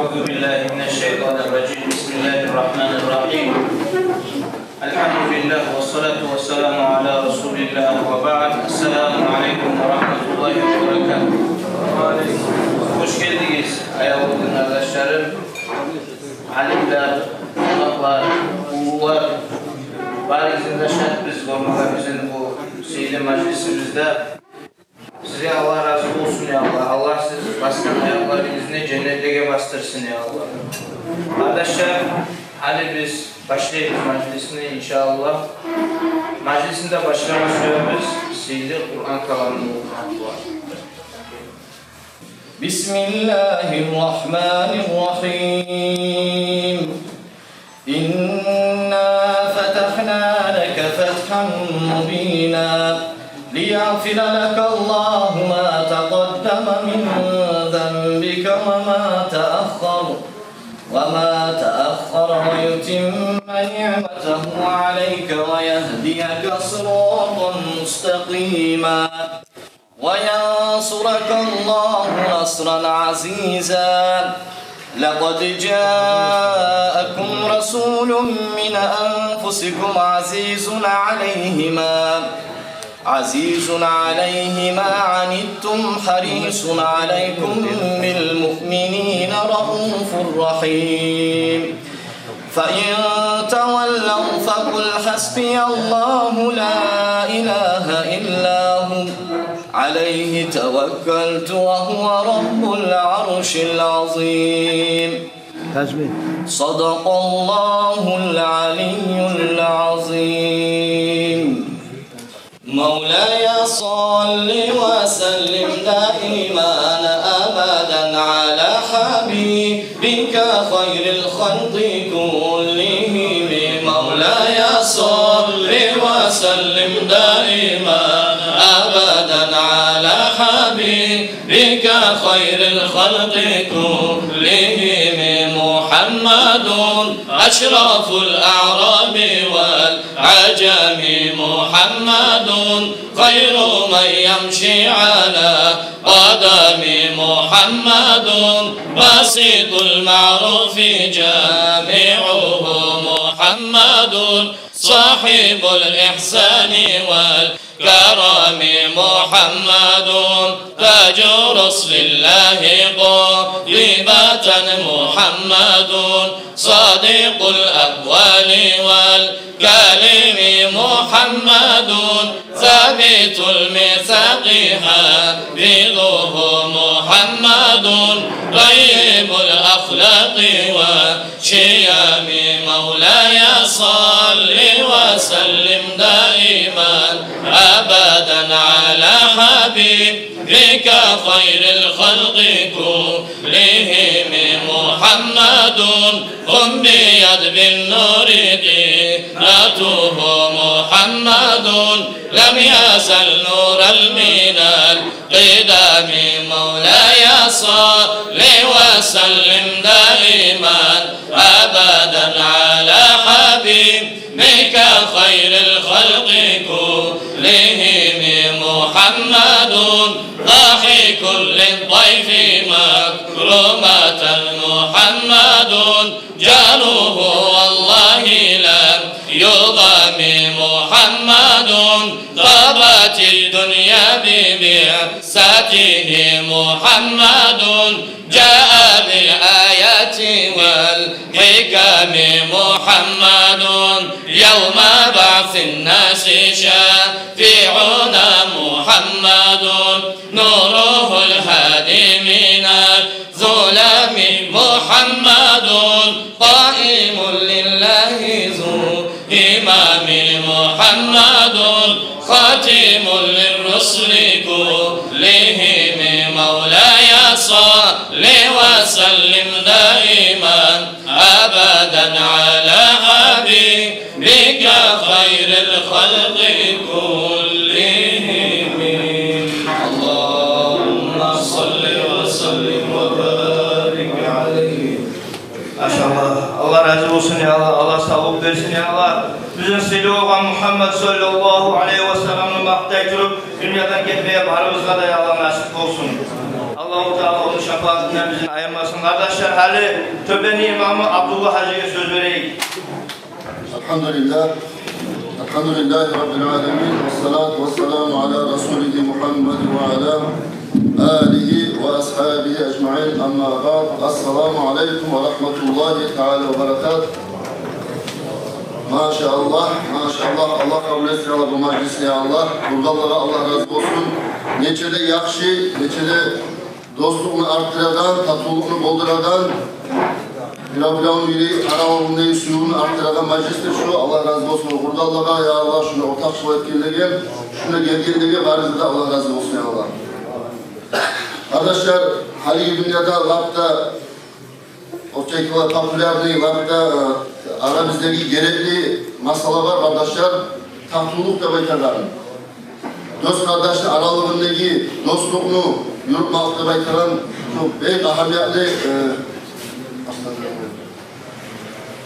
أعوذ بالله من الشيطان الرجيم بسم الله الرحمن الرحيم الحمد لله والصلاة والسلام على رسول الله وبعد السلام عليكم ورحمة الله وبركاته. Hoş geldiniz ayağımın arkadaşlarım, alimler, konaklar, ulular, barizinde şahit olmalar bizim bu seyirli meclisimizde. Size Allah razı olsun ya Allah. Allah siz baskan ayaklarınızı cennete bastırsın ya Allah. Arkadaşlar, hadi biz başlayalım meclisine inşallah. Meclisinde başlama süremiz seyirli Kur'an kalanını okumak var. Bismillahirrahmanirrahim. İnna fetahna leke fethan mubina. ليغفر لك الله ما تقدم من ذنبك وما تأخر ويتم نعمته عليك ويهديك صراطا مستقيما وينصرك الله نصرا عزيزا لقد جاءكم رسول من أنفسكم عزيز عليه ما عنتم حريص عليكم بالمؤمنين رؤوف رحيم فإن تولوا فقل حسبي الله لا إله إلا هو عليه توكلت وهو رب العرش العظيم صدق الله العلي العظيم مولاي صل وسلم دائما أبدا على حبيبك خير الخلق كلهم مولاي صل وسلم دائما أبدا على حبيبك خير الخلق كلهم محمد أشرف الأعراب والعجم محمد خير من يمشي على قدم محمد بسيط المعروف جامعه محمد صاحب الإحسان والكرم محمد تاج رسل الله قاطبة محمد صادق الأقوال والكلم محمد ثابت الميثاق حافظه محمد طيب الأخلاق والشيم مولاي صل وسلم دائما أبدا على حبيبك خير الخلق كلهم محمد قم بيد بالنور قيرته محمد لم يزل نورا من القدم مولاي صل وسلم دائما أبدا على حبيبك خير الخلق كلهم محمد ضاحك للضيف مكرمة محمد جاره والله لم يضم محمد طابت الدنيا ببعثته محمد جاء بالآيات والحكم محمد يوم بعث الناس شافعنا محمد نوره الهادي من الظلام محمد قائم لله ذو إمام محمد خاتم للرسل كلهم مولاي صل وسلم دائما أبدا على حبيبك خير الخلق كلهم اللهم صل وسلم وبارك عليه. Maşallah. Allah razı olsun ya Allah. Allah sağlık versin ya Allah. Bizim seyli olan Muhammed sallallahu aleyhi ve sellem'in vaxtda durub dünyadan getmeye barımızga da ya Allah nasip olsun. Allah Allah-u Teala onun şefaatinden bizi ayırmasın. Kardeşler, hali Töbe'nin imamı Abdullah Hacı'ya söz vereyim. Elhamdülillah. Elhamdülillahi Rabbil alemin. Vessalatu vesselamu ala Resulihi Muhammed ve ala alihi ve ashabihi ecma'in. Amma ba'd. Esselamu aleyküm ve rahmetullahi teala ve berekat. Maşallah, maşallah. Allah kabul etsin bu meclisi ya Allah. Burgalara Allah razı olsun. Neçede yakşı, neçede dostluğunu arttıradan, tatlılıkını bolduradan, Bilavlan yüreği, aralarında suyunu arttıradan meclistir şu. Allah razı olsun. Burgalara ya Allah şunu ortak su etkinliğe, şuna geldiğinde varizde de Allah razı olsun ya Allah. Arkadaşlar, hali dünyada, lapta, o çekilen popülerliği, lapta, aramızdaki gerekli masala var arkadaşlar. Tatlılık da baytarlar. Dost kardeşin aralığındaki dostluğunu yürütmakta baytaran çok büyük ahamiyetli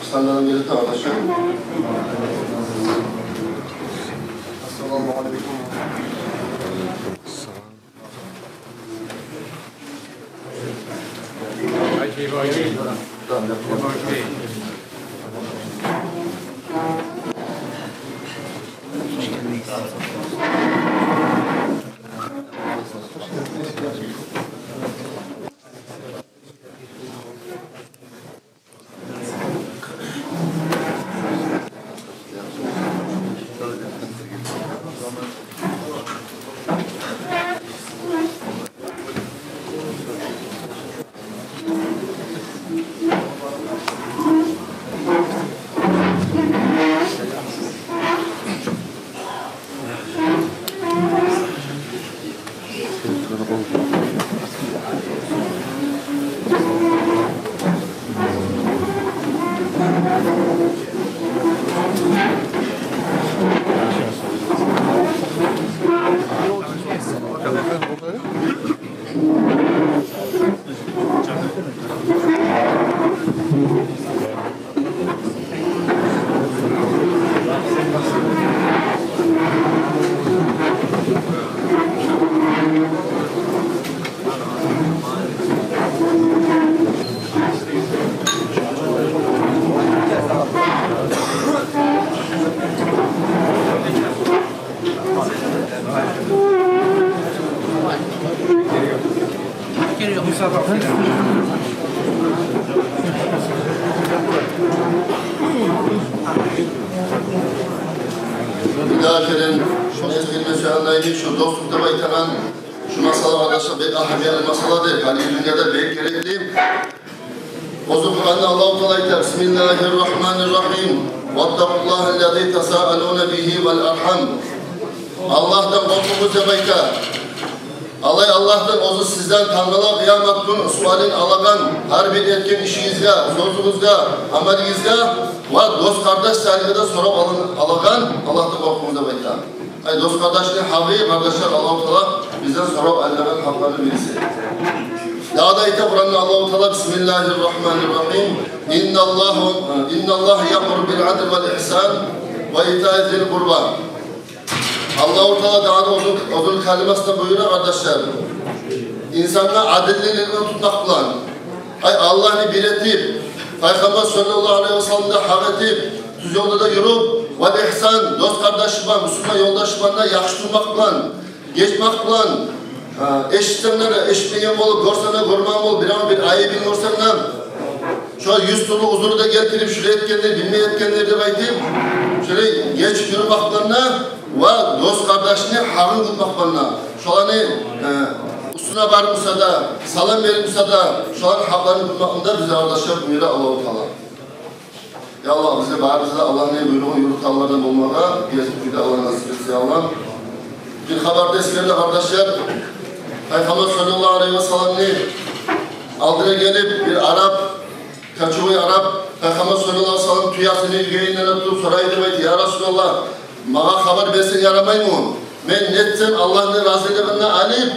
aslanlarım birlikte arkadaşlar. Esselamu aleyküm. Müdafirin şu ezgilmesi anlayıcı şu dostlukta baytanan şu masal arkadaşlar bir ahamiyetli masaladır. Yani dünyada büyük gerekli. O zaman Allah-u Teala iter. Bismillahirrahmanirrahim. Vattakullahellezî tesâelûne bihi vel arham. Allah'tan korkumuzda bayta. Allah'tan ozu sizden tanrılar kıyamet günü sualin alagan her bir etkin işinizde, sözünüzde, amelinizde ve dost kardeş saygıda sorup alagan Allah'tan korkumuzda bekler. Ay dost kardeşliğin hakkı kardeşler Allah-u Teala bizden sorup alagan haklarını birisi. Daha da ite Kur'an'da Allah-u Teala Bismillahirrahmanirrahim. İnnallâhe ya'muru bil adl vel ihsan ve itâi zil kurba. Allah-u Teala daha da uzun kelimesinde buyuruyor kardeşler. İnsanlar adilliğini tutmakla, Allah'ını bir etip, Peygamber sallallahu aleyhi ve sellem'de hak etip, düz yolda da yürüp, ve ihsan, dost kardeşime, Müslüman yoldaşıma yakşı durmakla, geçmekle, eşitlenlere, eşitleyen olup, görsene, görmem olup, bir ayıbın görsene, şu an 100 türlü huzuru da getirip, şuraya etkenleri, bilmeye etkenleri de baytayım, şöyle geç yürümeklerine, ve dost kardeşini hakkın tutmaklarına, şu an üstüne varmışsa da, salam verilmişse da, şu an haklarını tutmaklarında bize arkadaşlar buyuruyor Allah-u Teala. Ya Allah bize bağırızda Allah'ın buyruğu yurttalardan olmağa, gezip bir de Allah nasip etsin ya Allah. Bir haberde eskerde kardeşler, Peygamber sallallahu aleyhi ve sellem'ni aldığına gelip bir Arap, kaçıvı Arap, Peygamber sallallahu aleyhi ve sellem tüyasını yügeyinden tutup soraydı ve ya Resulallah, bana haber versen yaramay mı? Ben netsem Allah'ın razılığını alıp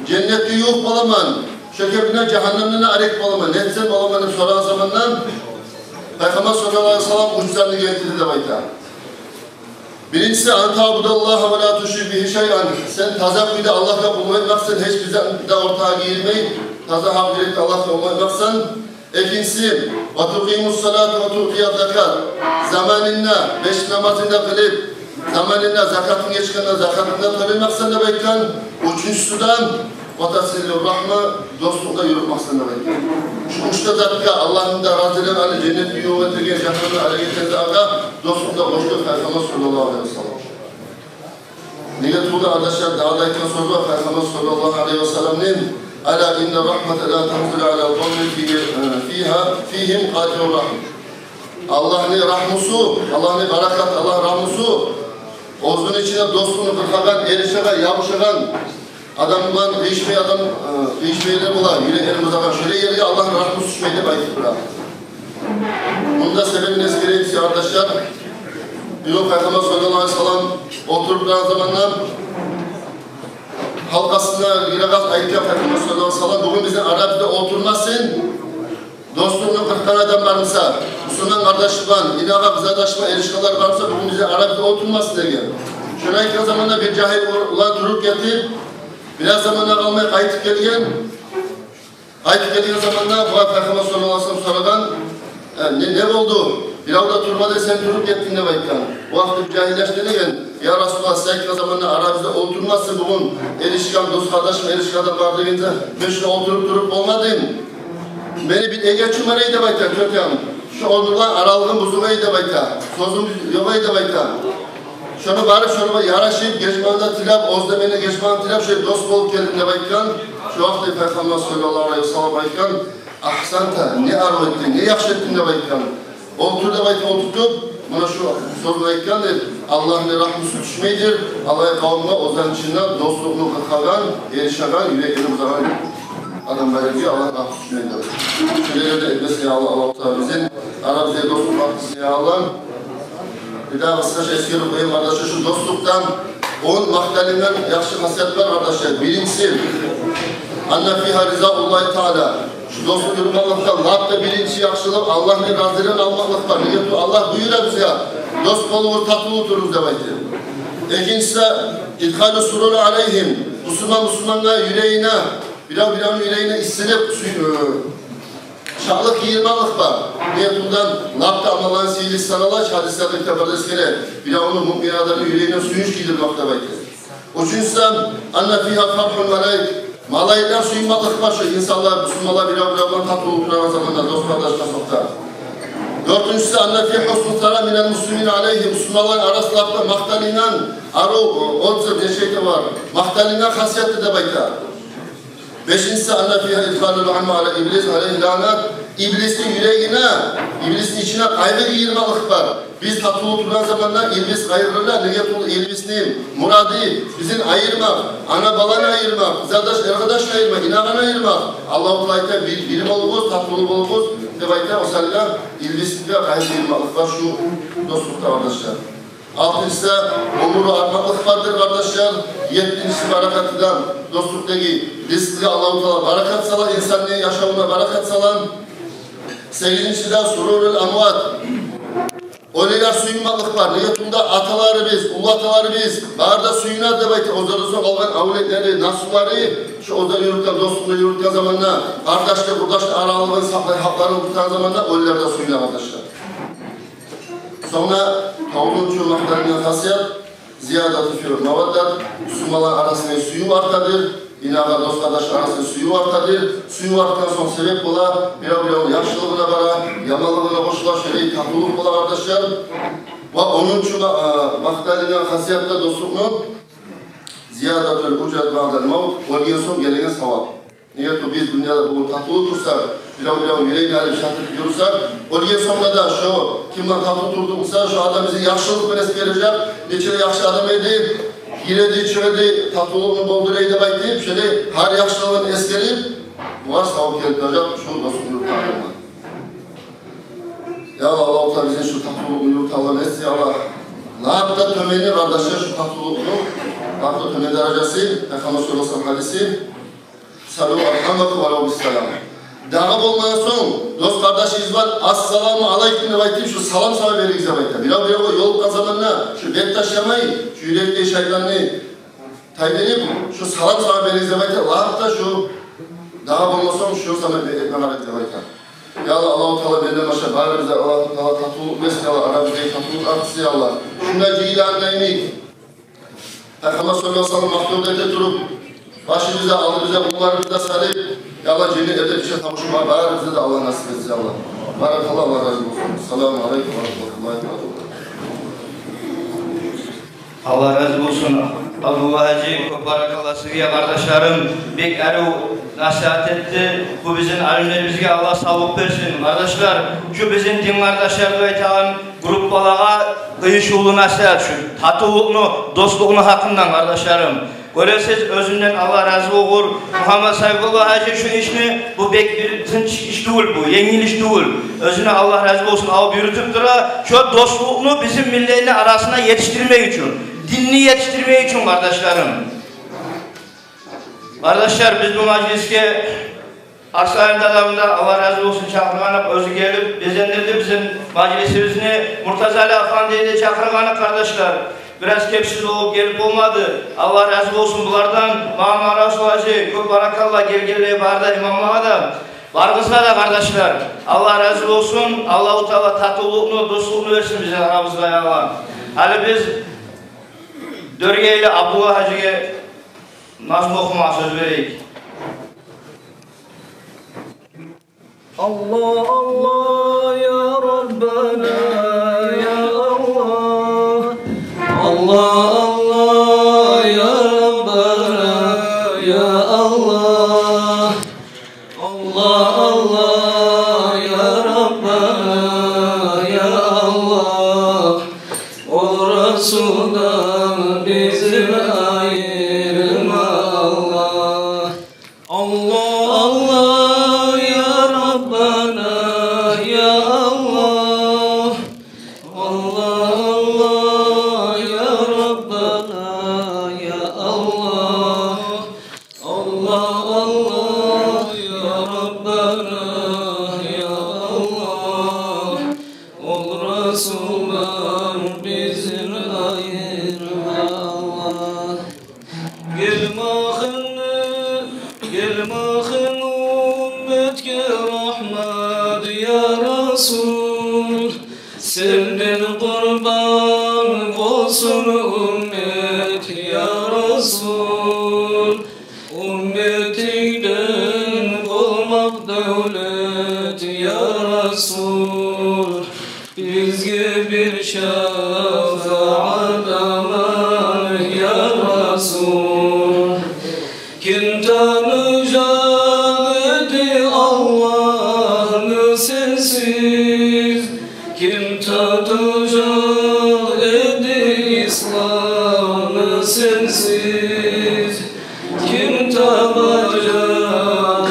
cenneti yok balaman, şekerine cehennemine arek balaman, netsem balamanı soran zamandan Peygamber sallallahu aleyhi ve sellem uçlarını getirdi de bayta. Birincisi anta'budallaha ve la tuşrik bihi şey'an. Sen tazakkuyda Allah'a bulmaymaksan hiçbir de ortağa girmeyi, taza habirlikte Allah'a bulmaymaksan. İkincisi ve tuqimus salatu ve tu'tiyat zakat. Zamanında beş namazında kılıp zamanında zakatın geçkanda zakatında kılmaksan da beklen. Üçüncüsüden vatasillur rahma dostlukta yürütmaksan da beklen. Şu üçte zatka Allah'ın da razılığını alı cennet bir yolu getirgen şahını ale getirdi aga dostlukta koştu Peygamber sallallahu aleyhi ve sellem. Niyet burada arkadaşlar dağdayken sordu Peygamber sallallahu aleyhi ve sellem'nin ala inne rahmete la tahzul ala kavmin fihim katilur rahim. Allah'ın rahmusu, Allah'ın barakat, Allah rahmusu Ozun içine dostluğunu kırkagan, erişegan, yapışagan adamdan değişmeyeler ola, yüreklerim uzagan, şöyle yerine Allah'ın rahmusu düşmeydi baytık bırak. Bunda sebebin eskileydi arkadaşlar. Diyor Peygamber sallallahu aleyhi ve sellem oturup duran zamanlar halkasında yine gaz ayıtıyor Peygamber sallallahu aleyhi ve sellem. Bugün bizim Arap'ta oturmasın, dostluğunu kırkan adam varsa, Müslüman kardeşlik var, inağa kızadaşma, erişkalar varsa bugün bize Arap'ta oturmasın diye. Şuna yakın zamanda bir cahil ulan durup getirip, biraz zamanda kalmaya kayıtıp gelgen zamanda bu Peygamber sallallahu aleyhi ve sellem soradan ne oldu? Biraz da durmadı sen durup gittin ne baykan. Bu vakti cahilleşti degen, ya Resulallah sen zamanda Arap'ta oturmasın bugün erişkan, dost kardeşim, erişkalar var deyince ben şuna oturup durup olmadım. Beni bir ege çumarayı da bayta, kötü yanım. Şu onurlan aralığın buzumayı da bayta, sözüm yobayı da bayta. Şunu barıp şunu yaraşıp, geçmanında tilap, ozdemene geçmanında tilap, şey dost olup kendine baykan. Şu vakti Peygamber sallallahu aleyhi ve sellem baykan. Ahsanta, ne arzu ettin, ne yakşı ettin de baykan. Otur da baykan oturtup, buna şu söz baykan der. Allah'ın rahmusu düşmeydir. Allah'a kavmine ozan içinden dostluğunu kırkagan, erişagan, yürekleri uzagan. Adam böyle diyor, Allah rahmusu düşmeydir. Şöyle de etmesin ya Allah bizim. Ara bize dostluk hakkısı ya Allah. Bir daha kısaca eski koyayım arkadaşlar şu dostluktan 10 mahdalinden yakşı nasihat var arkadaşlar. Birincisi anne fiha rizaullahi teala. Şu dostluk yürümalıkta labda birinci yakşılık Allah'ın razılığını almalık var. Allah buyuruyor bize ya. Dost kolu tatlı otururuz demektir. İkincisi idhal-ü sururu aleyhim. Müslümanlar yüreğine birer yüreğine istilip şahlık yiyirmalık var. Niyetundan labda amalan sihirli sanalar hadislerde kitaplarda eskere bir de onun mu'min adamın yüreğine suyunç giydirmekte belki. Üçüncüsü anne fiha farhul melaik. Malayikler suyunmalık var şu insanlar, Müslümanlar birer tatlı olduğu zamanlar dost kardeşler sokta. Dördüncüsü anne fiha husnul tara minel muslimin aleyhi. Müslümanlar arasında mahtalinden olsa bir şey de var. Mahtalinden hasiyetli de belki. Beşincisi anne fiha idhalul amme ala iblis aleyhi lanat. İblisin yüreğine, iblisin içine kaygı giyirmalık var. Biz tatlı oturan zamanlar iblis kaygırırlar. Niyetul iblisinin muradı bizim ayırmak, ana balanı ayırmak, arkadaş ayırmak, inananı ayırmak. Allah-u Teala'ya birim oluruz, tatlı oluruz. Debayta o sallam iblisinde kaygı giyirmalık var şu dostlukta arkadaşlar. Altıncısı onuru artmaklık vardır kardeşler. Yedincisi barakatıdan dostluktaki rizkı Allah-u Teala barakat salan, insanlığın yaşamına barakat salan. Sekizincisi de sururul amvat. Öyleler suyunmalık var. Niyetunda ataları biz, ulu ataları biz. Bağırda suyuna da belki ozarızı olan avletleri, nasuları şu ozar yürürken, dostluğunda yürürken zamanla kardeşle, burdaşla aralığını saklayıp haklarını tutan zamanla öyleler de suyuna arkadaşlar. Sonra tavrın çürümeklerinin hasiyat, ziyadatı fiyur mavaddat, Müslümanlar arasında suyu artadır, inağa dost kardeş arasında suyu artadır, suyu arttıktan sonra sebep ola, bir yaşlılığına bara, yamalılığına koşula, şöyle tatlılık ola kardeşler. Ve onun için vaktalinin hasiyatta dostluğunun ziyadatı ucad bağdal mavut, olgen son gelegen savab. Niyet biz dünyada bugün tatlı otursak, bir yüreğine alıp şartlık görürsak, olgen sonunda da şu kimden tatlı oturduksa şu adam bize yaşlılık veresi verecek, neçede yakşı adam edip, giredi, çüredi, tatlılığını dolduraydı baytayıp, şöyle her yaşlılığını eskerip, bu var savab gelip şu dostluğunu yurtlarına. Ya Allah-u Teala bize şu tatlılığını yurtlarına etsin ya Allah. Labda tömeni kardeşler şu tatlılığını, labda tömeni derecesi, Efendimiz sallallahu aleyhi ve sellem hadisi, Sallu alhamdülillah ve aleyhisselam. Dağı bolmadan son dost kardeşimiz var. Assalamu aleyküm de baytayım şu salam sana veririz baytayım. Bir yol kazanına şu bektaş yamayı, şu yürekli şeytanını taydenip şu salam sana veririz baytayım. Hatta şu dağı bolmadan son şu sana etmen hareket baytayım. Ya Allah, Allah-u Teala benden başa bari bize Allah-u Teala tatuluk versin ya Allah. Aramızda tatuluk artısı ya Allah. Şunda cihilanına inik. Peygamber sallallahu aleyhi ve sellem mahkumda evde durup başımıza alır bize bunlarımızda sarıp ya Allah cennet evde bir şey kavuşma bari bize de Allah nasip etsin ya Allah. Barakallah Allah razı olsun. Selamun aleyküm ve rahmetullahi ve berekatuhu. Allah razı olsun. Allah Hacı, barakallah sizge kardeşlerim. Bek eru nasihat etti. Bu bizim alimlerimizge Allah sağlık versin. Kardeşler, şu bizim din kardeşlerine aytan grup balağa kıyışılı nasihat şu. Tatılığını, dostluğunu hakkından kardeşlerim. Göresiz özünden Allah razı olur. Muhammed Saygullah Hacı şu işini, bu bek bir tınç iş değil bu, yengil iş değil. Özüne Allah razı olsun, av yürütüp dura, şu dostluğunu bizim milletinin arasına yetiştirmek için, dinini yetiştirmek için kardeşlerim. Kardeşler biz bu mecliske Aksaray'ın adamında Allah razı olsun çakırganıp özü gelip bezendirdi bizim meclisimizni Murtaza Ali Efendi'yi de çakırganıp kardeşler. Biraz kepsiz olup gelip olmadı. Allah razı olsun bulardan. Muhammed Rasul Hacı, çok barakallah gelgeliğe barda imamlığa da. Vargısına da kardeşler. Allah razı olsun. Allah-u Teala tatılığını, dostluğunu versin bize aramızda ya Allah. Hadi biz Dörgeyle Abdullah Hacı'ya nazım okuma söz vereyik. Allah Allah ya Rabbana ya Allah. Allah Allah ya Rabbana ya Allah. Allah Allah ya Rabbana ya Allah. O Resul'dan bizi ayırma Allah. Allah Allah ya Rabbana ya Allah. Allah Allah ya Rabbana ya Allah. Allah Allah ya Rabbana ya Allah. Ol Resul'dan bizim ayırma Allah. Gelmahın ümmetke rahmet ya Resul. Senden kurban olsun ümmet ya Resul. Ümmetinden olmak devlet ya Resul. Bizge bir şefaat aman ya Resul. Kim tanıyacak Allah'ını sensiz? Kim tadacak İslam'ı sensiz? Kim tadacak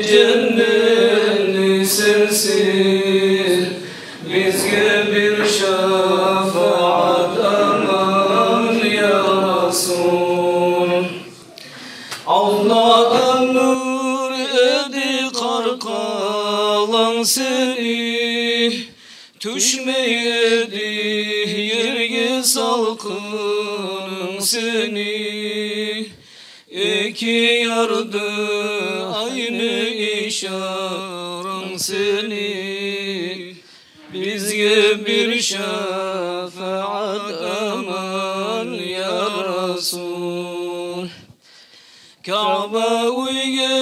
cenneti sensiz? Bizge bir şefaat aman ya Resul. Allah'ın nur edi karkalan seni, düşmeyedi yerge salkının seni. İki yardı aynı işaran seni, bizge bir şefaat aman ya Resul. Kabe'ye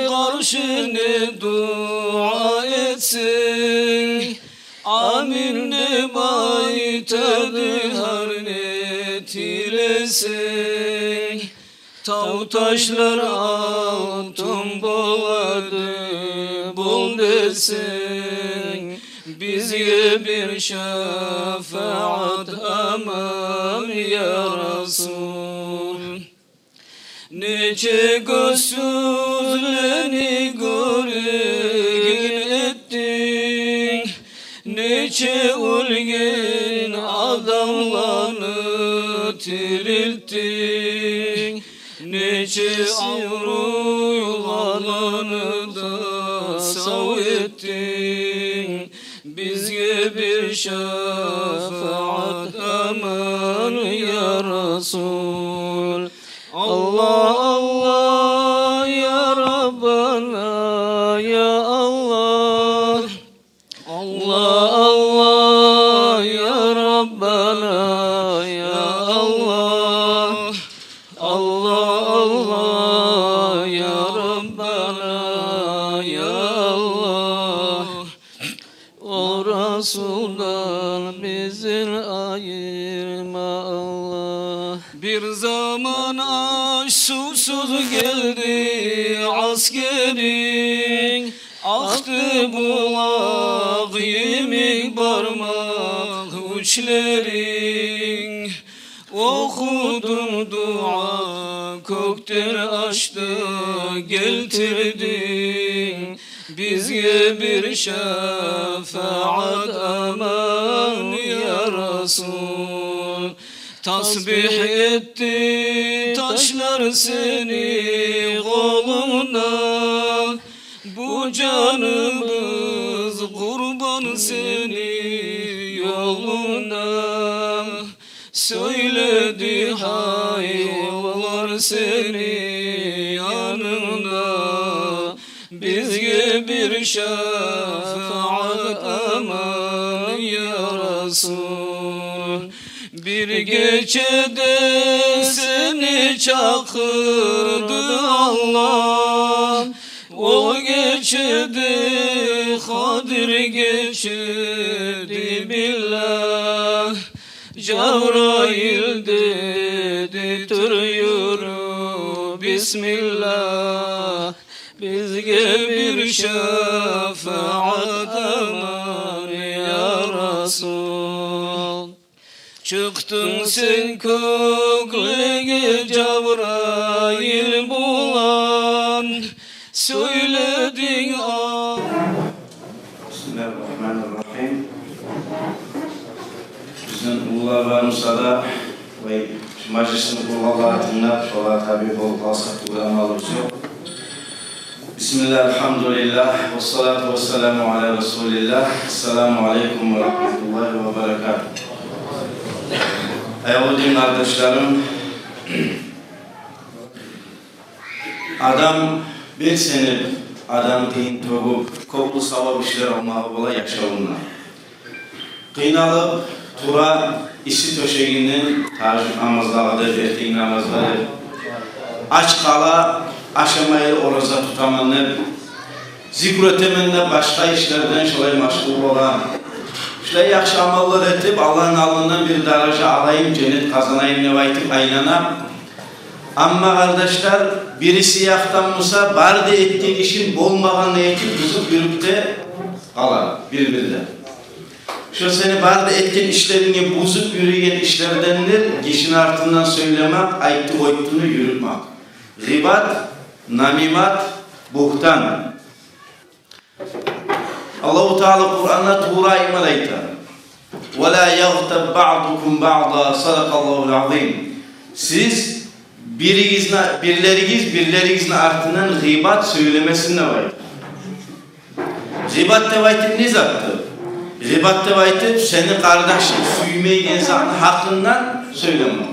karşı ne dua etsin, amin ne baytadı har ne tilesin. Tav taşlar altın boğadı bul desin, bizge bir şefaat aman ya Resul. Nece gözsüzleni görgün ettin, nece ölgen adamlarını tirilttin, nece avruyulanı da sav ettin. Bizge bir şefaat aman ya Resul. Allah Allah ya Rabbana ya Allah. Allah Allah ya Rabbana ya Allah. Allah Allah ya Rabbana ya Allah. O Resul'dan bizi ayırma Allah. Bir zaman aş susuz geldi askerin. Aktı bulak yemin parmak uçlerin. Okudum dua kökten açtı geltirdin. Bizge bir şefaat aman ya Resul. Tasbih etti taşlar seni koluna. Bu canımız kurban seni yoluna. Söyledi hayvalar seni yanına. Bizge bir şefaat aman ya Resul. Bir gecede seni çakırdı Allah. O gecede Kadir geçirdi billah. Cebrail dedi tır yürü Bismillah. Bizge bir şefaat aman ya Resul. Çıktın sen köklüğe Cebrail bulan. Söyledin Bismillahirrahmanirrahim. Bizden ulularımızda da ve meclisin uluları dinler, şola tabi bol kalsak uygulamalı yok. Bismillah, elhamdülillah, ve salatu ve selamu ala Resulillah. Esselamu aleyküm ve rahmetullahi ve berekatuhu. Eyvallah kardeşlerim, adam bir sene adam deyin togup, koklu savab işler olmağı bola yaşavunlar. Kıynalıp, tura işi töşeğinin tacip namazlarıdır, erteğin namazları. Aç kala, aşamayı oraza tutamanlar. Zikretemenle başka işlerden şolay maşgul olan. Şolay yakşı amallar etip Allah'ın alnından bir derece alayım, cennet kazanayım nevaytip aynana. Ama kardeşler, birisi yaktanmışsa barda ettiğin işin bolmağan niyeti tutup yürüp de kalar birbirine. Şu seni barda ettiğin işlerini bozup yürüyen işlerdendir, kişinin ardından söylemek, ayıttı oyttuğunu yürütmek. Gıbat, namimat, buhtan. Allah-u Teala Kur'an'da tuğra iman aytar. وَلَا يَغْتَبْ بَعْضُكُمْ بَعْضًا صَدَقَ اللّٰهُ الْعَظِيمُ. Siz birlerinizin ardından gıbat söylemesine var. Gıbat devaytip ne zattı? Gıbat devaytip seni kardeşin suymeyen zatın hakkından söyleme.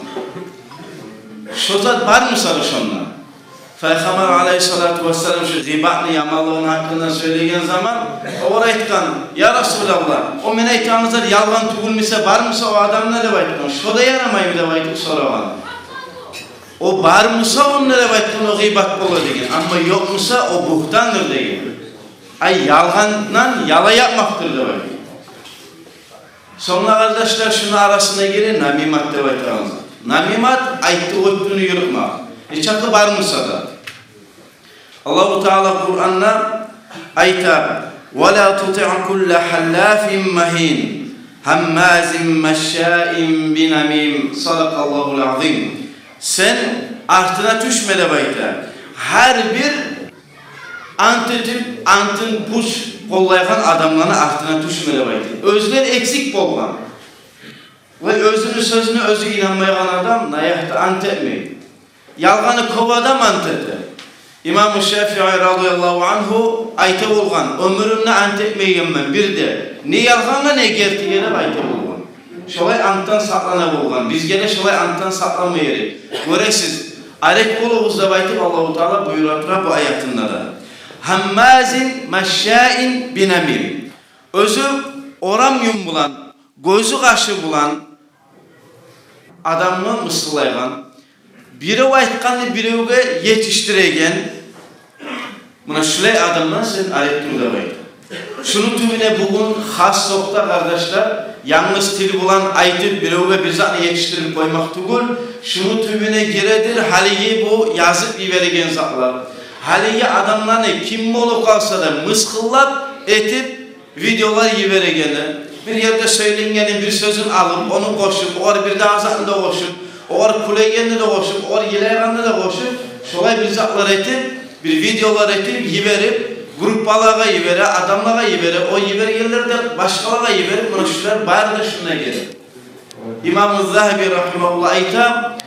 Şu zat var mı sarışınlar? Peygamber aleyhissalatu vesselam şu gıbatını yamalığın hakkından söylegen zaman oraya etkan, ya Resulallah o mene etkanızlar yalgan tugulmese var mısa o adamına da baytkan, şu da yaramayı da baytıp soravan. O var mısa onlara baytkan o gıbat bolu degen, ama yok musa o buhtandır degen. Ay yalgandan yala yapmaktır da baytkan. Sonra kardeşler şunun arasına girin, namimat da baytkanız. Namimat ayıttı oyttuğunu yürütmek. Hiç akı var mısa da. Allah-u Teala Kur'an'da ayta وَلَا تُطِعْ كُلَّ حَلَّافٍ مَهِينٍ هَمَّازٍ مَشَّاءٍ بِنَمِيمٍ Sadakallahul azim. Sen artına düşme de bayta. Her bir antın puş kollayan adamların artına düşme de bayta. Özler eksik bollan. Ve özünün sözüne özü inanmayan adam nayahta ant etmeyin. Yalganı kovada mantede. İmam-ı Şafii radıyallahu anhu ayta bolgan, ömrümni ant etmeygenmen birde. Ne yalganga ne gertigene ayta bolgan. Şolay anttan saklana bolgan. Bizge de şolay anttan saklanmayerek. Göresiz, arek bolubuz da aytıp Allahu Teala buyuratıra bu ayatında da. Hammazin meşşain binamim. Özü oramyum bulan, gözü kaşı bulan adamını mısılaygan, biri aytkanı birege yetiştiregen, buna şulay adamdan sen alettin de baydı. Şunu tümüne bugün has sokta kardeşler, yalnız tili bulan aytıp birege bir zatını yetiştirip koymak tugul, şunu tümüne giredir, haliyi bu yazıp iveregen zatlar. Haliyi adamlarını kim bolu kalsa da mıskıllap etip videolar yiveregenler. Bir yerde söylengenin bir sözün alıp, onu koşup, or bir de azatını da koşup, or kulegenini de koşup, or yileğanını da koşup, şolay bir zatlar etip, bir videolar etip, yiverip, gruppalara yivere, adamlara yivere, o yiveregenler de başkalara yiverip, bunu şular bari de şuna gelir. İmam-ı Zahabi rahimahullah ayta,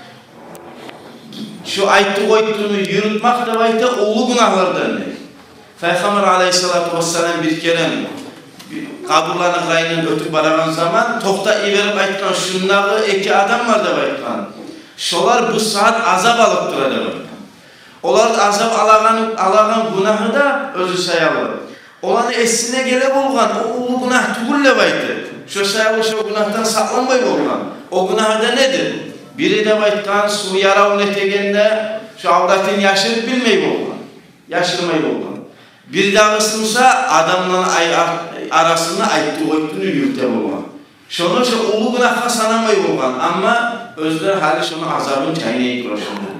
şu aytı koyduğunu yürütmek de ayta oğlu günahlardan. Peygamber aleyhissalatu vesselam bir kere kaburlarını kayının ötüp baragan zaman tokta iverip aytkan şunları iki adam var da aytkan. Şolar bu saat azap alıp durada aytkan. Olar azap alagan günahı da özü sayalı. Olanı esine gele bolgan, o günah tugulle aytı. Şu sayalı şu günahtan saklanmay bolgan. O günahı da nedir? Biri de aytkan su yarağı netegende şu avratını yaşırıp bilmey bolgan. Yaşırmay bolgan. Bir daha ısınsa adamla arasında ayıttı oyuttunu yürüte bolgan. Şunu şu ulu günahka sanamay bolgan ama özler hali şunu azabın çaynayı kuraşındır.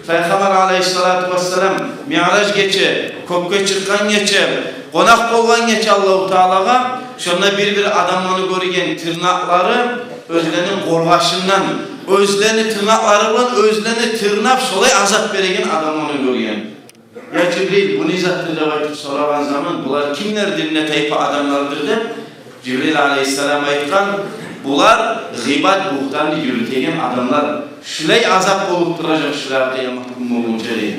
Peygamber aleyhissalatu vesselam mi'raj geçe, kökke çıkkan geçe, konak bolgan geçe Allah-u Teala'ga şuna bir adamlarını görgen tırnakları özlerinin korgaşından, özlerini tırnakları olan özlerini tırnak şolay azap beregen adamlarını görgen. Ya Cibril bu nizattır da soravan zaman bunlar kimler dinine tayfa adamlardır de Cibril aleyhisselam aytkan bunlar gıybet buhtanı yürütegen adamlar şulay azap olup duracak şular kıyamet günü olunca değil.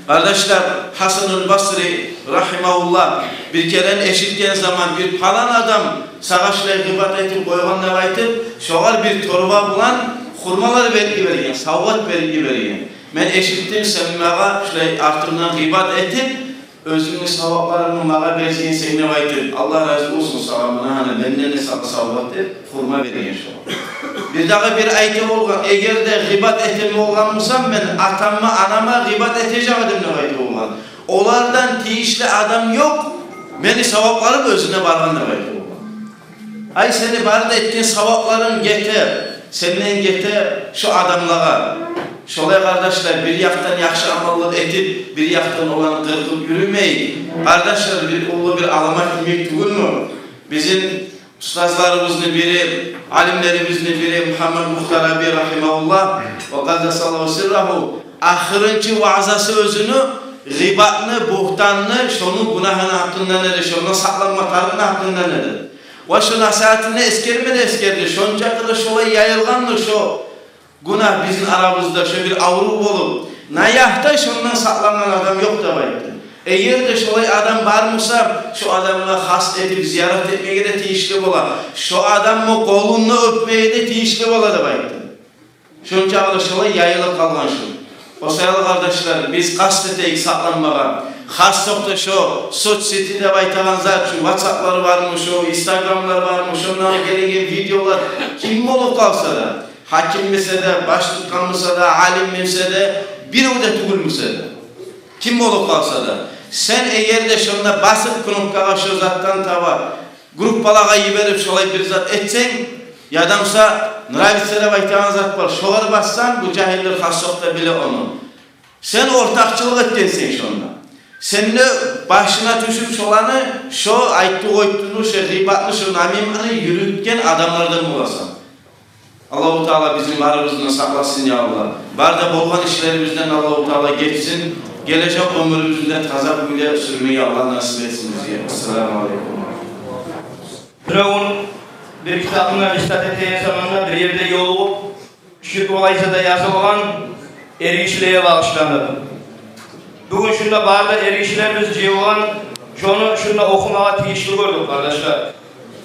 Kardeşler Hasan-ül Basri rahimahullah bir kere eşitken zaman bir falan adam sağa şulay gıybet etip koyganlar aytıp şoğal bir torba bulan hurmalar vergi vergen, savvat vergi vergen. Ben eşittim sen mağa şöyle artırından gıybet etip özünün savaplarını mağa versin seninle vaydır. Allah razı olsun savabına hani benden de savvat et, hurma vergen şu. Bir daha bir ayet olgan, eğer de gıybet etimi olganmışsam ben atamma anama gıybet edeceğim ne vaydır olgan. Onlardan tiyişli adam yok, beni savaplarım özüne barganda vaydır olgan. Ay seni barda ettiğin savapların getir, senden getir şu adamlara. Şolay kardeşler bir yaktan yakşı amallar edip bir yaktan olan kırkıp yürümeyin. Kardeşler bir ulu bir alamak demek değil mi? Bizim ustazlarımızın biri, alimlerimizin biri Muhammed Muhtar abi rahimahullah ve kaddesallahu sirrahu ahırıncı vaazası özünü gıbatını, buhtanını, şunun günahını hakkında nedir, şunun saklanma tarihini hakkında nedir? Ve şu nasihatini eskermedi eskerdi, şunca kadar şolay yayılgandır şu. Günah bizim aramızda şöyle bir avrup olup nayahta şundan saklanan adam yok da baydı. Eğer de şolay adam varmışsa şu adamla has edip ziyaret etmeye de tiyişli ola. Şu adamı kolunu öpmeye de tiyişli ola da baydı. Şunca da şolay yayılıp kalgan şu. O sayılı kardeşler biz kastetek saklanmağa. Has nokta şu soç sitede baytagan zat şu WhatsApp'ları varmış, şu Instagram'lar varmış, onlara gelegen videolar kim olup kalsa da. Hakim ise de, baş tutkanmışsa da, alim ise de, bir öde tugulmuşsa da. Kim olup kalsa da. Sen eğer de şunda basıp knopkağa şu zattan tava, gruppalağa yiberip şolay bir zat etsen, yadamsa, nravitsele baytagan zat var, şoğar bassan, bu cahiller hasokta bile onu. Sen ortakçılık ettensen şunda. Sen de başına düşüp şolanı, şu ayttu koytunu, şu gıybatlı, şu namimini yürütken adamlardan bulasın. Allah-u Teala bizim varımızdan saklasın ya Allah. Var da bolgan işlerimizden Allah-u Teala geçsin. Gelecek ömrümüzde taza güle sürmeyi Allah nasip etsin bize. Esselamu Aleyküm. Firavun bir kitabına istat ettiği zamanda bir yerde yolu şirk olaysa da yazılan erişliğe bağışlanır. Bugün şunda barda erişlerimiz civan, şunu okumaya tiyişli gördük kardeşler.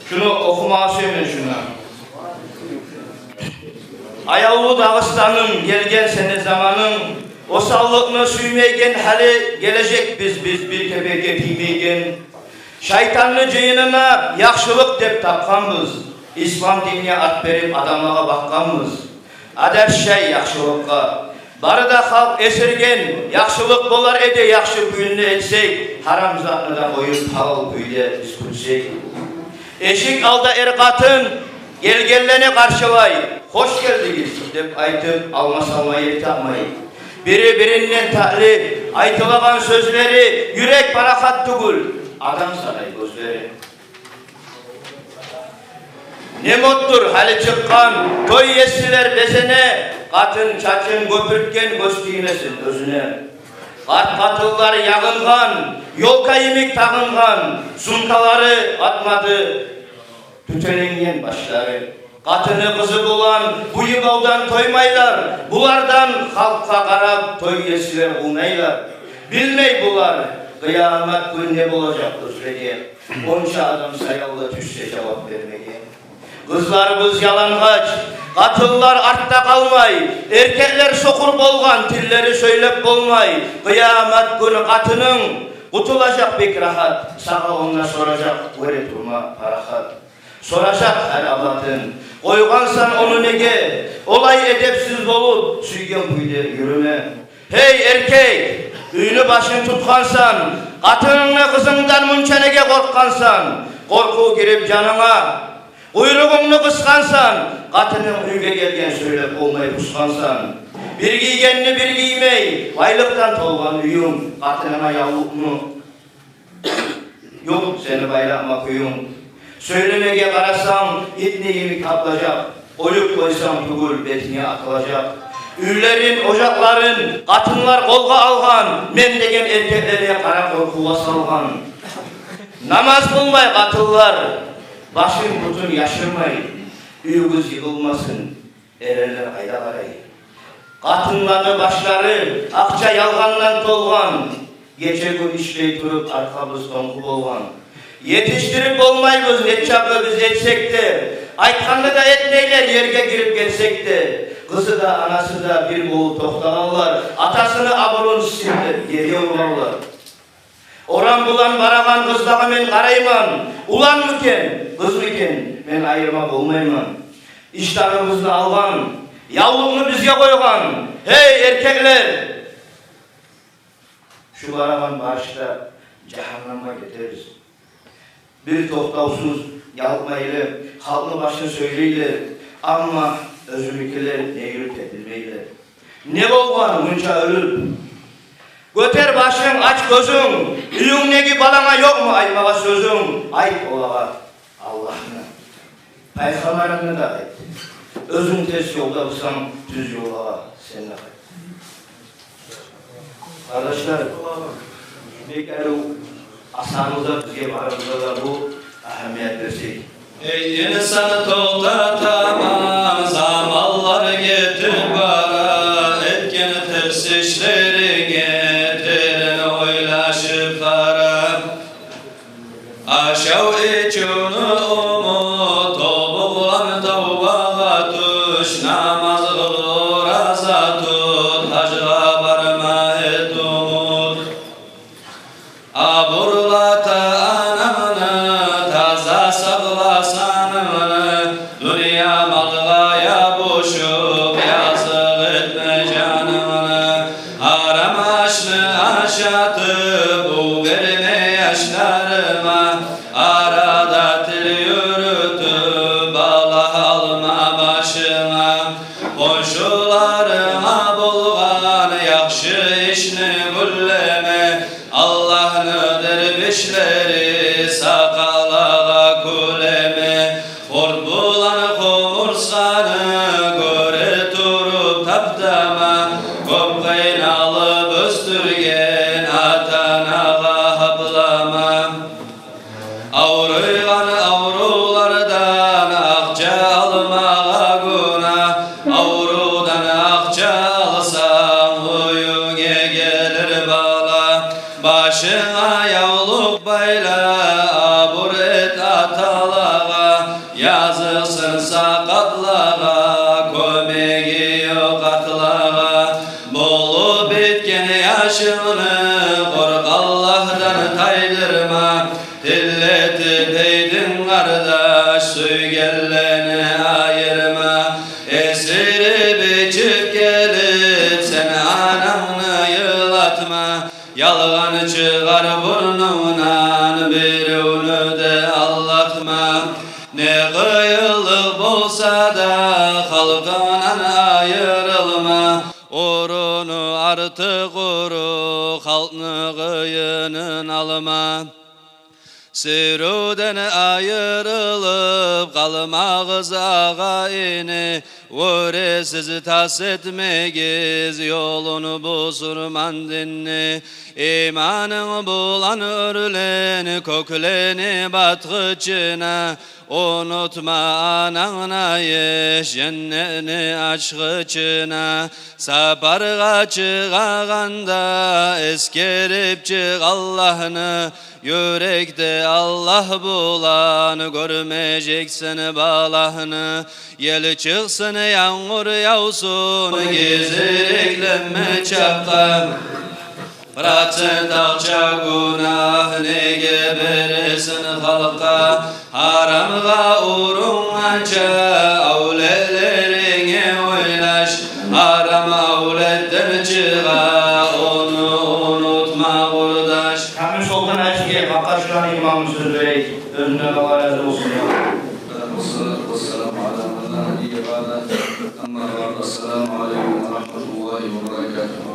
Şunu okumaya söyleyin şuna. Ayavlu Dağıstan'ın gelgen sene zamanın, o sağlıkını süymeygen hali gelecek biz bir kebeke giymeygen. Şeytanlı cıyınına yakşılık dep tapkanmız. İslam dinine at verip adamlara bakkanmız. Ader şey yakşılıkka. Barıda halk esirgen, yakşılık bolar ede yakşı büyünü etsek, haram zatını da koyup halal büyüde diskursek. Eşik alda erkatın, gelgellene karşılay, hoş geldiniz dep aytıp alma salmayı tapmayı. Biri birinden ta'li, aytılagan sözleri, yürek barakat tugul, adam saray gözleri. Ne muttur hali çıkkan, toy yesiler bezene, katın çaçın köpürtken göz giymesin özüne. Katıllar yağıngan, yol kayımik tağıngan, sunkaları atmadı, tütelengen başları. Katını kızı bulan, bu yıbaldan toymaylar, bulardan halka karab toy yesiler bulmaylar. Bilmey bular, kıyamet gün ne bulacak özlege, onca adam sayallı düşse cevap vermeye. Kızlarımız yalangaç, katıllar artta kalmay, erkekler sokur bolgan, tilleri söylep bolmay. Kıyamet günü katının kutulacak bir rahat, sağa ona soracak, göre durma parahat. Soracak her avlatın, koygansan onu nege, olay edepsiz olup, suygen kuyde yürüme. Hey erkek, üynü başını tutkansan, katınınla kızından munçenege korkkansan, korku girip canına, kuyruğunu kıskansan, katının uyga gelgen söylep olmayı kuskansan, bir giygenini bir giymey, baylıktan tolgan uyum, katınına yavuk mu? Yok seni bayrakma kuyum. Söylemege karasam, itliğimi kaplacak, oyup koysam tugul betine atılacak. Üllerin, ocakların, katınlar kolga algan, men degen erkeklere kara korkuva salgan. Namaz kılmay katıllar, başın butun yaşırmay, üyüz yıkılmasın, ereler aydalaray. Katınları başları, akça yalgandan tolgan, gece gün işley durup arkamız donku bolgan. Yetiştirip olmayız ne çapı biz etsek de, aytkanlı da etmeyler yerge girip gelsek de, kızı da anası da bir boğul tohtalanlar, atasını aburun sildi, geriye ulanlar. Oran bulan baragan kızdağı men karayman, ulan mıken, kız mıken, men ayırmak olmayman. İştahımızı algan, yavluğunu bizge koygan, hey erkekler! Şu baragan başta cehenneme getiririz. Bir tohtavsuz yapmayla, halkın başını söyleyle, ama özünükiler ne yürüp edilmeyle. Ne olgan munca ölüp, göter başın aç gözün, üyündeki balana yok mu aymağa sözün, ayt olağa Allah'ına, peygamberine de ayt. Özün ters yolda bulsam düz yola sen de ayt. Kardeşler, beklerim. Asanımızda bizge varımızda da bu ahemmiyet versek. Ey insanı to'xtatamam, zamallar getir bana, etken ters işleri getirin oylaşıp para. Aşav içini umut, obuğlan tavvağa tuş, namaz kıl, raza tut, hacga barma et umut. Aburlata ananı, taza saklasanını, dünya malgaya boşup yazık etme canını. Haram aşını aşatıp bu verme yaşlarıma, arada til yürütüp Allah alma başıma. Komşularıma bulgan yakşı işini gülleme, Allah'ını dervişleri sakalağa kuleme. Hor bulan komursanı göre turup taptama, kop kaynalıp östürgen atanağa haplama. Avruygan avrulardan akça almağa guna, avrudan akça alsam uyuge gelir bala. Başına yavluk bayla, abur et atalağa, yazılsın sakatlağa, kömeği yok atlağa. Bolup bitken yaşını kork Allah'tan taydırma, dilletip eydin kardeş, süygelleni ayırma. Esirip içip gelip sen ananı yılatma, yalgan çıkar burnundan birunu de allatma. Ne kıyılık bolsa da halkından ayrılma, orunu artık koru, halkını kıyının alma. Sürüden ayrılıp kalmağız ağayını, Vuresiz tas etmegiz yolunu bozurman dinni. İmanın bulan örleni kökleni batgıçına, unutma anana yeş cennetini aşkıçına. Saparga çıkağanda eskerip çık Allah'ını, yürekte Allah bulan görmeyeceksin balahını. Yel çıksın yağmur yağsın geziriklenme çapka, bıraksın takça günah ne geberesin halka. Haramga uğrungança avletlerine oylaş, haram avletten çığa onu unutma kurdaş. Hemen soldan açık Makaşkan imamın sözleri önüne Allah razı olsun ya. Wassalatu wassalamu ala man la nabiyya ba'da. Amma ba'du. Assalamu aleykum ve rahmetullahi ve berekatuhu.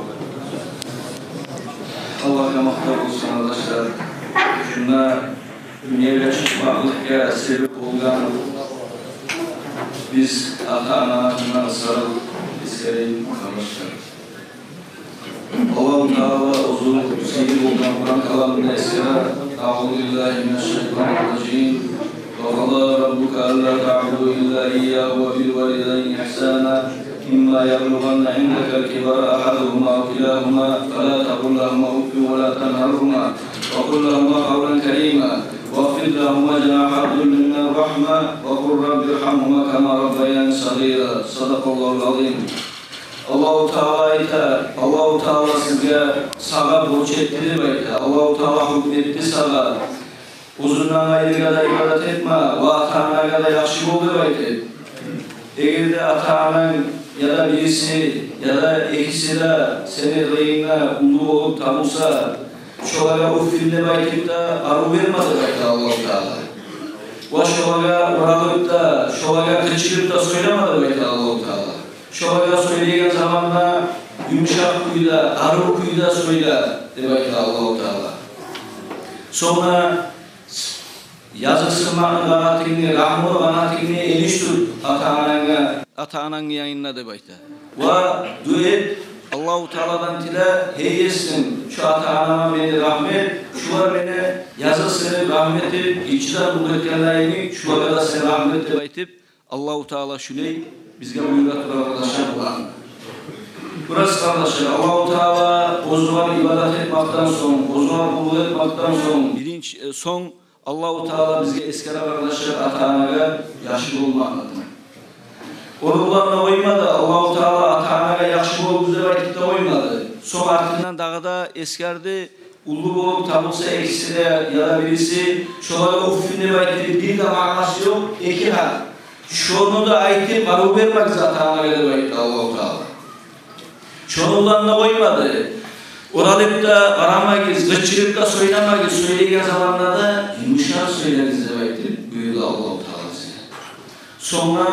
Allah'a mahtar olsun arkadaşlar. Şuna dünyaya çıkmaklıkya sebep olan biz ata-analarına sarıl isterim arkadaşlar. Allah-u Teala uzun seyyid olan Kur'an kalamında esira Euzubillahimineşşeytanirracim. وَقَضَى رَبُّكَ أَلَّا تَعْبُدُوا إِلَّا إِيَّاهُ وَبِالْوَالِدَيْنِ إِحْسَانًا إِمَّا يَبْلُغَنَّ عِندَكَ الْكِبَرَ أَحَدُهُمَا أَوْ كِلَاهُمَا فَلَا تَقُل لَّهُمَا أُفٍّ وَلَا تَنْهَرْهُمَا وَقُل لَّهُمَا قَوْلًا كَرِيمًا وَاخْفِضْ لَهُمَا جَنَاحَ الذُّلِّ مِنَ الرَّحْمَةِ وَقُل رَّبِّ ارْحَمْهُمَا كَمَا رَبَّيَانِي صَغِيرًا. Sadakallahul azim. Allahu Teala ite, Allahu Teala sizge sağa borç ettirip ite, Allahu Teala hükmetti sağa. Uzundan ayrı kadar ibadet etme, ve ata-ana kadar yakşı olur ite. Eğer de ata-anan ya da birisi ya da ikisi de senin reyine ulu olup tanısa, şolara uffille baytip de arı vermedi ite Allah-u Teala. Ve şolara uğralıp da, şolara kıçırıp da söylemedi ite Allah-u Teala. Şolara söyleyen zamanda yumuşak kuyuda, arı kuyuda söyle demek Allah-u Teala. Sonra yazık sıkmanın kanatini, rahmur kanatini eliş tut ata-ananı yayınla demekte. Ve duet Allah-u Teala'dan tile heyyesin şu ata-anama beni rahmet, şular beni yazısı rahmeti, içinden bulduklarını şulara da sen rahmet demektir. Allah-u Teala şüley bizge buyuratır arkadaşlar bulan. Burası kardeşler, Allah-u Teala o zaman ibadet etmekten son, o zaman kulluk etmekten son, bilinç son, Allah-u Teala bizge eskere kardeşler ata-anaya yaşlı olma anlatır. Orularına uymadı, Allah-u Teala ata-anaya yaşlı ol güzel vakitte uymadı. Son artığından dağda eskerdi, ulu olup tabulsa ekside ya da birisi şolara uffinde vakitte bir de makası yok, iki hal. Şunu da ayıtıp arı vermek zaten anayla vakitte Allah-u Teala. Şonularına uymadı. Oralıp da aramayız, gıçırıp da söylemeyiz, söyleyeceğin zamanlarda yumuşak söyleriz demektir. Buyurdu Allah-u Teala size. Sonra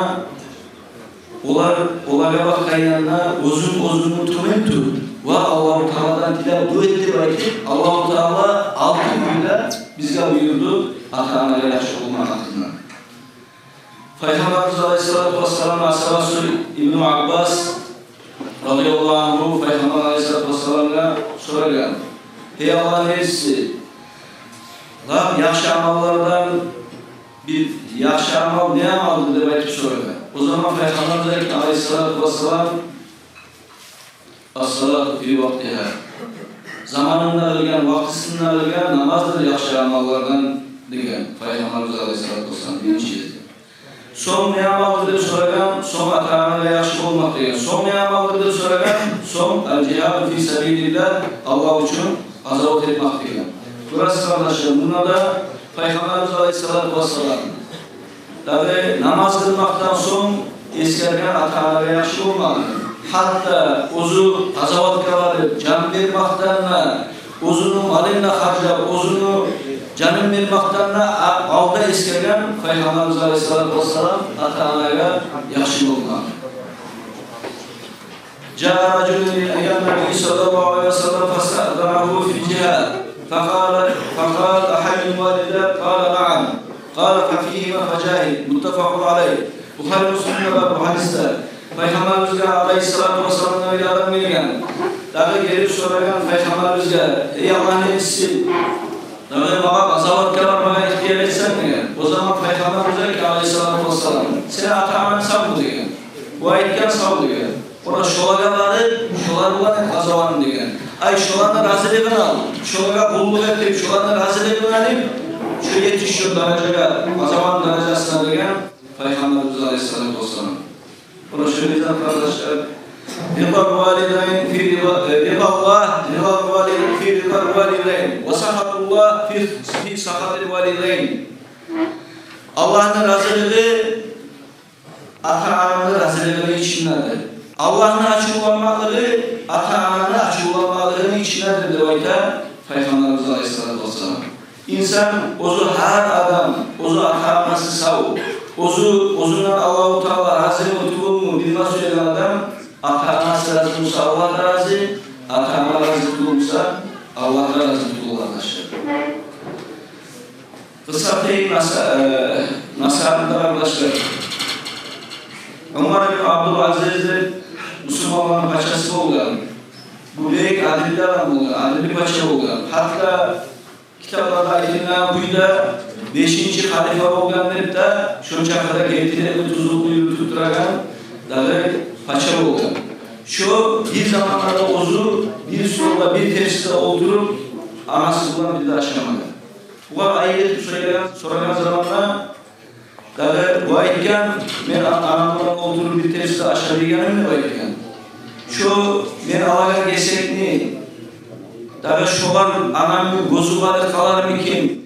olara bakayana uzun mutumentu ve Allah-u Teala'dan dile bu etti vakit Allah-u Teala altı güyle bize buyurdu ata-anaya yaşlı olmak hakkında. Peygamberimiz Aleyhisselatü Vesselam ashabası İbn-i Abbas radıyallahu anhu Peygamber Aleyhisselatü Vesselam'a soruyor. Hey Allah'ın elçisi, yaxşı amallardan bir yaxşı amal ne amaldır demek soruyor. O zaman Peygamber Aleyhisselatü Vesselam as-salatu fi vaktiha zamanında kılgan, vaktısında kılgan namazdır yaxşı amallardan degan Peygamberimiz Aleyhisselatü Vesselam birinci dedi. Son ne amaldır soragan, son ata-anaga yaxşı olmak degan. Son ne amaldır soragan, son el-cihad fi sabilillah, Allah için azavut etmek degan. Burası kardeşlerim, bunda da Peygamberimiz Aleyhisselatü Vesselam tabi namaz kılmaktan son eskergen ata-anaga yaxşı olmak. Hatta ozu azavatga varıp can vermektenle, ozunu malıyla harcayıp, ozunu canın vermektenle alda eskergen Peygamberimiz Aleyhisselatü Vesselam ata-anaga yaxşı olmak. Câ racülün eyyân Nebi sallallahu aleyhi ve sellem fasa'dâhu fil cihad. Fekâl ahayyul valide kâle na'am. Kâle fefîhime fecahid. Muttefakun aleyh. Bukhari Müslüm'de var bu hadisler. Peygamberimizge Aleyhisselatü Vesselam'dan bir adam gelgen. Dağı gelip soragan Peygamberimizge, ey Allah'ın elçisi, dağı bana azavatga var, bana ihtiyar etsen mi? O zaman Peygamberimize ki Aleyhisselatü Vesselam, seni ata-anan sağ mı degen? Bu ayetken sağ mı degen? Ona şolagaları, şolarlar azavanı degen. Ay şolarlar hazırlıkını al, şolaga kulluk etip, şolarlar hazırlıkını alayım, şu yetişiyor dereceye, azavan derecesine degen Peygamberimiz Aleyhisselatü Vesselam. Buna şöyle izah kardeşler. Rıdal valideyn fi ridallah, rıdal valideyn fi ridal valideyn ve sahatullah fi sahatil valideyn. Allah'ın razılığı ata-ananın razılığı içindedir. Allah'ın açıklamaklığı ata-ananın açıklamaklığı içindedir diyor Peygamberimiz Aleyhisselatü Vesselam. İnsan, ozu her adam, ozu ata-anası sağ. Ozundan Allah-u Teala razı tutulumu bilmez söyleyen adam, ata-anası razı tutulsa Allah razı, ata-ana razı tutulsa Allah razı tutulur arkadaşlar. Kısa değil nasihatında arkadaşlar. Ömer bin Abdülaziz'de Müslümanların paçası olgan. Bu büyük adilli adam olgan, adilli paça olgan. Hatta kitaplarda ayetinden buyda 5. halife olganlar da şunca kadar getirip tuzluğu tutturagan dağı paça olgan. Şu bir zamanlarda ozu bir soruda bir tepside oturup anası bulan bir de aşamadı. Bu ayeti soragan zamanla dağı bu ayetken ben anamdan oturup bir tepside aşabilgenim mi bu ayetken? Şu ben alagan gesekni dağı şolar anamın gozuları kalar mı kim?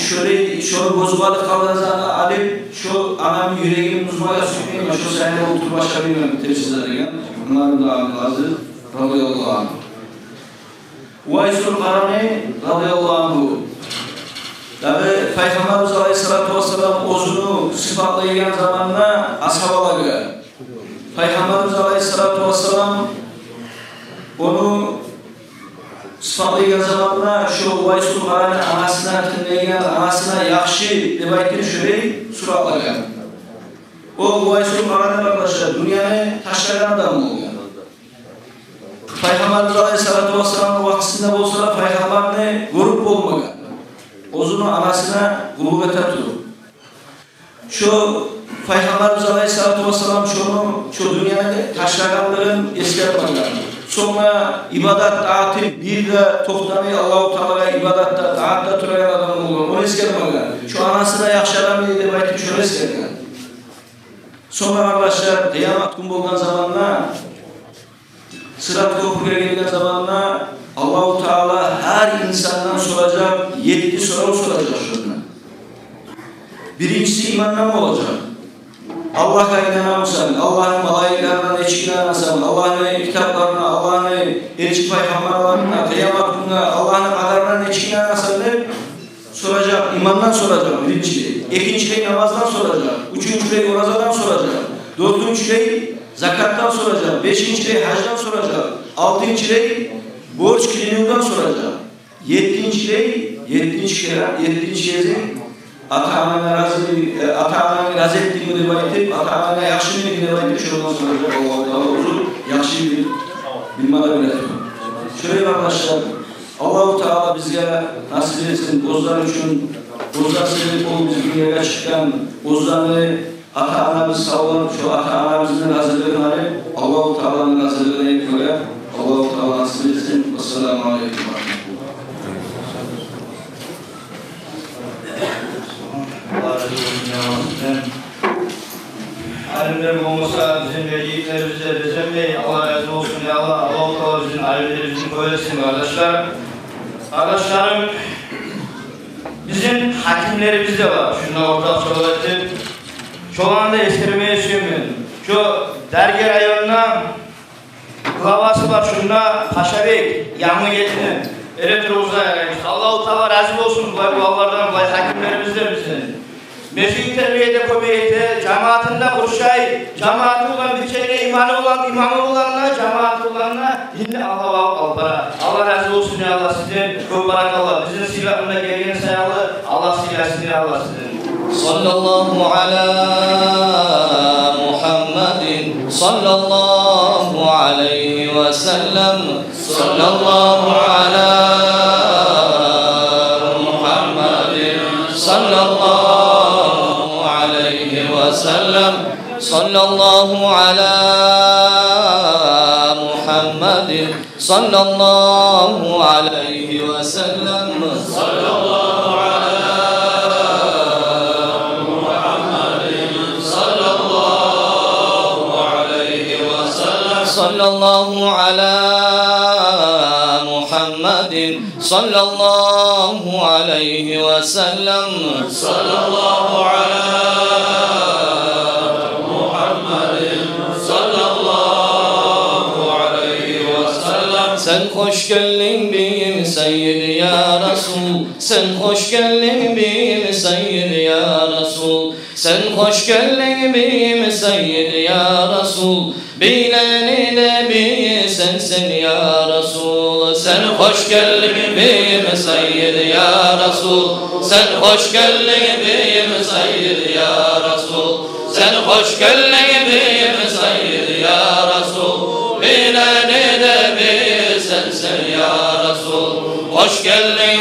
Şöyle şu gozuları kalacağını alıp şu anamın yüreğini muzmaya sürmeyeyim, şu seninle oturup aşabilmem tepsizlerine. Bunların da Hazır radıyallahu anh. Vaysul Karani radıyallahu anhu. Tabi Peygamberimiz Aleyhisselatü Vesselam ozunu sıfatlayan zamanla ashabalaga. Peygamberimiz Aleyhisselatü Vesselam onu sıfatlayan zamanla şu Vaysul Karani anasına tınlayan, anasına yakşı debaytini şöyle suratlagan. O Vaysul Karani arkadaşlar dünyanın taşlayan adamı olgan. Peygamberimiz Aleyhisselatü Vesselam'ın vaktinde olsa Peygamber'ine grup olmagan. Ozunu anasına gurbete tutup. Şu Peygamberimiz Aleyhisselatü Vesselam şu dünyanın taşlayanların eskermeden. Sonra ibadet taatı bir de toxtamayı Allah-u Teala'ya ibadette taatta turayan adam olgan. Onu eskermeden. Şu anasına yakşalamayı demek ki şöyle eskermeden. Sonra arkadaşlar kıyamet günü bolgan zamanla Sırat köprüye gelgen zamanla Allah-u Teala her insandan soracak, 7 soru soracak şuna. Birincisi imanla mı olacak? Allah'a inanamsan, Allah'ın malaiklerine neçik inanamsan, Allah'ın kitaplarına, Allah'ın elçi peygamberlerine, kıyamet gününe, Allah'ın kaderine neçik inanamsan de soracak, imandan soracak birinciliği. İkinciliği namazdan soracak, üçüncülüğü orazadan soracak, dördüncülüğü zakattan soracak, beşinciliği hacdan soracak, altıncılığı borç kilimden soracak, yedinci kez ata-ananı razı ettiğini demek ata-ananı yakşı mı demek şuradan soracak Allah-u Teala uzun, yakşı bilmeli bilir. Şöyle arkadaşlar, Allah-u Teala bizge nasip etsin, bozlar için, bozlar sebep ol biz dünyaya çıkan, bozlarını ata-anamız sağlam, şu ata-anamızın hazırlığını alıp, Allah-u Teala'nın hazırlığına göre, Allah-u Teala nasip etsin. Vesselamu Aleyküm ve Rahmetullah. Allah razı olsun ya Rabbim. Alimlerim olmasa bizim verdiklerimize bezenmeyin. Allah razı olsun ya Allah. Allah bizim alimlerimizin koyasın kardeşler. Kardeşlerim, bizim hakimlerimiz de var. Şunlar ortak söyledim. Şu anda estirmeye sürmüyorum. Şu dergi rayonuna kılavası var. Şunda Paşabek, yanlı getirin. Elektroluzda yaraymış. Allah-u Teala razı olsun. Bu Allah'lardan, bu hakimlerimizden bizim. Meşri terbiyede, komiyete, cemaatinde kurşay, cemaati olan bir kere imamı olanla, cemaati olanla yine Allah razı olsun ya Allah sizin. Çok barakallah. Bizim silahında geldiğiniz sayalı Allah silahsını Allah sizin. Sallallahu ala Muhammedin sallallahu aleyhi ve sellem. Sallallahu ala Muhammedin sallallahu aleyhi ve sellem. Sallallahu ala Muhammedin sallallahu aleyhi ve sellem. Sallallahu ala sallallahu ala Muhammedin sallallahu aleyhi ve sellem. Sallallahu ala Muhammedin sallallahu aleyhi ve sellem. Sen hoş geldin beyim Seyyid ya Resul. Sen hoş geldin beyim Seyyid ya Resul. Sen hoş geldin beyim Seyyid ya Resul. Bileni de bir sensin ya Resul. Sen hoş geldin beyim Seyyid ya Resul. Sen hoş geldin beyim Seyyid ya Resul. Sen hoş geldin beyim Seyyid ya Resul. Bileni de bir sensin ya Resul. Hoş geldin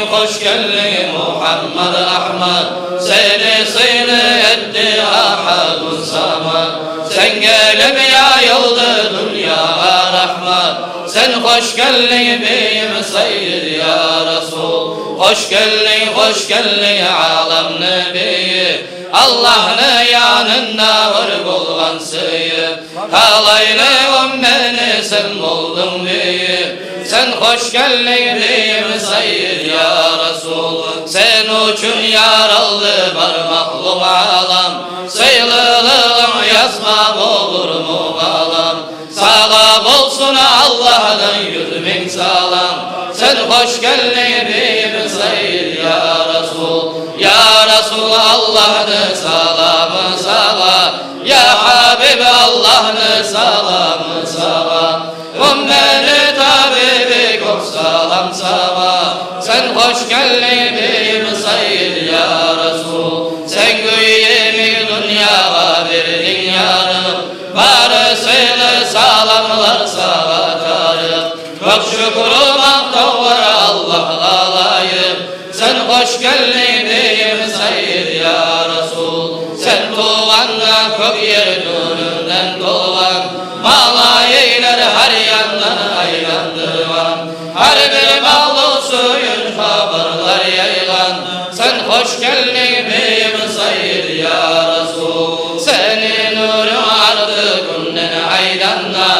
Muhammed Ahmed. Seni sıyını etti ahadun samad. Sen gelip yayıldı dünyaya rahmet. Sen hoş geldin beyim Seyyid ya Resul. Hoş geldin alem nebiyi. Allah'ın yanında var bulgan sıyıp. Halaylı ümmeni sen buldun beyim. Sen hoş geldin beyim Seyyid ya Resul. Sen için yaraldı var mahlum alam. Sıylılığım yazmam olur mu alam. Sağlam olsun Allah'dan 100.000 salam. Sen hoş geldin beyim Seyyid ya Resul. Ya Resul Allah'ını salamı salam. Ya Habib Allah'ını salamı salam. Ümmeni tabibi kok salam salam. Sen hoş geldin beyim Seyyid ya Resul. Sen güyemi dünyaya verdin yarım. Varısıyla salamlar sağa tarım. Çok şükür maktavar Allah'a layık. Sen hoş geldin beyim Seyyid ya Resul. Sen tuğanla kök yer nurundan doğan. Malayeyler her yandan aylandırvan. Her bir malı suyun haberler yaygan. Sen hoş geldin beyim Seyyid ya Resul. Senin nurun ardı günden aydanla.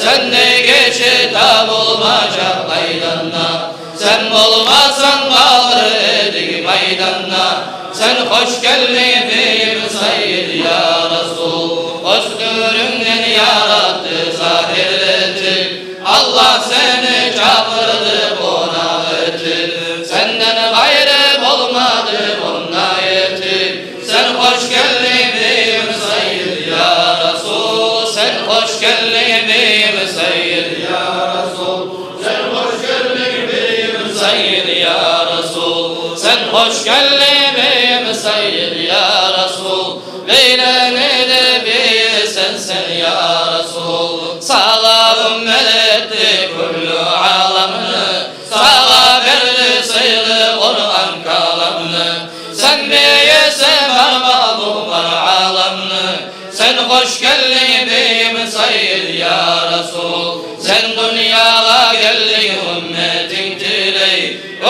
Sen de geçit bulmayacak aydanla. Sen bulmazsan kalır edik meydanla. Sen hoş geldin beyim Seyyid ya Resul. Özgüründen yarattı zahirletti. Allah seni çağırdı buna etti. Senden gayrı olmadı buna yetti. Sen hoş geldin beyim Seyyid ya Resul. Sen hoş geldin beyim Seyyid ya Resul. Sen hoş geldin beyim Seyyid ya Resul. Sen hoş geldin beyim Seyyid ya Resul. Beyleni de bir sensin ya Resul. Sağlam ümmetti kullu alamını. Sağa verdi sayılı Kur'an kalamını. Sen beyese mermalum var alamını. Sen hoş geldin beyim Seyyid ya Resul. Sen dünyaya geldin ümmet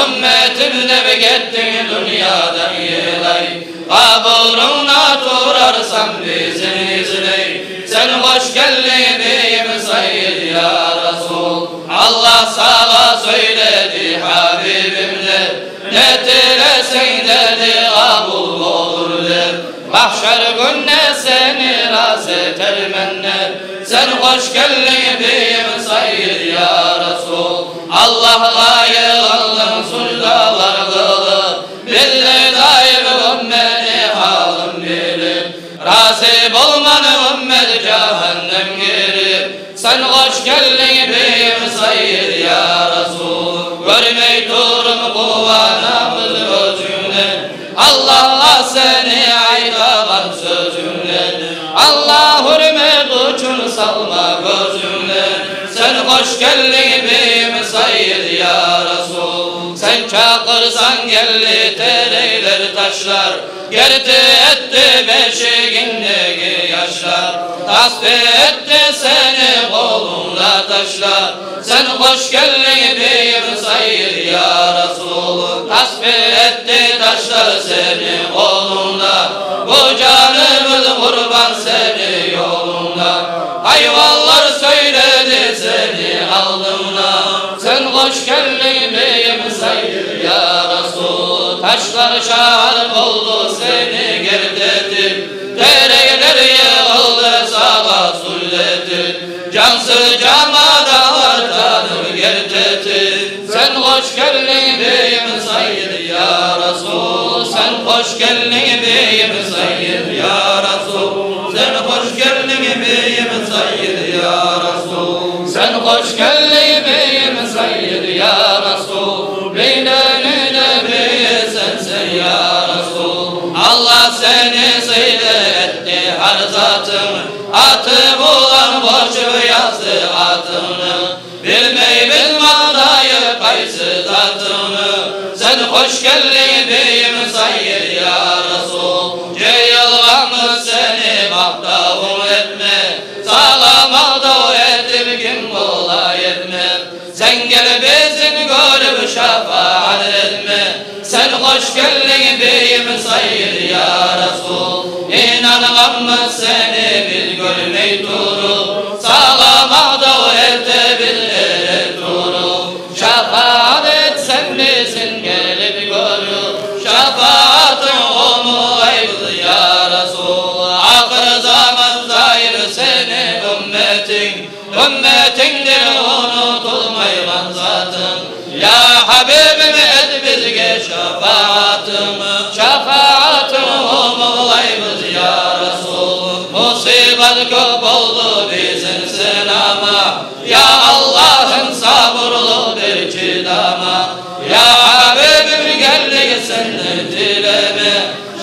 ümmetimle bir gittin dünyadan yılay. Kaburuna turarsan bizim izley. Sen hoş geldin beyim Sayyid ya Resul. Allah sana söyledi Habibimle, ne dilesen dedi kabul olur der. Mahşer günne seni razı termenler. Sen hoş geldin beyim Sayyid ya Resul. Allah layığının suldalar kılır, bildi daim ümmeti halım bilir. Razı bulmanı ümmet cehennem girir. Sen hoş geldin beyim Sayyid ya Resul. Görmey durum kuvanamız gözünden, Allah seni aydalan sözünden. Allah hürmet uçun salma gözünden. Sen hoş geldin beyim Sayyid ya Resul. Sen çakırsan geldi tereyler taşlar, gerdi etti beşiğindeki yaşlar. Tasbih etti seni kolunda taşlar. Sen hoş geldin beyim Sayyid ya Resul. Tasbih etti taşlar seni kolunda, bu canımız kurban seni yolunda. Hayvanlar söyledi seni aldığına. Sen hoş geldin beyim Sayyid ya Resul. Taşlar şahit oldu seni gerdetir, dereler yığıldı sağa sulletir. Cansız camalar canı gerdetir. Sen hoş geldin beyim Sayyid ya Resul. Sen hoş geldin beyim Sayyid ya Resul. Sen hoş geldin beyim Sayyid ya Resul. Sen hoş geldin beyim Sayyid ya Resul. Beyneni de bey sensin ya Resul. Allah seni sıydı etti her zatını, atı bulan boşu yazdı adını. Bilmey bilmadayı kaysı zatını. Sen hoş geldin beyim Sayyid ya Resul. Ceylanımız seni mahdavun etme, sağlamada etilgin kolay etme. Sen gel bizim görüp şefaat etme. Sen hoş geldin beyim Sayyid ya Resul. İnanmamız seni bil görmey duru, sağlamada edebilir duru. Şefaat et sen bizim gelip görü, şefaatın onu ayıl ya Resul. Ahir zaman zahir seni ümmetin, ümmetindir unutulmayman zatın. Ya Habibim et bizge şefaatını, şefaatını umulayımız ya Resul. Musibet köp oldu bizim senama, ya Allah'ın sabırlı bir çidama. Ya Habibim geldik senden dileme,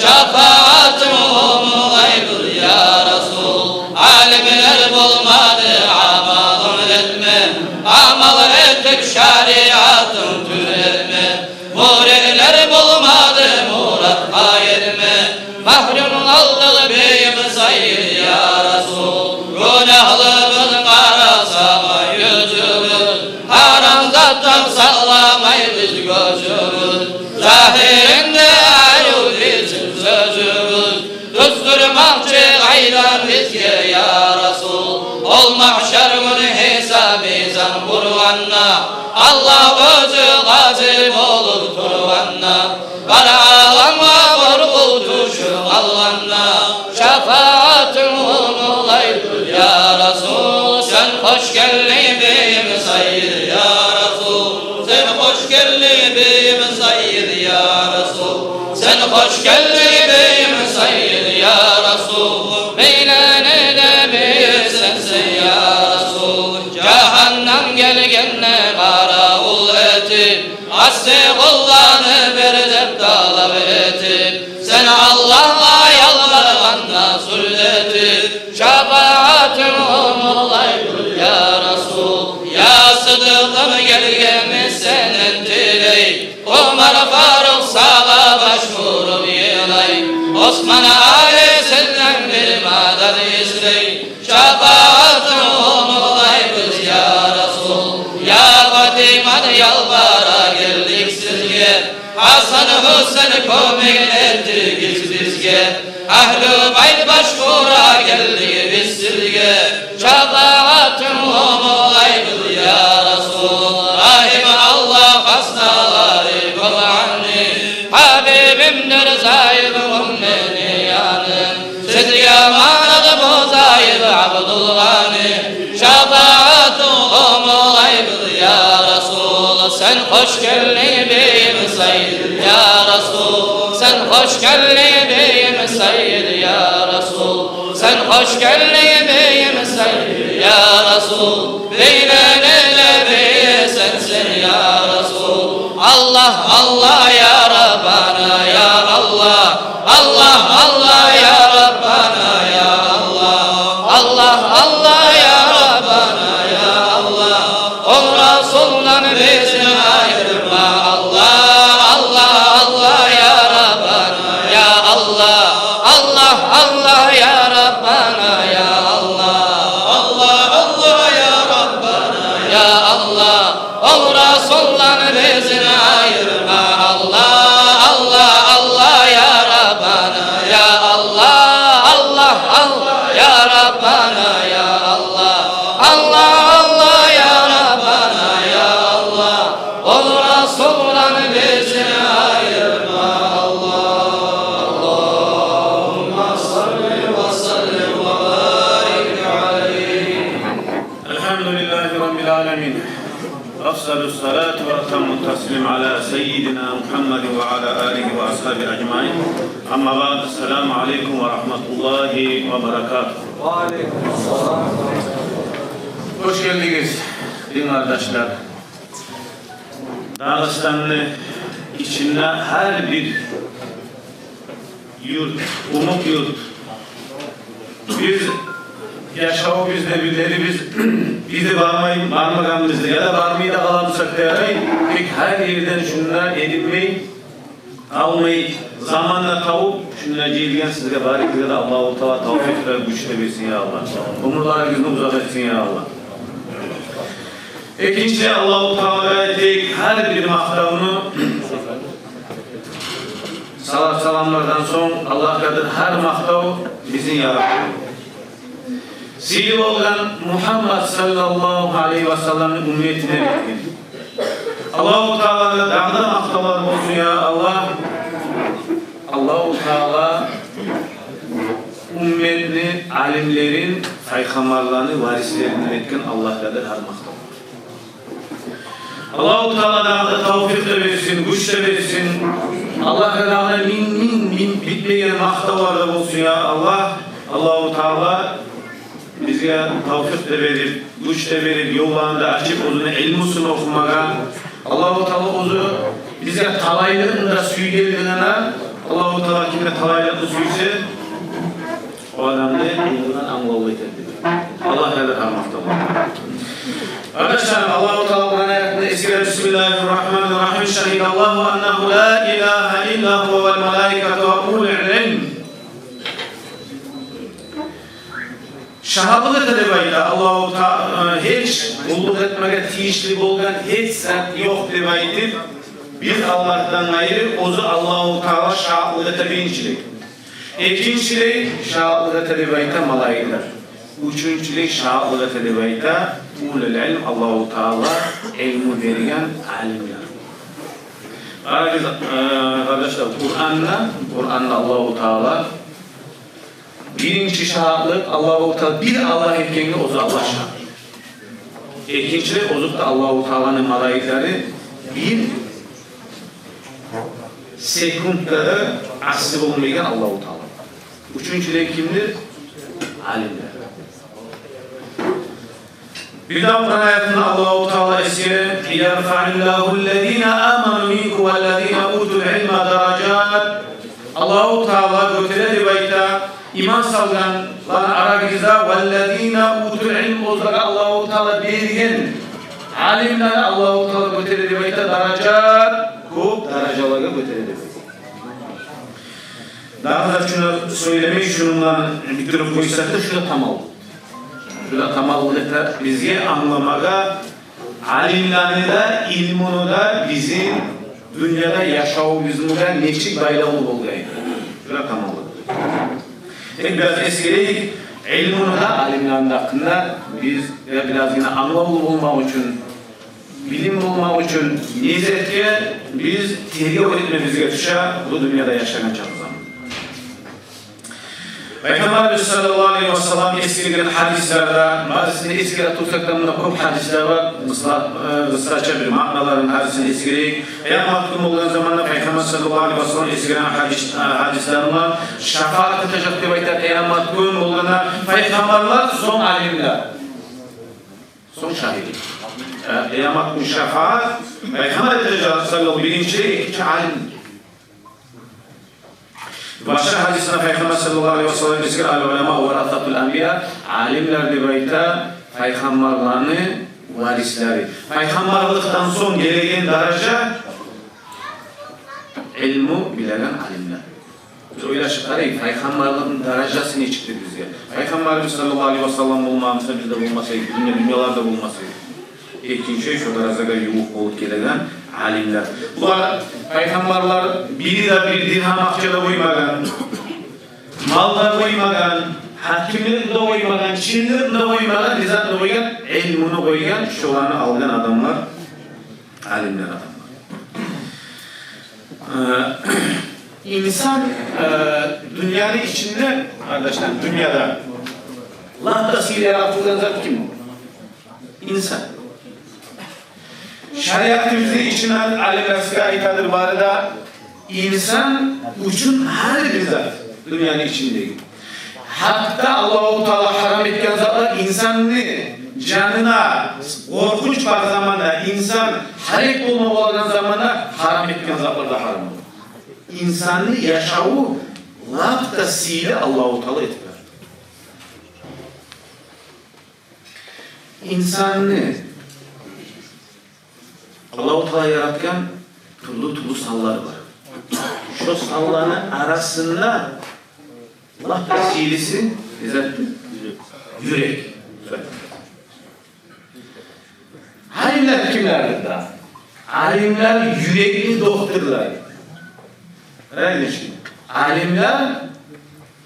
şefaatını umulayımız ya Resul. Alimler bulmadı amalın etme, amal ettik şeriatın türetme. Muriler bulmadı murat ayetme, mahrum aldık beyim Sayyid ya Resul. Günahlımız karasama yüzümüz, haram zattan sallamayız gözümüz. Zahirinde ayrı bizim sözümüz, düzdürmakçı gaydan bizge ya Resul. Ol mahşer günü hesab izan kurvanna, Allah özü gazip olur turvanna. Kara ağlama korkutuşu Allah'na, şefaatın umulaydır ya Resul. Sen hoş geldin beyim Sayyid ya Resul. Sen hoş geldin beyim Sayyid ya Resul. Sen hoş geldin beyim Sayyid ya Resul. Beylene de bir sensin ya Resul. Cehennem gelgenle karavul etip, asli kullanı verdim talep etip. Sen Allah'a yalvarganla sulletip, şefaatın umulaydır ya Resul. Ya Sıdık'ım gelgemiz senin diley, Umar Faruk sağa başvurup yılay. Osman Ali senden bir madad izley, şefaatın umulaydır ya Resul. Ya Fatiman yalvara geldik bizge, Hasan Hüseyin kömek ettik bizge. Ahl-ı bayt başvura geldi biz sizge. Şefaatın olaydı ya Resul. Rahim Allah hastaları kulağını. Habibimdir zayıf ümmeti yanım. Sizge emanet bu zayıf Abdülgani. Şefaatın olaydı ya Resul. Sen hoş geldin beyim Seyyid ya Resul. Sen hoş geldin beyim Seyyid ya Resul. Sen hoş geldin beyim Seyyid ya Resul. Beynene bey sensin ya Resul. Allah Allah ya Rabbana ya Allah. Allah Allah ya Rabbana ya Allah. Allah Allah ya Rabbana ya Allah. O Resul'dan bizi ayırma Allah. Allah Allah ya Rabbana ya Allah. Allah Allah ya Rabbana ya Allah. Allah Allah ya Rabbana ya Allah. O Resul'dan bizi ayırma Allah. Allah Allah ya Rabbana ya Allah. Allah Allah ya Rabbana ya Allah. Allah Allah ya Rabbana ya Allah. O Resul'dan bizi ayırma Allah. Allahümme salli ve sellim ve barik aleyhi. Elhamdülillahi Rabbil alemin. Afsalus salatu ve etammu taslim ala seyyidina Muhammed ve ala alihi ve ashabi ecmain. Amma ba'd. Esselamu aleyküm ve rahmetullahi ve berekatuhu. Hoş geldiniz din kardeşler. Dağıstanlı içinde her bir yurt, umut yurt. Biz yaşağı bizde birileri bizi varmaganımızda ya da varmayı da kalamsak da yarayın. Pek her yerden şunlar edinmeyi, almayı, zamanla tavup şunlar cihilgen sizlere barik da Allah-u Teala tavfik ve güçle versin ya Allah. Umurlara gözünü uzak etsin ya Allah. İkinci Allah-u Teala'ya tek her bir mahdavını salat salamlardan son Allah kadar her mahdav bizim yarattı. Sihir olan Muhammed sallallahu aleyhi ve sellem'in ümmetine bekleyin. Allah-u Teala'da dağda mahdavlar olsun ya Allah. Allah-u Teala ümmetini, alimlerin, peygamberlerini, varislerini etken Allah kadar her mahdav. Allah-u Teala dağda tavfik de versin, güç de versin. Allah dağda min bitmeyen mahdavlar olsun ya Allah. Allah-u Teala bize tavfik de verir, güç de verir, yollarında açıp uzun ilmusunu okumaya. Allah-u Teala ozu bize talaylığında suyu geldiğine Allah-u Teala kime talaylığında suyuysa o adamda yolundan anlamlı edebilir. Allah kadar almakta var. Arkadaşlar Allah-u Teala'nın ayetinde esir Bismillahirrahmanirrahim. Şehidallahu ennehu la ilahe illa huve vel melaiketu ve ulul ilm. Şahadlık edebeyde Allah-u Teala hiç kulluk etmeye tiyişli bolgan hiç zat yok debeydir. Bir Allah'tan ayrı ozu Allah-u Teala şahadlık edebeyinçilik. İkincilik şahadlık edebeyde malaikler. Üçüncülük şahadlık edebeyde ulul ilm Allah-u Teala ilmi verilen alimler. Arkadaşlar Kur'an'da Allah-u Teala birinci şahitlik Allah-u Teala bir Allah erkeğinde ozu Allah şahit. İkincilik ozukta Allah-u Teala'nın malaikleri bir sekundda asli olmayan Allah-u Teala. Üçüncülük kimdir? Alimler. Bir daha Kur'an ayetinde Allah-u Teala esire يَرْفَعِلَّهُ الَّذ۪ينَ آمَنُوا مِنْكُ وَالَّذ۪ينَ اُوتُوا الْعِلْمَ دَرَجَاتٍ Allah-u Teala götüredi bayta iman salganlar aragizda وَالَّذ۪ينَ اُوتُوا الْعِلْمَ ozlaga Allah-u Teala bergen alimler Allah-u Teala götüredi bayta daracat kub daracalarga götüredi bayta. Daha da şunu söylemeyi şununla bitirip koysak da şurada tam oldu. Şurada tam oldu da bizge anlamaga alimlerini de ilmunu da bizim dünyada yaşaubuzga nechik bayramı bo'lgan. Juda qamoldi. Biraz eskireyik, ilmini da alimlarning haqqında biz birazgina anglab olmak için, bilim olmak için nizetke biz terbiye etmemizge düşer bu dünyada yaşayan zaman. Peygamber sallallahu aleyhi ve sellem eskilen hadislerde, bazısını eskire tutsak da bunda çok hadisler var. Kısaca bir manaların hadisini eskireyik. Kıyamet günü olan zamanda Peygamber sallallahu aleyhi ve sellem eskilen hadisler var. Şefaat edecek diye baytar kıyamet günü olduğuna Peygamberler son alimler. Son şahidi. Kıyamet günü şefaat Peygamber edecek sallallahu birinci, ikinci alimdir. Başka hadisinde Peygamber sallallahu aleyhi ve sellem diyor ki al-ulema verasatul enbiya, alimler dibayta peygamberlerin varisleri. Peygamberlikten son gelegen derece ilmu bilen alimler. Biz öyle çıkarayım, peygamberliğin derecesini çıktı bizge. Peygamberimiz sallallahu aleyhi ve sellem bulmamızda bizde bulmasaydı, dünyalarda bulmasaydı. İkinci şey şu derecede yuvuk olup gelegen alimler. Bunlar peygamberler biri de bir dirham akçada koymagan, malda koymagan, hakimlik de koymagan, çinlik de koymagan, nizat da koygan, ilmini koygan, şolarını algan adamlar, alimler adamlar. İnsan dünyanın içinde, arkadaşlar dünyada lahtası yaratılan zat kim? İnsan. Şeriatımızın içinden alimlerine ayetadır bu arada insan üçün her bir zat dünyanın içindeki. Hatta Allah-u Teala haram etken zatlar insanın canına korkunç bir zamanda insan harek olma olan zamanda haram etken zatlar da haram olur. İnsanı yaşağı laftasıyla Allah-u Teala etkiler. İnsanı Allah-u Teala yaratken türlü sallar var. Şu salların arasında Allah vesilesi yürek. Alimler kimlerdir daha? Alimler yürekli doktorlar. Öyle şey. Alimler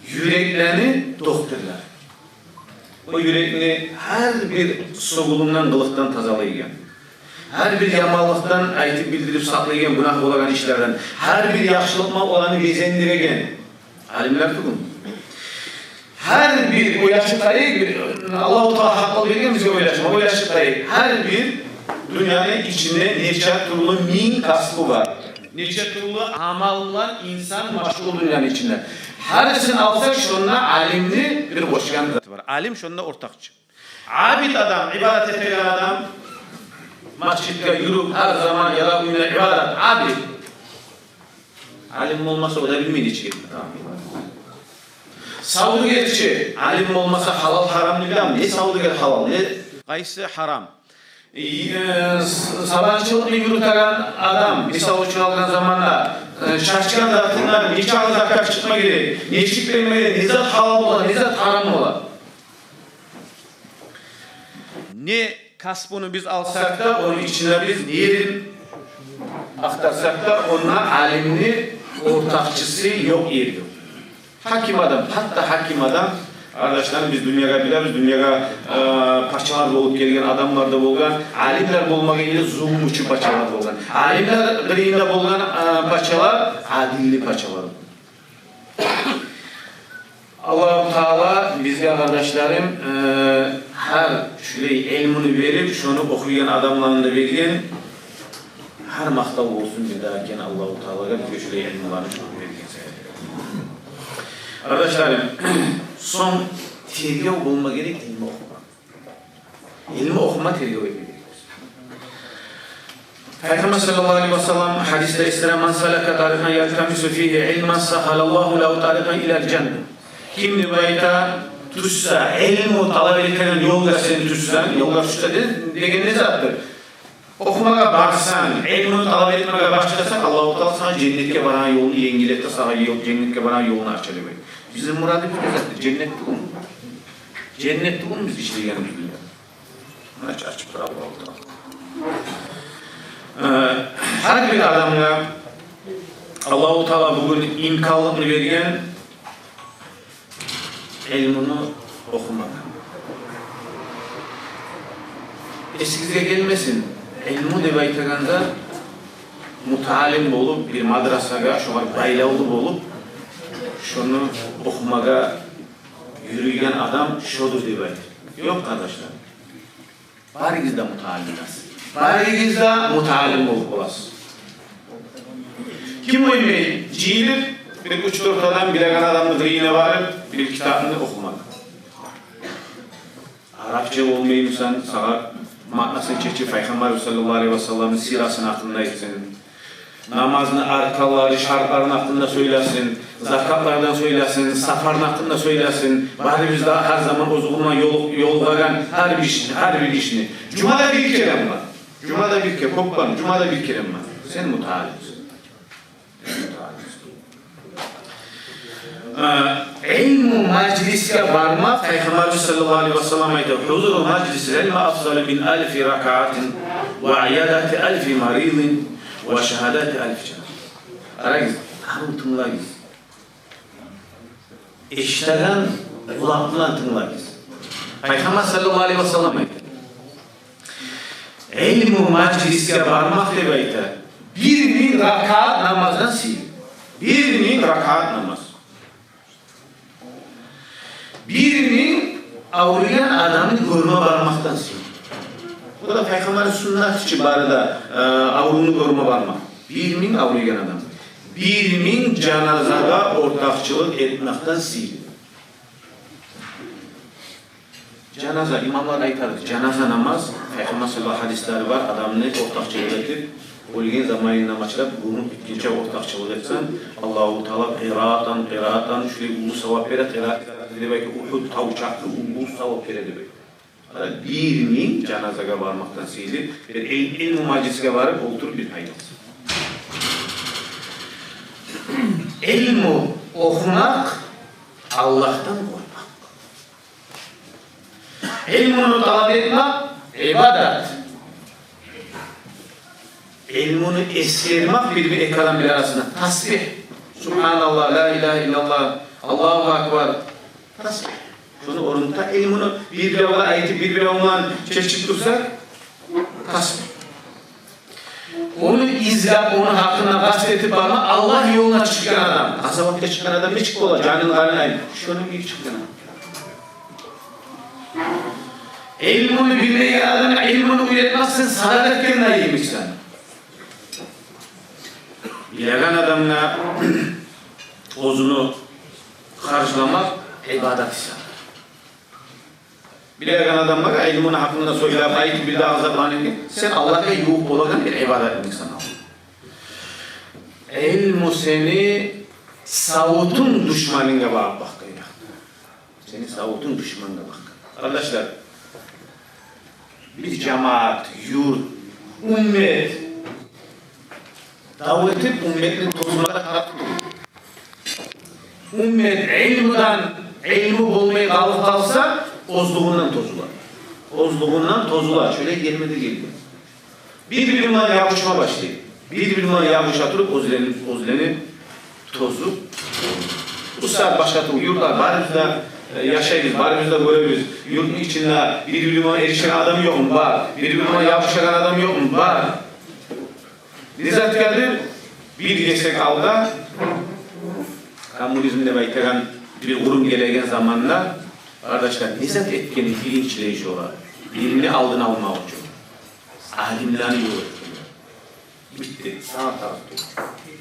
yüreklerini doktorlar. O yürekli her bir soğulundan, kılıktan tazalayın. Her bir yamanlıktan aytip bildirip saklayan günah olan işlerden, her bir yaxşılıkma olanı bezendiregen alimler tukun. Her bir o yaşıtayı Allah-u Teala hakkı vergen bize o yaşıtma. O yaşıtayı her bir dünyanın içinde neçe türlü min kasbı var. Neçe türlü amallar insan maşgul dünyanın içinde. Herisini alsak şununla alimli bir koşkan var. Alim şununla ortakçı. Abid adam, ibadet eden adam, masjidga yürüp her zaman yala uyuna ibadet abid. Alim olmasa o da bilmeydi hiç gibi. Savdugerçi, alim olmasa halal haram bilmem. Ne savduger halal, ne kayısı haram. Sabancılıkla yürüten adam, misal için alınan zamanda şaşkan zatından nikahlı zakat çıkma gerek. Neçik vermeye nizat halal olan, nizat haram olan. Ne kasbını biz alsak da onun içine biz niyetin aktarsak da onunla alimli ortakçısı yok yeri yok. Hakim adam, hatta hakim adam arkadaşlar biz dünyaya biliriz, dünyaya parçalar olup gelgen adamlar da bolgan, alimler bolmaga ile zulüm uçu parçalar bolgan. Alimler grinde bolgan parçalar adilli parçalar. Allah-u Teala bizge kardeşlerim her şöyle ilmini verip şunu okuyan adamlarını da vergen her maktav olsun bir daha gene Allah-u Teala'ya bir şöyle ilmini çok vergen. Arkadaşlarım son terbiye bulma gerek ilmi okuma. İlmi okuma terbiye gerek. Peygamber sallallahu aleyhi ve sellem hadiste istenen man salaka tarikan yeltemisu fihi ilman sahalallahu lehu tarikan ilal cennet. Kim nibayta tutsa, ilmi talep edilken yolga seni tutsan, yolga tutsa degen ne zattır? Okumaga barsan, ilmi talep etmeye başlasak Allah-u Teala sana cennetke varan yolunu yengiletti, sana cennetke varan yolunu açalım. Bizim muradımız zaten cennet tuğum. Cennet tuğum biz işleyenimiz biliyor. Açık Allah-u Teala. Her bir adamla Allah-u Teala bugün imkanını vergen ilmini okumak. Eskizge gelmesin. İlmi de baytaganda mutalim olup bir madrasaga şoğa baylalı olup şunu okumaga yürüyen adam şodur diye baytır. Yok kardeşler. Barigizde mutalimdasın. Barigizde mutalim olup olasın. Kim oymayı? Cilir, bir 3-4 adam bilen adamın gıyine varıp bir kitabını okumak. Arapça olmayımsan sana manasını çekçi Peygamber sallallahu aleyhi ve sellem'in sirasını aklında etsin. Namazını, arkaları, şartların hakkında söylesin, zakatlardan söylesin, safarın hakkında söylesin. Bari biz daha her zaman ozguluna yol varan her bir işini. Cuma'da bir kerem var. Cuma'da bir kerem, koppan, Cuma'da bir kerem var. Sen mutalimsin. İlmu meclisine varmak, Peygamber sallallahu aleyhi ve sellem ayette, huzuru meclisi ilme afsalı min alfi rakaatin ve iyadati alfi maridin ve şehadati alfi canım. Arayız, hanım tınlayız. İşteden kulaklılan tınlayız. Peygamber sallallahu aleyhi ve sellem ayette, ilmu meclisine varmak demekte, birinin rakaat namazdan sil. Birinin rakaat namaz. Birinin avlayan adamın görme varmaktan sil. Bu da Peygamber'in sünnet cibarıda avrunu görme varmak. Birinin avlayan adam. Birinin canazada ortakçılık etmekten sil. Canaza, imamlar aytarır. Canaza namaz, Peygamber sallallahu hadisleri var. Adamını ortakçılık edip, olgen zamanına başlayıp bunu ikinci ortakçılık etsen Allah-u Teala qiraatan şöyle ulu savap verir. Qiraat demek ki Uhud tavçaklı ulu savap verir demek. Birinin canazaga varmaktan seyli, ilmu meclisine varıp oturup bir faydası. İlmu okumak, Allah'tan korkmak. İlmunu talep etmek, ibadet. İlmunu esirmek bir ekran bir arasında. Tasbih. Subhanallah, la ilahe illallah, Allahu Akbar. Tasbih. Şunu orunda ilmunu bir ola ayeti bir ola çeşit dursak, tasbih. Onu izlep, onun hakkında kastetip bana Allah yoluna çıkan adam. Azabatta çıkan adam ne çıktı ola? Canın karnına ayın. Şunu bir çıkan adam. İlmunu bilmeyen adamı ilmunu üretmezsen sadakat kendine yemişsen. Bilen adamla tozunu karşılamak ibadet ise. Bilen adamla ilmini hakkında söyleyip ayet bir daha azaplanırken sen Allah'a yuh olarak bir ibadet insan ol. İlmu seni savutun düşmanına bakıyor. Seni savutun düşmanına bak. Arkadaşlar bir cemaat, yurt, ümmet davet edip ümmetin tozuna tarafı. Ümmet ilmi bulmayı kalıp kalsa ozluğundan tozular. Ozluğundan tozular. Şöyle gelmedi geliyor. Birbirine yapışma başlıyor. Birbirine yapışatırıp ozleni tozu. Bu saat başlatır. Yurtlar barimizde yaşayırız, barimizde görürüz. Yurtun içinde birbirine erişen adam yok mu? Var. Birbirine yapışan adam yok mu? Var. Nizat geldi, bir geçsek alda, komünizmde baytagan bir kurum gelegen zamanla, arkadaşlar nizat etkeni bilinçleyici olarak, birini aldın almak için, alimlerini yok etti. Bitti, sana tarafı.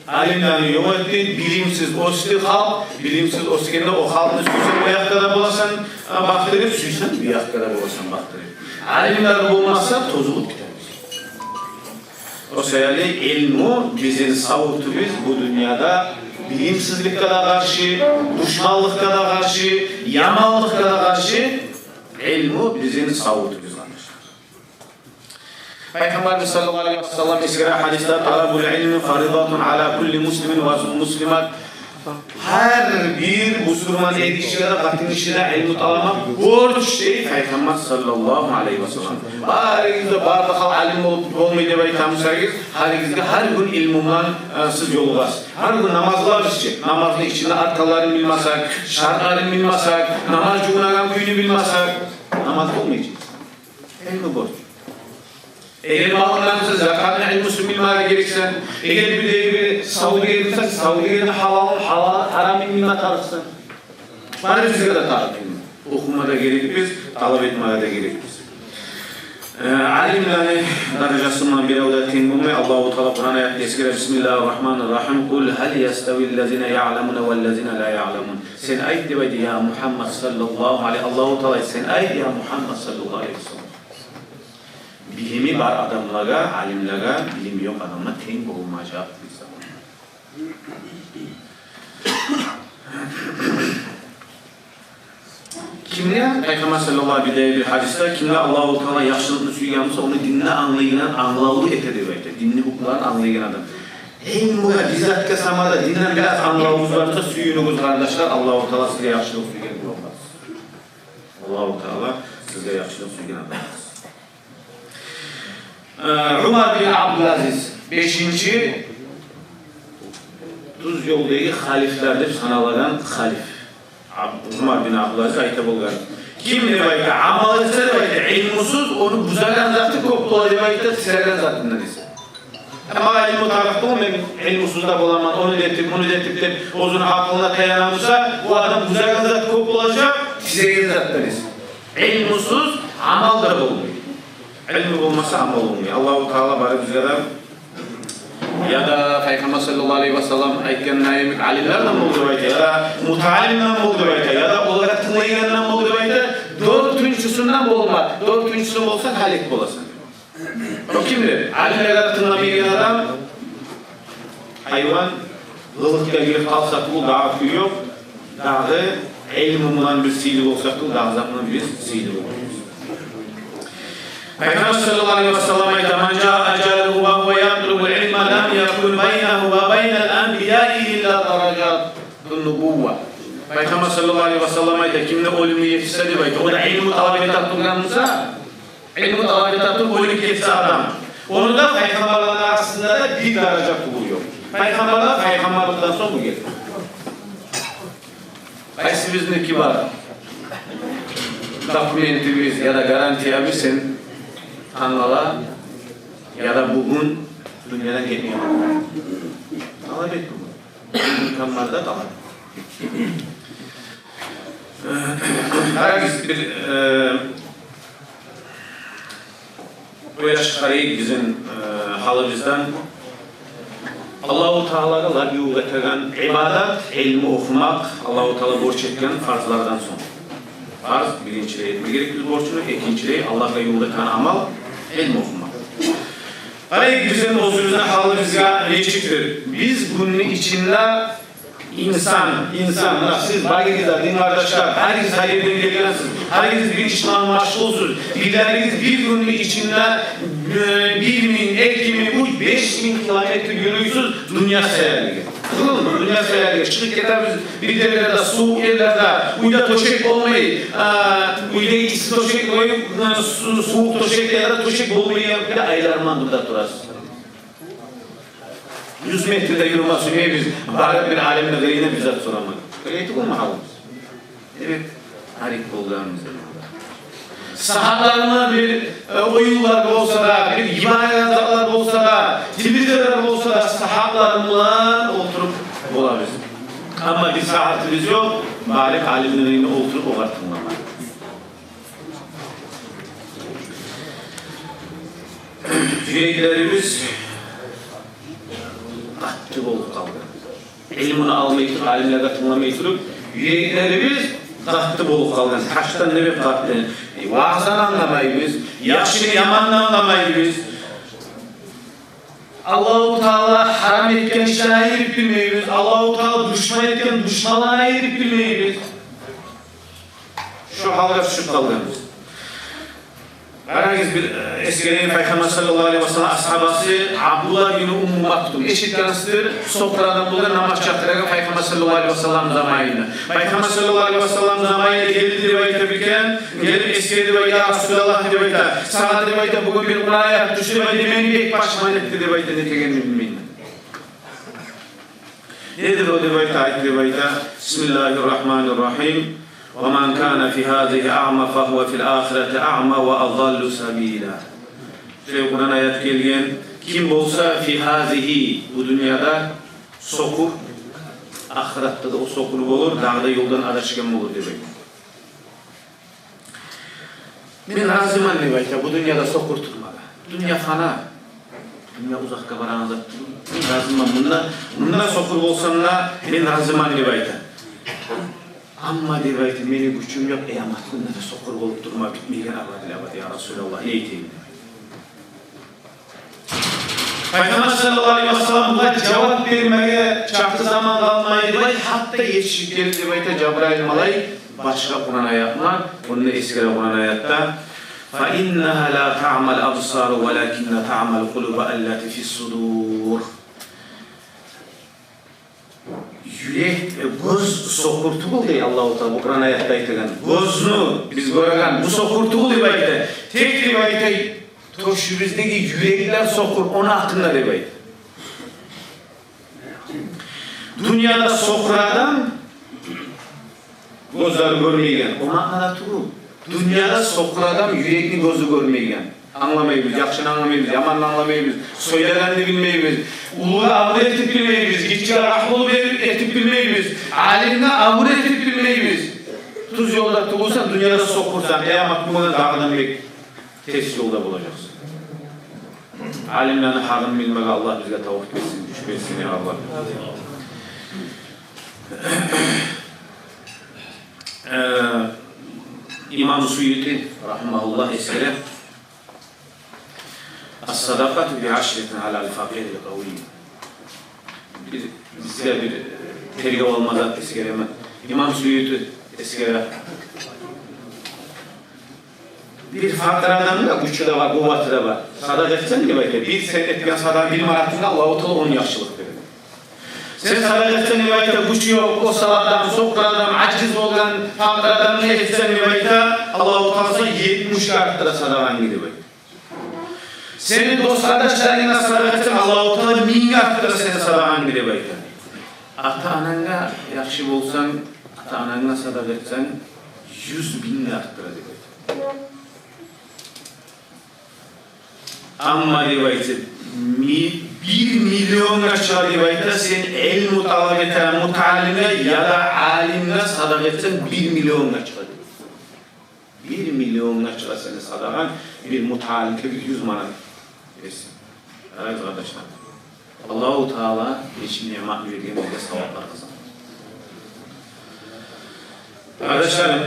Alimlerini yok etti, bilimsiz osti halk, bilimsiz osti o halkın üstüne o yakada bulasın, baktırıp süysen bir yakada bulasın baktırıp. Alimler bulmazsa tozulup biter. O sebeple ilmu bizim savutuyuz bu dünyada bilimsizliklere karşı, düşmanlıklara karşı, yamanlıklara karşı ilmu bizim savutuyuz. Peygamber sallallahu aleyhi ve sellem iskara hadiste talabul ilmi faridatun ala kulli muslimin ve muslimat Her bir Müslüman edişine, katılışına ilmi talamak borç şey Peygamber sallallahu aleyhi ve sellem. Harinizde barda alim olmayı demeyi tamamsayız, harinizde her gün ilmumdan siz yolu var. Her gün namazlar için, namazın içinde arkalarını bilmezsek, şartlarını bilmezsek, namaz cumhurdan köyünü bilmezsek, namaz olmayacak. İlmi borç. Eğer bağlanırsa zakatın ilmusu bilmeye gereksen, eğer bir Saudi'ye gitsen, Saudi'ye halal, haram bilmeye tarıksın. Bana bizde de tarıkın. Okumada gerekmez, talep etmeye de gerekmez. Alimlerin derecesinden bir evletin bulmayı Allah-u Teala Kur'an'a yeskire Bismillahirrahmanirrahim. Kul hel yestevillezine ya'lemune vellezine la ya'lemun. Sen ayet de ya Muhammed sallallahu aleyhi Allah-u Teala sen ayet ya Muhammed sallallahu aleyhi ve sellem. Bilimi var adamlara, alimlere, bilimi yok adamlara teng olmayacak bir zaman. Kimler Peygamber sallallahu aleyhi ve sellem bir hadiste kimler Allah-u Teala yaxşılıkını suygansa onu dinle anlayan, anlavlı ete demektir. Dinli hukuklarını anlayan adam. En bu bizzat samada dinlen biraz anlavımız varsa suyunuz kardeşler Allah-u Teala size yaxşılık suygan olmaz. Allah-u Teala size yaxşılık suygan olmaz. Umar bin Abdülaziz 5. Tuz yoldaki haliflerdir sanalardan halif. Umar bin Abdülaziz ayta bulgar. Kim demek amal etse demek ilmusuz onu buzagan zatı koptola demek de tiragan zatından ise. Ama ilmu tarafta olmayan ilmusuz da bulamaz. Onu detip de ozun aklına dayanamırsa bu adam buzagan zatı koptolacak tiragan zatından ise. İlmusuz amal da bulmuyor. İlmi olmasa amal olmuyor. Allah-u Teala bari bizlere ya da Peygamber sallallahu aleyhi ve sellem aytgan nayemek alimlerden mi oldu ya da mutalimden mi oldu ya da olarak tınlayandan mı oldu dördüncüsünden olma. Dördüncüsün olsan halik olasın. O kimdir? Alimler tınlamayan adam hayvan ılıkta girip kalsak bu dağı kuyuyor. Dağı ilmumdan bir sihirli olsak bu dağı zamanın bir sihirli olur. Peygamber sallallahu aleyhi ve sellem ayta man caa ajaluhu ve huve yatlubu ilme lam yakun beynehu ve beynel enbiyai illa daracatun nubuvve. Peygamber sallallahu aleyhi ve sellem ayta kimde ölümü yetişse de bayta o da ilmi talep etaptırganmışsa ilmi talep etaptır ölüm yetişse adam. Onu da peygamberlerin arasında da bir derece buluyor. Peygamberler peygamberlikten sonra bu gelir. Kaysimizin kibar dokumentimiz ya da garantiyemizsin anlala ya da bugün dünyadan geliyor. Talep et bunu. İmkanlarda talep. Herkes bir böyle çıkarıyı bizim halımızdan Allah-u Teala'ya layık getiren ibadet, ilmi okumak Allah-u Teala borç etken farzlardan sonra. Farz birinciliği etme gerekli borcunu, ikinciliği Allah'a yolda kan amal, ilm okumak. Hani bizim özümüzden halımızda ne çıktır? Biz bunun içinde insanlar, siz bagayınızda, din kardeşler, herkes hayırdan geliyorsunuz, herkes bir işten maşgul olsun. Bildiğiniz bir günün içinde 1.000, 2.000, 5.000 kilometre yürüyorsunuz, dünya seyahatine. Dünya seyahatine çıkıp gidersiniz, bir yerlerde, soğuk yerlerde, uyda toşek olmayı, uyda isi toşek koyup, soğuk toşek ya da toşek olmayı yapıp da aylarından burada durasınız. 100 metrede yürümesi niye biz bari bir alemine gayine bizzat soramadık. Gayeti bu muhabbet. Evet, harik olduğumuzda. Sahalarına bir oyunlar olsa da, bir ibadeler olsa da, Twitter'lar olsa da sahalarımla oturup olabilir. Ama bir saatimiz yok, bari alimlerine oturup o kartınlamak. Yüreklerimiz katı olup kaldı. İlmini almayı, alimlerle tınlamayı tutup, yüreklerimiz katı olup kaldı. Taştan ne bir katı? Vaazdan anlamayız, yaxşını yamandan anlamayız. Allah-u Teala haram etken işten ayırıp bilmeyiz. Allah-u Teala düşman etken düşmanlarına ayırıp bilmeyiz. Şu halde şu kaldığımız. Qarаңыз bir eskiden Peygamber sallallahu aleyhi ve sellem ashabası Abdullah bin Maktum eşitkansıdır sofradan bulgan namaz çaktırgan Peygamber sallallahu aleyhi ve sellem zamanında. Peygamber sallallahu aleyhi ve sellem zamanında geldi deb aytırken, gelip eskedi ve ya Resulallah deb aytır. Sana deb aytır bugün bir Kur'an ayet düştü ve demeni bek başıma etti deb aytır ne deganini bilmeyman. Nedir o deb aytır? Bismillahirrahmanirrahim. وَمَنْ كَانَ فِي هَذِهِ أَعْمَى فَهُوَ فِي الْآخِرَةِ أَعْمَى وَأَضَلُّ سَب۪يلًا. Kur'an ayet gelgen, kim bolsa fi hazihi bu dünyada sokur, ahirette de o sokur olur, dağda yoldan adaşken olur demek. Men razıman ne bayta, bu dünyada sokur tutmalı. Dünya fana, dünya uzakka baranızda. Men razıman bundan sokur bolsanla, men razıman ne bayta. Amma deb aytib, meni güçüm yok, eyamat kunida soqir bo'lib turma, bitmagan abad ya Rasulullah, ne aytayım? Peygamber sallallahu aleyhi ve sellem buna cevap vermeye çaktı zaman kalmaydı, hatta yetişip geldi deb aytib, Cebrail malay başka Kur'an ayatlar, onu eskere Kur'an ayatta فَإِنَّهَا لَا تَعْمَ الْأَبْصَارُ وَلَكِنَّ تَعْمَ الْقُلُوبَ الَّتِي فِي الصُّدُورِ. Yürek, göz sokurtuğul diye Allah-u Teala bu Kur'an ayette aytgan. Gözünü biz göregen bu sokurtuğul diye aytdı. Tek diye aytdı. Toşubizdeki yürekler sokur, onu hakkında diye aytdı. Dünyada sokur adam gözler görmeygen. O manada tuğul. Dünyada sokur adam yürekli gözü görmeygen. Anlamayız, yaxşını anlamayız, yamanını anlamayız, söyleganını bilmeyiz, uluğa abur etip bilmeyiz, gitçe rahmolu etip bilmeyiz, alimine abur etip bilmeyiz. Tuz yolda tuğulsan, dünyada sokursan, eyamat bunu dağdan bek ters yolda bulacaksın. Alimlerini hakkını bilmek Allah bize tavuk versin, güç versin ya Allah. İmam Suyuti, rahimahullah eskere, As-sadakatu bi'aşretin alal fakir kaviyy. Bizde bir tergah olmadan eskere İmam Suyuti eskere bir fakir adamın da güçü de var, kuvveti de var. Sadak etsen ne belki? Bir sen etken sadak bir maratında Allah-u Teala 10 yaşlılık verir. Sen sadak etsen ne belki? Güçü yok, o salaktan, sokkur adam, aciz olan fakir adam ne etsen ne belki? Allah-u Teala 70 arttıra sadakan gidiyor. Senin dost kardeşlerine sadaka etsen Allah-u Teala 1000 arttıra senin sadakan gidiyor. Ata-ananga yaxşı bolsan, ata-ananga sadaka etsen 100.000 arttıra diyor. Amma diyor 1 milyonga çıkar diyor sen el mutalabete, mutalime ya da alimine sadaka etsen 1 milyonga çıkar. 1 milyonga çıkar senin sadakan, bir mutalimde 100 manat versin. Evet arkadaşlar. Allah-u Teala hiç nimet verdiğimizde sevaplar kazanır. Arkadaşlarım,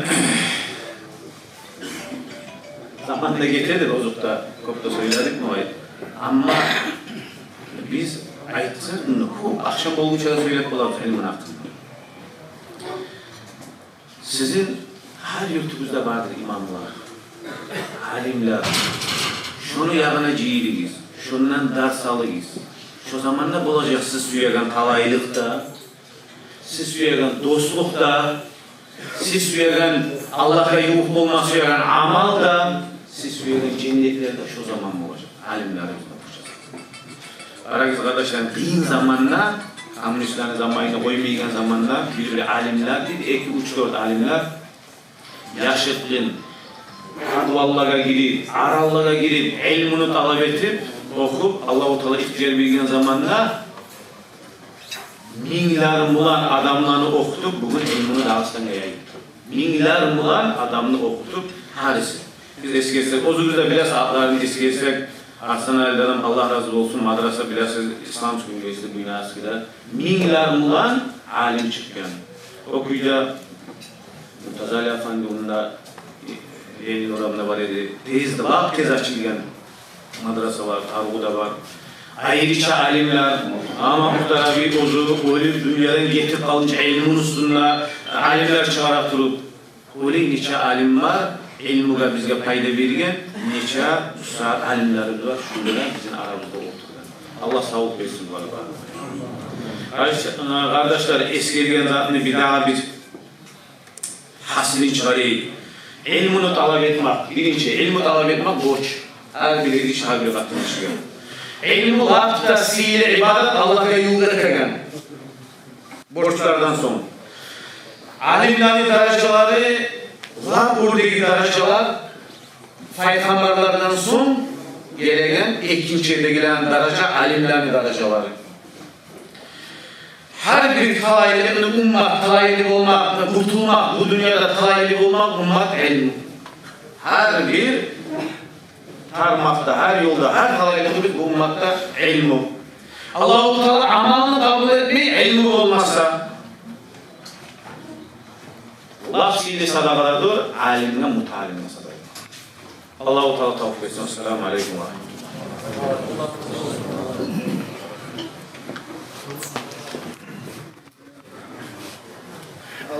zamanında getirdik Ozuk'ta, kopta söyledik mi hayır? Ama biz aytsak bunu akşam olunca da söyleyip olalım ilmin hakkında. Sizin her yurtumuzda vardır imamlar, alimler. Şunu yağına ciyiliyiz, şundan ders alıyız. Şu zaman ne olacak siz süyegan kalaylıkta, siz süyegan dostlukta, siz süyegan Allah'a yuh olma süyegan amalda, siz süyegan cennetlerde şu zaman mı olacak? Alimlerimizle olacak. Arkadaşlar kıyın zamanla, komünistlerin zamanına koymayan zamanla bir alimler değil, 2-3-4 alimler yaşıtkın, Advallaga girip, arallaga girip, ilmini talep edip, okup, Allah-u Teala ihtiyar bilgen zamanla minler bulan adamlarını okutup, bugün ilmini Dağıstan'a yaydı. Minler bulan adamını okutup, harisi. Biz eskilsek, Ozur'da bile saatlerini eskilsek, Arslan Ali'den Allah razı olsun, madrasa bile İslam Cumhuriyeti binası gider. Minler bulan alim çıkıyor. Okuyuca, Murtazali Efendi onda Lenin oramda var idi. Tezde bak tez açılgan madrasa var, Argu'da var. Ayrıca alimler, ama muhtarabi ozu, ölüp dünyadan getip kalınca ilmin üstünde alimler çağırıp durup. Öyle nice alim var, ilmuga bizge payda vergen, neçe saat alimlerimiz var, şunlardan bizim aramızda oturuyor. Allah sağlık versin bu arada. Kardeşler, eskiyen zatını bir daha bir hasilin çıkarayım. İlmini talep etmek, birinci ilmi talep etmek borç. Her biri iş hakikatini çıkıyor. İlmi vakta sihir ibadet Allah'a yıldırırken borçlardan son. Alimlerin dereceleri ve buradaki dereceler peygamberlerden son gelen ikinci gelen derece alimlerin dereceleri. Her bir talaylı ummat, talaylı olmak, kurtulmak, bu dünyada talaylı olmak ummat ilmi. Her bir tarmakta, her yolda, her talaylı bu ummatta ilmi. Allah-u Teala amalını kabul etmeyi ilmi olmazsa lafzıyla sadakalardır, alimine mutalimine sadakalar. Allah-u Teala tavuk etsin. Selamun Aleyküm ve Rahmetullah.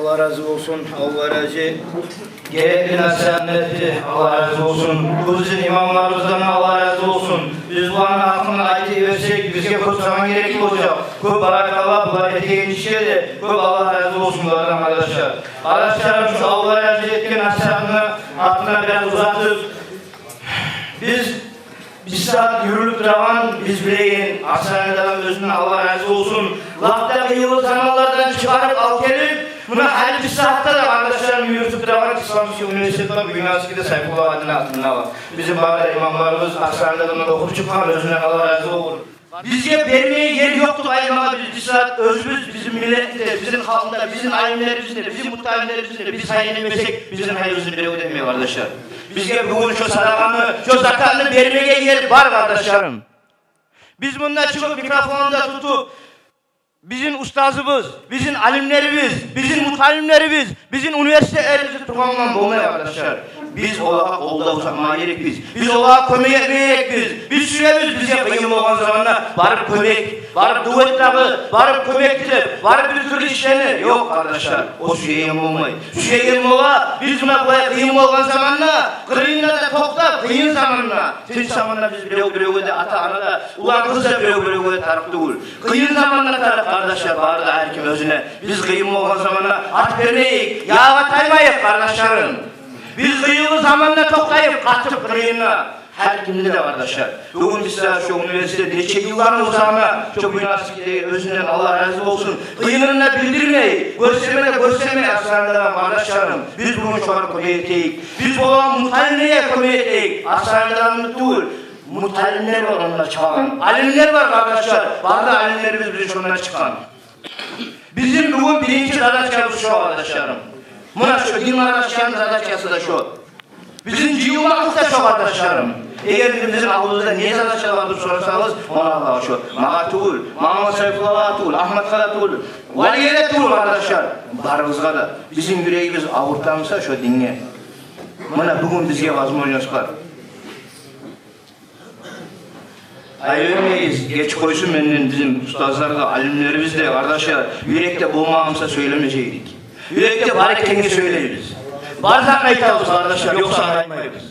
Allah razı olsun, Allah razı gerekli nasihatleri Allah razı olsun. Bu bizim imamlarımızdan Allah razı olsun. Biz bu ana hakkında ayeti versek bizge çok zaman gerekli olacak. Çok barakallah, bunlar etiğe yetişirdi. Çok Allah razı olsun bunlardan arkadaşlar. Arkadaşlarım şu Allah razı etken nasihatını altına biraz uzatıp biz saat yürülüp duran, biz bileyin, hastaneden özünden Allah razı olsun. Laftaki yılı zamanlardan çıkarıp al gelip, buna her bir saatte de arkadaşlarım yürütüp duran İslamcı Üniversitesi'nde Büyünası'da Sayfullah adına altında var. Bizim bağda imamlarımız hastaneden okup çıkan özünden Allah razı olsun. Bizge vermeye yer yoktu ayırmağa biz saat özümüz bizim millette, bizim halkında, bizim alimlerimizde, bizim muhtarlarımızda, biz hayırlemesek bizim hayırımızı bile ödemiyor kardeşler. Bizge bugün şu sadakanı, şu zakatını vermeye yer var kardeşlerim. Biz bundan çıkıp mikrofonda tutup bizim ustazımız, bizim alimlerimiz, bizim mutallimlerimiz, bizim üniversitelerimizi tutamam olmuyor arkadaşlar. Biz olarak olda uzatmaya gerek biz. Biz olarak kömek etmeye gerek biz. Biz süremiz bize kıyım olan zamanla varıp kömek, varıp duvetleri, varıp kömek edip, varıp bir türlü işlerini yok arkadaşlar. O süyeyim olmayı. Süyeyim ola, biz buna kıyım olan zamanla, kırıyınla da tokta, kıyın zamanla. Tüm zamanla biz bile de ata anada, ulan kız da bile taraf değil. Kıyın zamanla taraf kardeşler bağırdı herkim özüne. Biz kıyım olan zamanla at vermeyik, yağa taymayık kardeşlerim. Biz kıyılı zamanla toklayıp kaçıp kırıyınla. Her kimde de kardeşler. Bugün bizler şu üniversitede neçe yılların uzağına çok üniversitede özünden Allah razı olsun. Kıyınına bildirmeyi, göstermeyi aslanlardan kardeşlerim. Biz bunu şu an koyuyeteyik. Biz olan mutalliğe koyuyeteyik. Aslanlardan değil. Mutallimler var onunla çıkan. Alimler var kardeşler. Bazı alimlerimiz bizim şundan çıkan. Bizim bugün birinci dadaşkamız şu arkadaşlarım. Buna şu din dadaşkamız dadaşkası da şu. Bizim ciyumaklık da şu arkadaşlarım. Eğer bizim ağzımızda niye dadaşkası vardır sorarsanız ona Allah'a şu. Mağatul, Muhammed Sayfullah Tuğul, Ahmet Kala Tuğul, Valiye'de Tuğul arkadaşlar. Barımızda da bizim yüreğimiz ağırtlamızsa şu dinle. Buna bugün bizge vazmonyos var. Ayırmayız, geç koysun benden bizim ustazlar da, alimlerimiz de kardeşler, yürekte bulmağımıza söylemeyecektik. Yürekte barekenge söyleyiriz. Barzak aytağız kardeşler, yoksa aytmayız.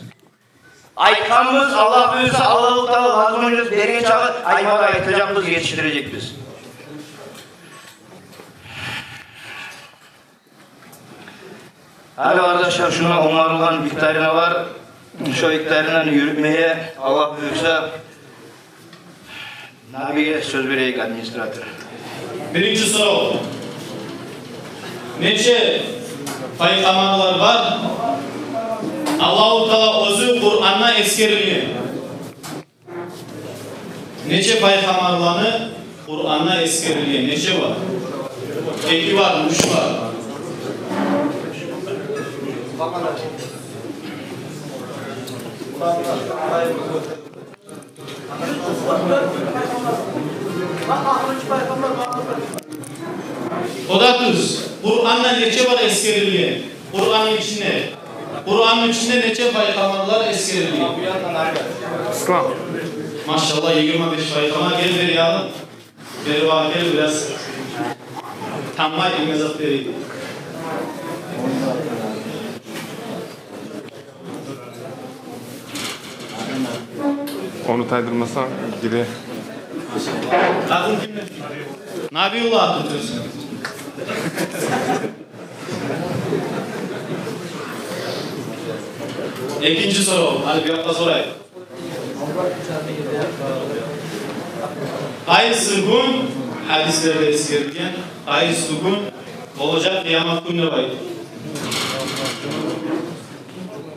Aytkanımız Allah büyürse Allah-u Teala vazmonyuz derine çağı aymada aytacağımız yetiştirecek biz. Hadi kardeşler şuna onarılan iktidarına var. Şu iktidarından yürütmeye Allah büyürse Nabiye söz vereyik administratör. Birinci soru. Neçe peygamberler var? Allah-u Teala özü Kur'an'a eskeriliyor. Neçe peygamberlerini Kur'an'a eskeriliyor. Neçe var? 2 var, 3 var. O da düz. Kur'an'da neçe var eskeriliyor? Kur'an'ın içinde neçe peygamberler eskeriliyor? Maşallah 25 peygamber gel ver ya. Ver bak gel biraz. Tamam imzat vereyim. Onu taydırmasan geri. Takım kimde? Nabiullah tutuyorsun. İkinci soru. Hadi bir hafta sorayım. Qaysi gün hadislerde eskirgen, qaysi gün olacak kıyamet gününe baydı.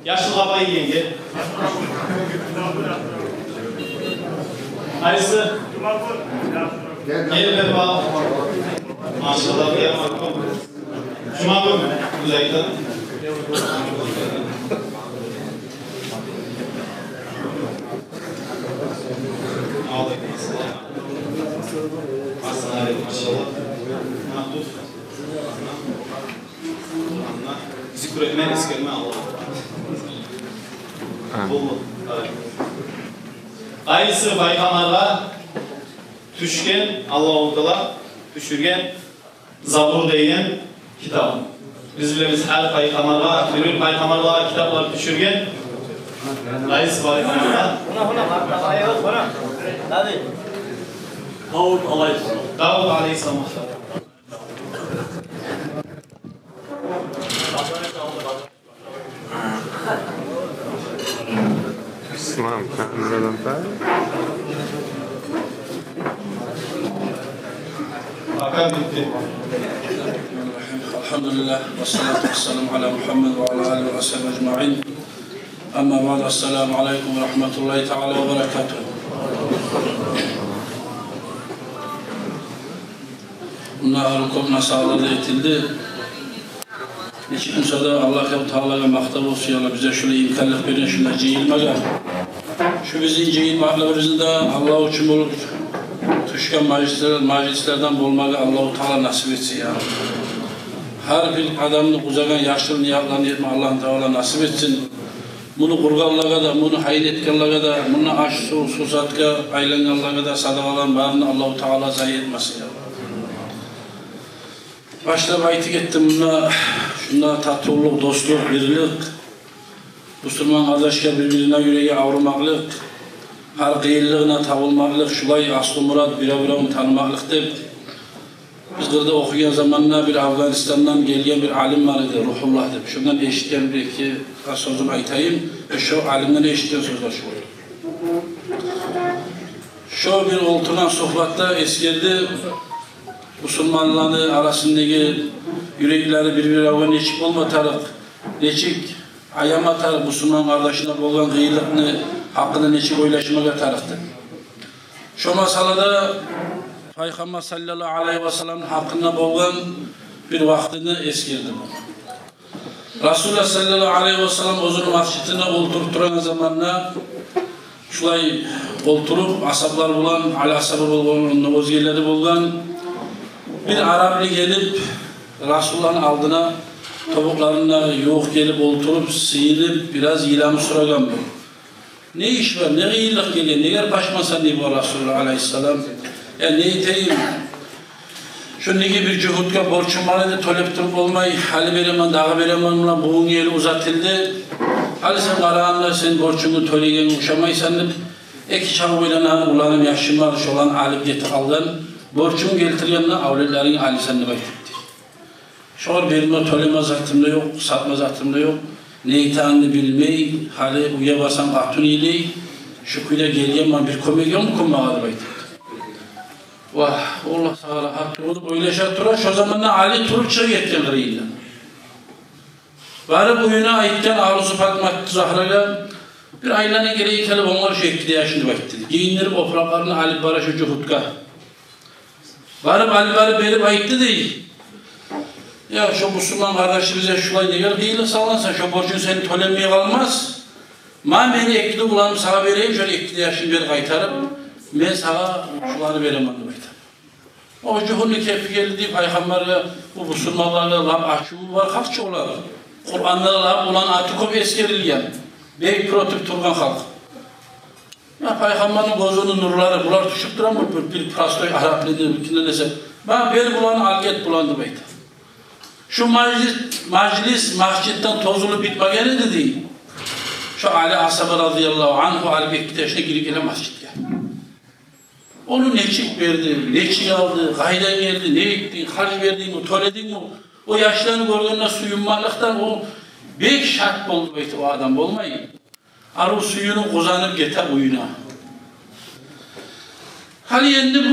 Yaşlı kabayı yenge. Qaysi? Gel ver bak. Maşallah kıyamet günü. Cuma günü uzaydı. Zikr etmeyen eskerme Allah. Qaysi bayqamarga düşken Allah-u Teala düşürgen Zabur deyen kitap. Biz bilemiz her bayqamarga, bir bayqamarga kitaplar düşürgen. Qaysi bayqamarga? Davud Aleyhisselam. Davud Aleyhisselam. İslam kanunlardan da. Hakan bitti. Elhamdülillah ve salatu ve selamu ala Muhammed ve ala alihi ve ashabihi ecma'in. Amma ba'd, esselamu aleyküm ve rahmetullahi teala ve berekatuhu. Bunlar hükümle sağladı etildi. Hiç kimse de Allah'a Teala'ya maktab olsun ya bize şöyle imkanlık verin, şöyle cihilmeye. Şu bizim cihilmeklerimizi de Allah için olur. Tuşkan majlislerden bulmaya Allah-u Teala nasip etsin ya. Her bir adamın uzagan yaşlı niyatlarını etme Allah-u Teala nasip etsin. Bunu kurganlığa da, bunu hayır etkenliğe da, bunu aş, su, susatka, aylanganlığa da sadakalan bağını Allah-u Teala zayi etmesin ya. Başta baytık ettim buna, şunda tatlılık, dostluk, birlik, Müslüman kardeşler birbirine yüreği avrumaklık, her kıyıllığına tavılmaklık, şulay aslı murad bire tanımaklık deyip, biz burada okuyan zamanla bir Afganistan'dan gelen bir alim var idi, Ruhullah deyip, şundan eşitken bir iki sözümü aytayım ve şu alimden eşitken sözler şu oldu. Şu bir olturan sohbatta eskirdi, Müslümanların arasındaki yürekleri birbirine neçik olmatarak, neçik ayamatarak Müslüman kardeşine olan gıyılıkını, hakkını neçik oylaşmaya tarıktı. Şu masalada Peygamber sallallahu aleyhi ve sellem hakkında olan bir vaktini eskirdi. Resulullah sallallahu aleyhi ve sellem özünü masjidine oturtturan zamanla şulay oturup asablar bulan, ala asabı bulan, özgeleri bulan bir Araplı gelip Resulullah'ın aldına topuklarına yoğuk gelip oturup sıyırıp biraz ilamı soragan bu. Ne iş var, ne gıyırlık geliyor, ne yer başmasan diye bu Resulullah aleyhisselam. Ne iteyim, şundaki bir cühudka borçum var idi, tolep durup olmayı, hali veremem, dağı veremem, buğun yeri uzatıldı. Hali sen karağında sen borçunu tolegen uşamaysan deyip, iki çabuk ile ulanım yaşım var, şu olan alıp getir aldan, borçumu getirgenle avlilerin alisanını baytıptı. Şor berime tolema zatımda yok, satma zatımda yok. Ne itaanını bilmeyi, hali uya basan atun iyiliği, şu kuyla gelgen var bir komedyon mu kummağı baytıptı. Vah, Allah sağla hakkı olup oylaşa tura, şu zamanla Ali Turukça yetken kırıyla. Varıp oyuna aitten Arzu Fatma Zahra'yla bir aylanın gereği kelip onlar şu ekli yaşını baytıptı. Giyindirip opraklarını alip bara şu cuhudka. Varıp alip berip ayıttı değil. Ya şu Müslüman kardeşi bize şulay diyor, kıyılık sağlansa şu borcun seni tolemeye kalmaz. Ma beni ekli ulanım sağa vereyim, şöyle ekli yaşını bir kaytarıp, ben sağa şuları veremem baytar. O cuhunlu kefi geldi deyip Peygamber'e bu Müslümanlarla laf açığı var, kalkçı olar. Kur'an'da laf olan atıkop eskerilgen. Bey protip turgan halk. Ya Peygamber'in gözünün nurları, bunlar düşüp duran mı bir prastoy Arap nedir, ülkinde dese. Ben bel bulanı, alget bulandı baytar. Şu majlis, mahcitten tozulu bitmegeni de değil. Şu Ali Asabı radıyallahu anhu Ali Bektaş'ına girip gele masjidge. Onu neçik verdi, neçik aldı, kaydan geldi, ne ettin, harç verdin mi, töledin mi? O yaşlarını gördüğünde suyunmalıktan o bek şart oldu o adam olmayın. Arı suyunu kuzanıp gete uyuna. Hali endi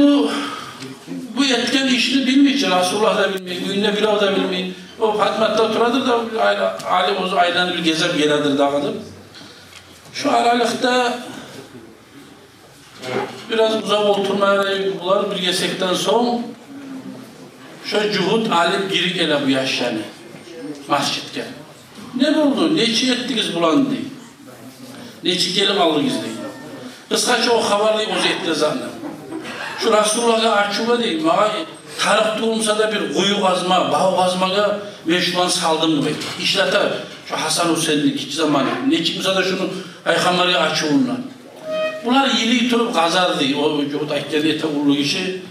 bu etken işini bilmeyecek, Resulullah da bilmeyin, günde bir da bilmeyin. O Fatma'da oturadır da Ali ozu aylanı bir gezip geledir dağıdır. Şu aralıkta biraz uzak oturmaya bular bir gesekten son şu cuhud alıp geri gele bu yaşlarını masjidke. Ne oldu? Neçi ettiniz bulan diye. Neçi gelip aldınız diye. Kıskaça o haberliği ozu etti zannem. Şu Resulullah'a açığa değil, tarık tuğumsa da bir kuyu kazma, bağ kazmaga meşruan saldım mı? İşlete şu Hasan Hüseyin'in hiç zamanı. Ne çıkmışsa da şunu Peygamber'e açığından. Bunlar yili tutup kazardı. O cuhud ayetleri ete vurlu işi.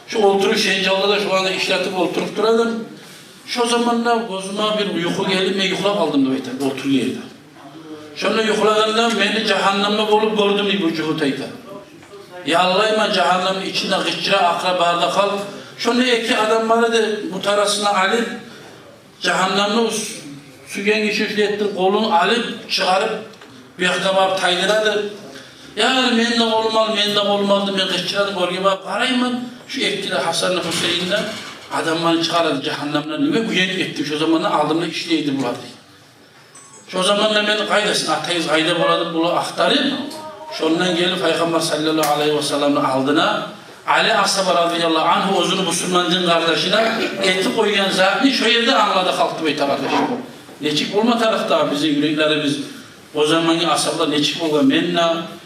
Şu oturup Şencalı'da da şu anda işletip oturup duradım. Şu zamanlar gözüme bir uyku geldi, ben yuhlap aldım da beyler, otur yerde. Şöyle yuhlalarında beni cehennemde olup gördüm bu cuhud ayetleri. Ya Allah'ım cehennemin içinde gıççıra akrabarda kal. Şöyle iki adam vardı bu tarasına alıp cehennemde sügen geçişli ettin kolunu alıp çıkarıp bir akabab taydıradı. Ya men de olmalı, men gıççıradım oraya parayım şu ektiler Hasan'la Hüseyin'den adamları çıkardı cehennemden ve bu yeni ettim. Şu zamanlar aldığımda işleydi bulardı. Şu zamanlar ben kaydasın atayız ayda buladım bunu aktarıp şundan gelip Peygamber sallallahu aleyhi ve sellem'in aldığına Ali Asabı radıyallahu anh özünü Müslümancının kardeşine eti koyuyan zatını şu yerde anladı halkı bey kardeşim. Neçik olma tarafta bizim yüreklerimiz o zamanki asablar neçik olma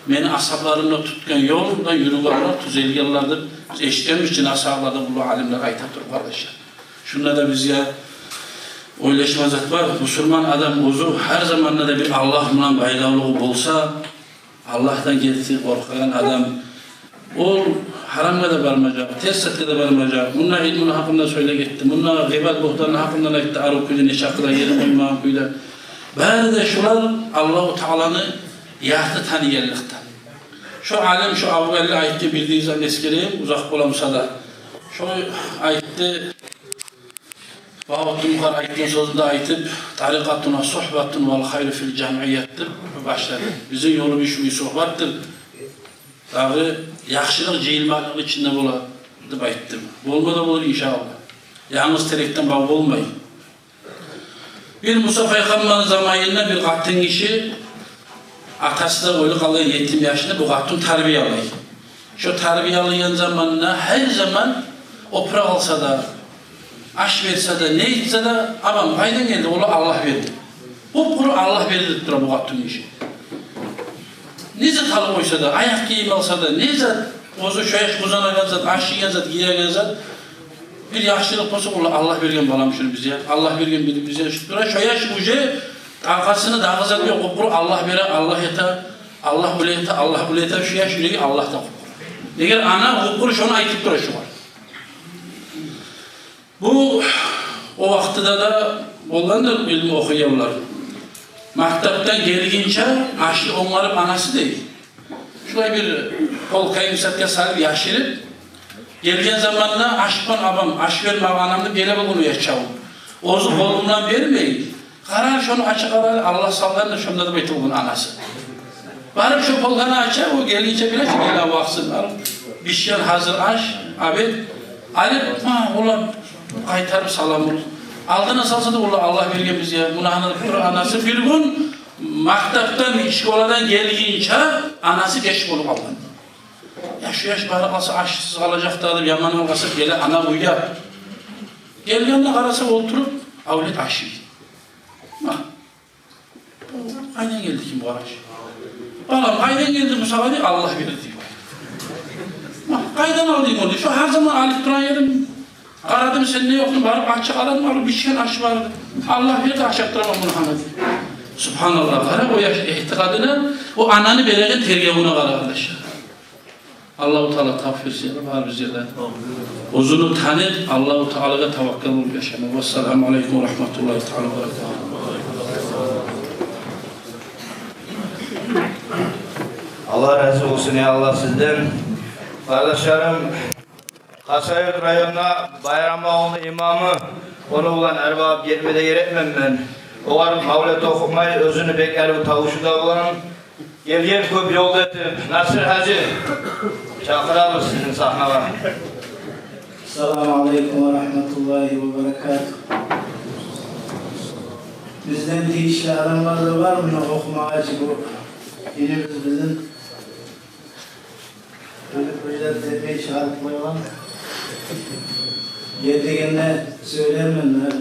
beni asablarımla tutkan yolunda yürüganlar tüzel yıllardır eşitlemiş için asablarda bunu alimler aytaktır kardeşler. Şunla da biz ya oylaşmazlık var. Müslüman adam ozu her zamanla da bir Allah'la bayramlığı bolsa Allah'tan gelsin korkan adam o haramga da barmayacak, tesisatga da barmayacak. Bunlar ilmini hakkında söyle gitti. Bunlar gıybet buhtanın hakkında gitti. Arı kuydu ne şakıda yeri koymağı kuydu. Bari de şular Allah-u Teala'nı yahtı tanıyarlıktan. Şu alim şu avvalli ayette bildiği zaman eskireyim uzak olamsa da. Şu ayette Vahvatun yukarı ayettin sözünde ayetip tarikatuna sohbatun vel hayru fil camiyyattir başladı. Bizim yolumuz şu sohbattır. Dağı yaxşılık ceyilmanlık içinde bola deb aytdim. Bolmada olur inşallah. Yalnız terekten bağ olmayın. Bir Musa Peygamber'in zamanında bir katın kişi atası da öyle kalan yetim yaşında bu katın terbiye alıyor. Şu terbiye alayan zamanında her zaman opera alsa da aş verse de ne etse de ama kaydan geldi onu Allah verdi. Bu kuru Allah verdi bu katın kişi. Nece talı koysa da, ayak giyim alsa da, nece ozu şu yaş kuzana gazat, aşı gazat, giye gazat, bir yaşlılık olsa Allah vergen balamışır bize. Allah vergen biri bize. Şu yaş ucu arkasını da gazatmıyor, kopuru Allah vere, Allah yata, Allah uleyete, Allah uleyete, şu yaş yüreği Allah da kopuru. Eğer ana kopuru şunu aytıp durar şu var. Bu o vaxtıda da olandır ilmi okuyanlar. Maktaptan gelgince aşlı onların anası değil. Şuraya bir kol kayımsatga salıp yaşırıp gelgen zamanla aşkman abam, aş verme anamda gele bunu yaşayalım. Ozu kolumdan vermeyin. Karar şunu açık arar, Allah sallarını şunda da beyti bunun anası. Varıp şu kolkanı açar, o gelince bile şu gele vaksın. Bir şey hazır aş, abi, alıp, ulan kaytarıp salam olur. Aldığına salsa da Allah vergen biz ya. Buna anası bir gün maktaptan, işkoladan gelgince anası geçip olup aldı. Ya şu yaş bari kalsa aşsız kalacak da yaman olgası gele ana uyar. Gelgenle karası oturup avlet aşı. Aynen geldi kim bu araç? Balam aynen geldi Musa diye Allah verir diyor. Kaydan alayım onu. Şu her zaman alıp duran yerim. Aradım sen ne yoktun? Varıp açık alan varıp bir şeyin aşı vardı. Allah verdi aşaktıramam bunu hanım. Subhanallah. O yaş ihtikadına o ananı belirgen tergevuna var arkadaşlar. Allah-u Teala tavfirsi var bizlerden. Uzunu tanıp Allah-u Teala'ya tavakkal olup yaşamak. Vesselamu aleyküm ve rahmetullahi teala ve berekatuhu. Allah razı olsun ya Allah sizden. Kardeşlerim, Kasayurt rayonuna Bayramoğlu imamı, onu olan erbab gelmede gerekmem ben. O var mavlet okumayı, özünü bekler tavuşu da olan, gelgen köp yolda ettim. Nasır Hacı, çakıralım sizin sahnava. Selamun Aleyküm ve Rahmetullahi ve Berekatuhu. Bizden deyişle aramlarda var mı okuma acı bu? Dinimiz bizim ölüp tepe şahitliği olan yediğine söyleyemem ben.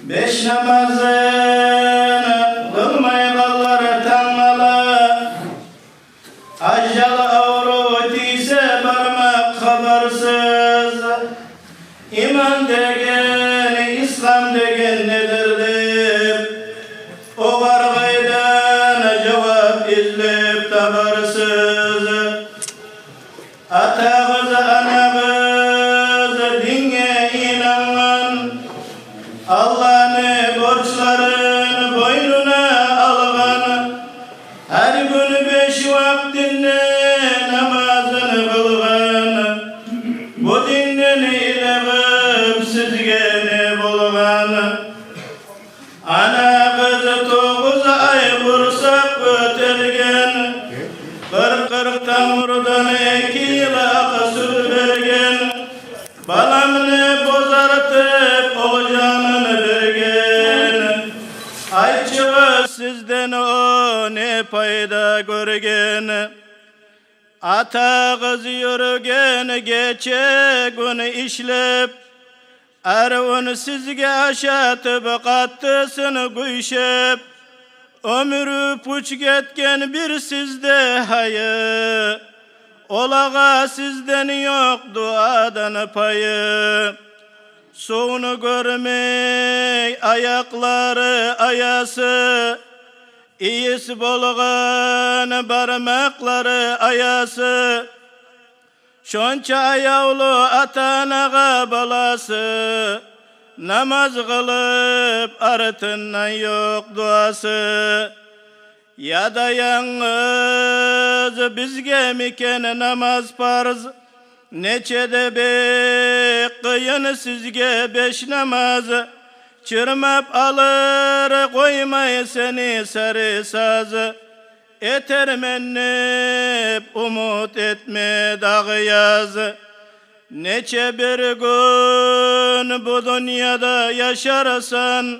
Beş namazını kılmayı balları tanmalı, accalı avru ise barmak habersız. İman degen, İslam degen nedir deyip, o vargaydan cevap izleyip tabarsız. Atağız anağız dinge inanan, Allah'ın borçlarını boynuna algan, her gün 5 vaktinde namazını kılgan, bu dinden ilgip sizge ne bulgan. Ana kızı 9 ay bursak ötergen, 40 tamurdan 2 yıla süt vergen, balamını bozartıp oğlanını vergen. Ayçığı sizden o ne payda görgen, ata kız yürügen geçe gün işlep, erun sizge aşatıp kattısını kuyşep, ömrü puç getken bir sizde hayı, olağa sizden yok duadan payı. Soğunu görmey ayakları ayası, iyisi bolgan barmakları ayası. Şonça ayavlu atanağa balası, namaz kılıp artından yok duası. Ya da yalnız bizge miken namaz farz, neçede bek kıyın sizge 5 namaz. Çırmap alır koymay seni sarı saz, etermennip umut etme dağı yaz. Neçe bir gün bu dünyada yaşarsan,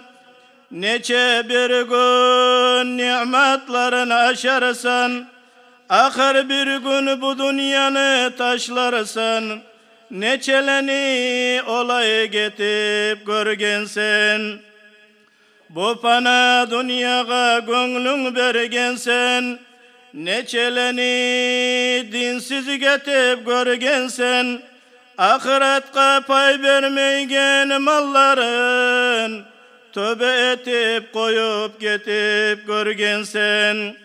neçe bir gün nimetlerini aşarsan, ahir bir gün bu dünyanı taşlarsan, neçeleni olay getip görgensen. Bu pana dünyaya gönlün bergensen, neçeleni dinsiz getip görgensen. Ahiretka pay vermeygen malların, tövbe etip koyup getip görgensen.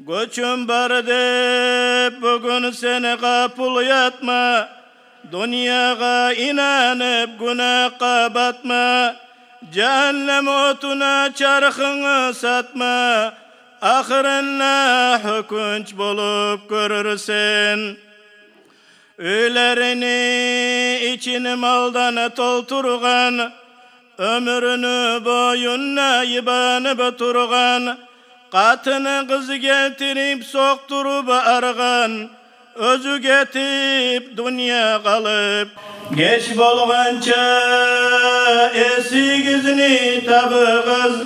Göçüm bar deyip bugün seni kapul yatma, dünyaya inanıp günahka batma. Cehennem otuna çarkını satma, ahirine hükünç bulup görürsen. Ülerini için maldan tolturgan, ömrünü boyunna yibanıp turgan. Katını kız getirip sokturup argan, özü getip dünya kalıp. Geç bolgança esigizni tabı kız,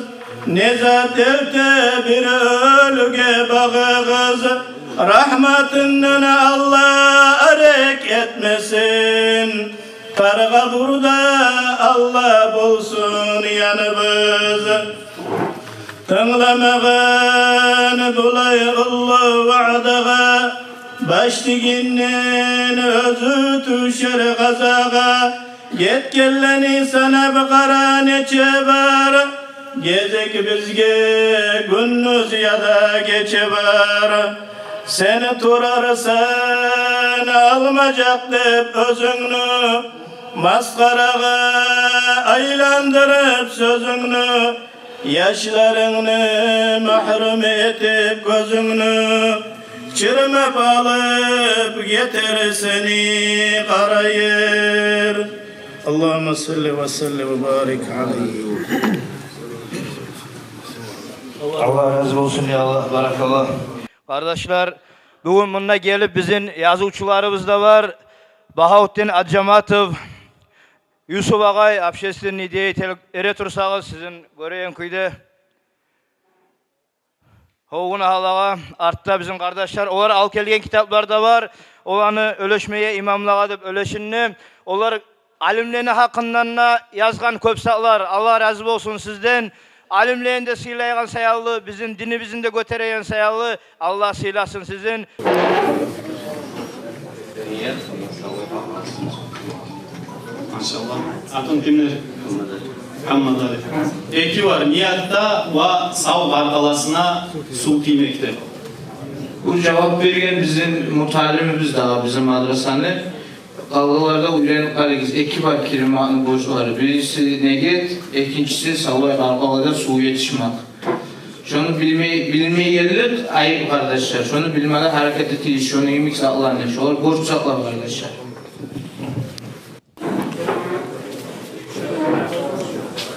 nezat evte bir ölüge bağı kız. Rahmetinden Allah arek etmesin, karga burada Allah bulsun yanımız. Tınlamağın bulay Allah va'daga, baştiginnen özü tüşer gazaga. Yetkelleni sana bir kara neçe var, gezek bizge gündüz ya da gece var. Seni turarsan almayacak deyip özünü, maskaraga aylandırıp sözünü, yaşlarını mahrum etip gözünü, çürümep alıp getir seni karayır. Allahümme salli ve selli ve barik aleyhi. Allah razı olsun ya Allah, barakallah. Kardeşler, bugün bununla gelip bizim yazıcılarımız da var. Bahavuddin Adjamatov, Yusuf Ağay, Abşestin Nidiye'yi ere tursağız sizin göreyen kuydu. Hoğun halağa, artta bizim kardeşler, onlar al kelgen kitaplar da var. Olanı öleşmeye imamlağa dep öleşinni. Onlar alimlerini hakkından yazgan köp satlar. Allah razı olsun sizden. Alimlerini de sıylayan sayallı, bizim dinimizin de götüreyen sayallı. Allah sıylasın sizin. Maşallah. Atın kimler? Hamad Ali. Eki var niyatta ve sav barkalasına su giymekte. Bu cevap vergen bizim mutalimimiz daha bizim madrasanın. Kalgılarda uyanık karagız. Eki var kirimanın boşları. Birisi neget, ikincisi savay arkalarda su yetişmek. Şunu bilmeye gelir, ayıp kardeşler. Şunu bilmeden hareket ettiği, şunu yemek saklanır. Şunu borç saklar kardeşler.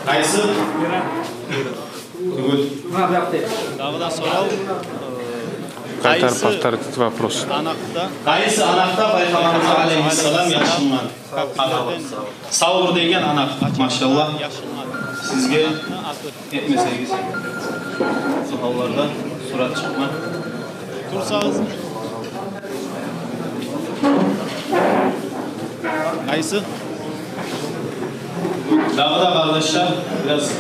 Kayısı? Dağıdan sonra Повторите вопрос. Kayısı anakta Peygamberimiz Aleyhisselam yaşanmadı. Savur degen anak maşallah. Sizge etmeseyiniz. Sahavlarda surat çıkma. Tursağız. Kayısı? Dağda kardeşler biraz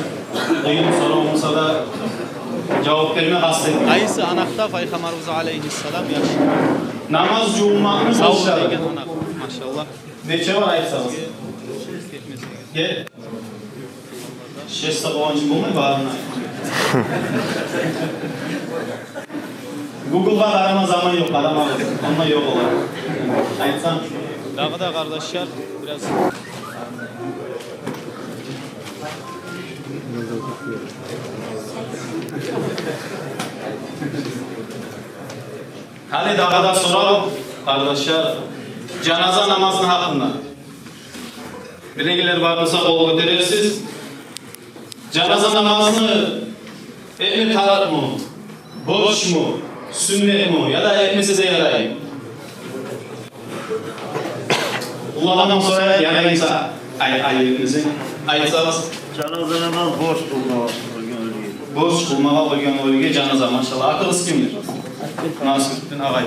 kıyım soru olmasa da cevap verme hasret. Kayısı anakta Peygamberimiz Aleyhisselam yaşanmadı. Namaz cuma'nın savur degen anak maşallah. Neçe var ayıpsanız? Gel. Şesta boğancı bulmayı bağırına. Google'da arama zaman yok, arama onunla yok olarak. Ayıpsan. Dağda kardeşler biraz... Hadi dağda soralım kardeşler. Cenaze namazının hakkında. Bilgiler varsa kol götürürsünüz. Cenaze namazını etme tarak mı? Boş mu? Sünnet mu? Ya da etme size yarayın. Allah'tan sonra yanaysa ayırınızı. Ayırsanız. Cenaze namaz boş bulmağa. Boş bulmağa koygan ölüge cenaze maşallah. Akıllısı kimdir? Nasip'tin ağay.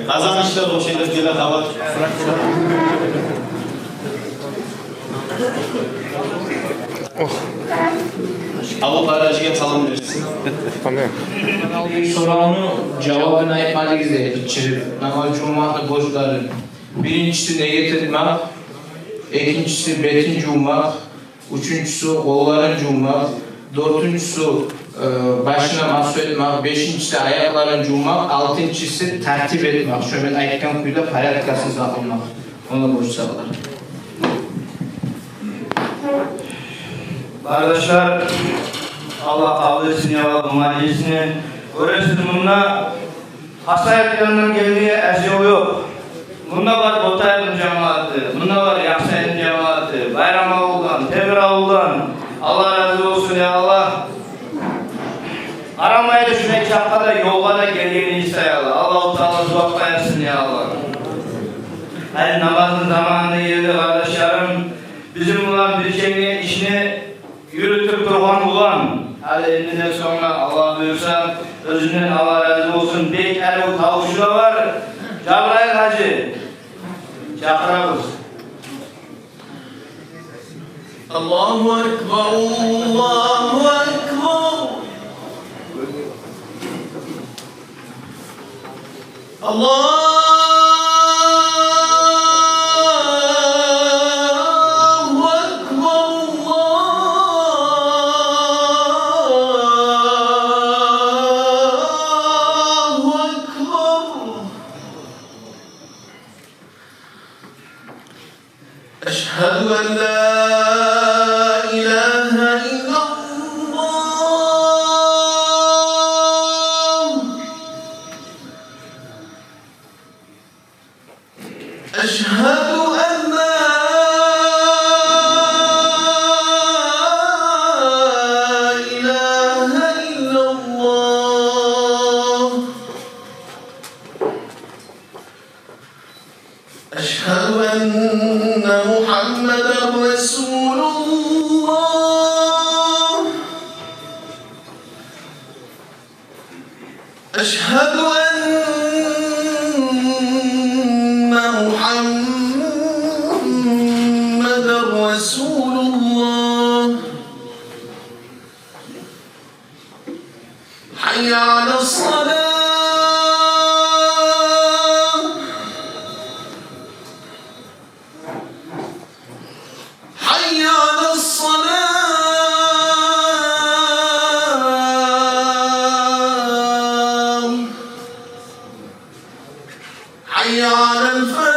Kazanışlar o şeyler gelir hava. Allah barajıya salam versin. Tamam. Soranı cevabını yapmadı gizle içirip namaz cuma'da boşların. Birincisi ne getirmek, ikincisi betin cummak, üçüncüsü kolların cummak, dördüncüsü başına mahsul etmek, beşincisi ayakların cummak, altıncısı tertip etmek. Şöyle ayaktan kuyuda paratkasız akılmak. Ona boş sağlar. Kardeşler, Allah kabul etsin ya Allah muhalifesini. Görürsün bunda hasayet yanından gelmeye eşyol yok. Bunda var Botay'ın cemaati, bunda var Yaksay'ın cemaati, Bayram Ağul'dan, Temir Ağul'dan. Allah razı olsun ya Allah. Aramaya da şuna iki dakikada yolda da geldiğini istey Allah. Allah-u Teala zuhak versin ya Allah. Hadi namazın zamanında geldi kardeşlerim. Bizim ulan bir şeyin işini yürütüp durgan ulan. Hadi elinden sonra Allah buyursa özünden Allah razı olsun. Bek Erol Tavuşu da var. Cabrail Hacı. Çakırabız. Allahu Ekber, Allahu Ekber. Allah أن لا إله إلا الله أشهد أن لا إله إلا الله أشهد أن محمدا رسول الله أشهد أن محمدا رسول الله حي على الصلاة حي على الصلاة حي على الفلاح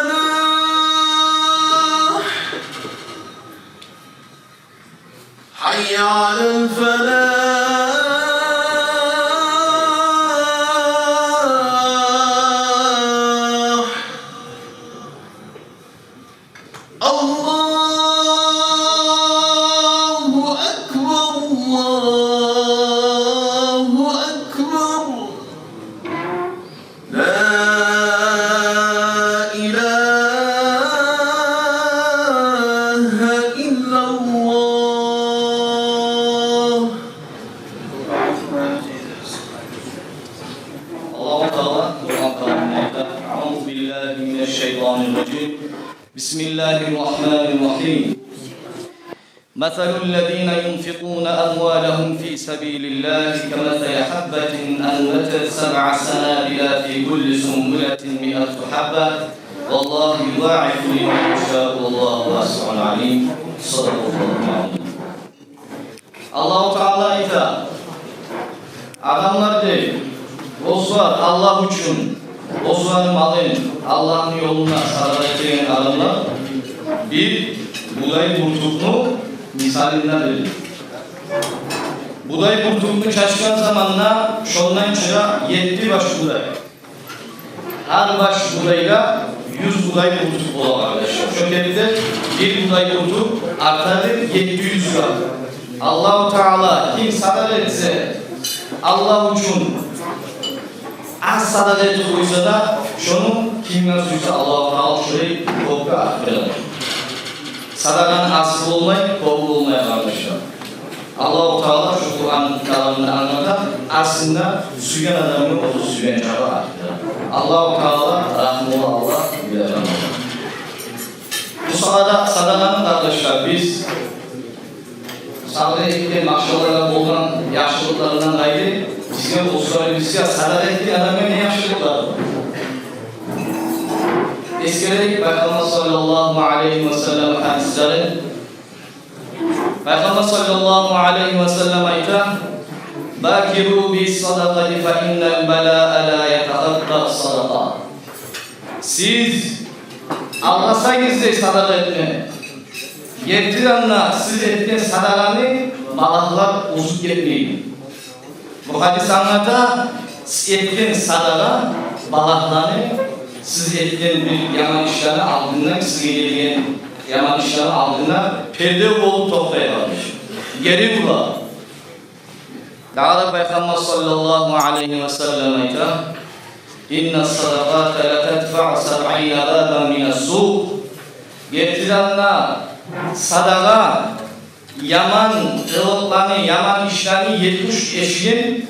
حي على الفلاح الله أكبر الله أكبر لا إله إلا الله الله تعالى أعوذ بالله من الشيطان الرجيم بسم الله الرحمن الرحيم مثل الذين ينفقون أموالهم في سبيل الله كمثل حبة أنبتت 7 سنابل في كل سنبلة 100 حبة والله يضاعف لمن يشاء والله واسع عليم صدق الله العظيم. Allah Teala ise adamlar değil, bozlar Allah için, bozların malın Allah'ın yoluna sarf ettiğin adamlar bir buğday kurtuğunu misalinden verir. Buğday kurtuğunu çalışkan zamanla şondan çıra 7 baş buğday. Her baş buğdayla 100 buğday kurtuğu olur arkadaşlar. Şöyle bir buğday kurtuğu artarır 700 gram. Allah-u Teala kim sadaka etse Allah için az sadaka ettiğiyse da şunu kim nasılsa Allah-u Teala şurayı kopya arttırır. Sadakanın asıl olmayıp kopya olmaya kardeşler. Allah-u Teala şu Kur'an kalanını anlatar aslında süyen adamı o süyen çaba arttırır. Allah-u Teala rahmetli Allah bilir. Bu sadakanın kardeşler biz sadaka ettiği makşalara olan yaşlılıklarından ayrı bizge olsuları bizge sadaka ettiği adamın ne yaşlılıkları var? Eskilerde Peygamber sallallahu aleyhi ve sellem hadisleri Peygamber sallallahu aleyhi ve sellem ayta Bakiru bis sadakati fe innel belâ'e la yetehadda sadaka. Siz Allah'sanız sadaka etmeyin. Getirenler siz ettiğiniz sadakanı malaklar bozuk etmeyin. Bu hadis anlata ettiğiniz sadaka malakları siz ettiğiniz bir yaman işlerini aldığında size gelen yaman işlerini aldığında perde olup toplayamamış. Geri bula. Daha da Peygamber sallallahu aleyhi ve sellem ayta İnne sadakâte le tedfa' 70 bâben mine's-sû. Getirenler sadaka yaman ılıklarını, yaman işlerini 70 eşiğin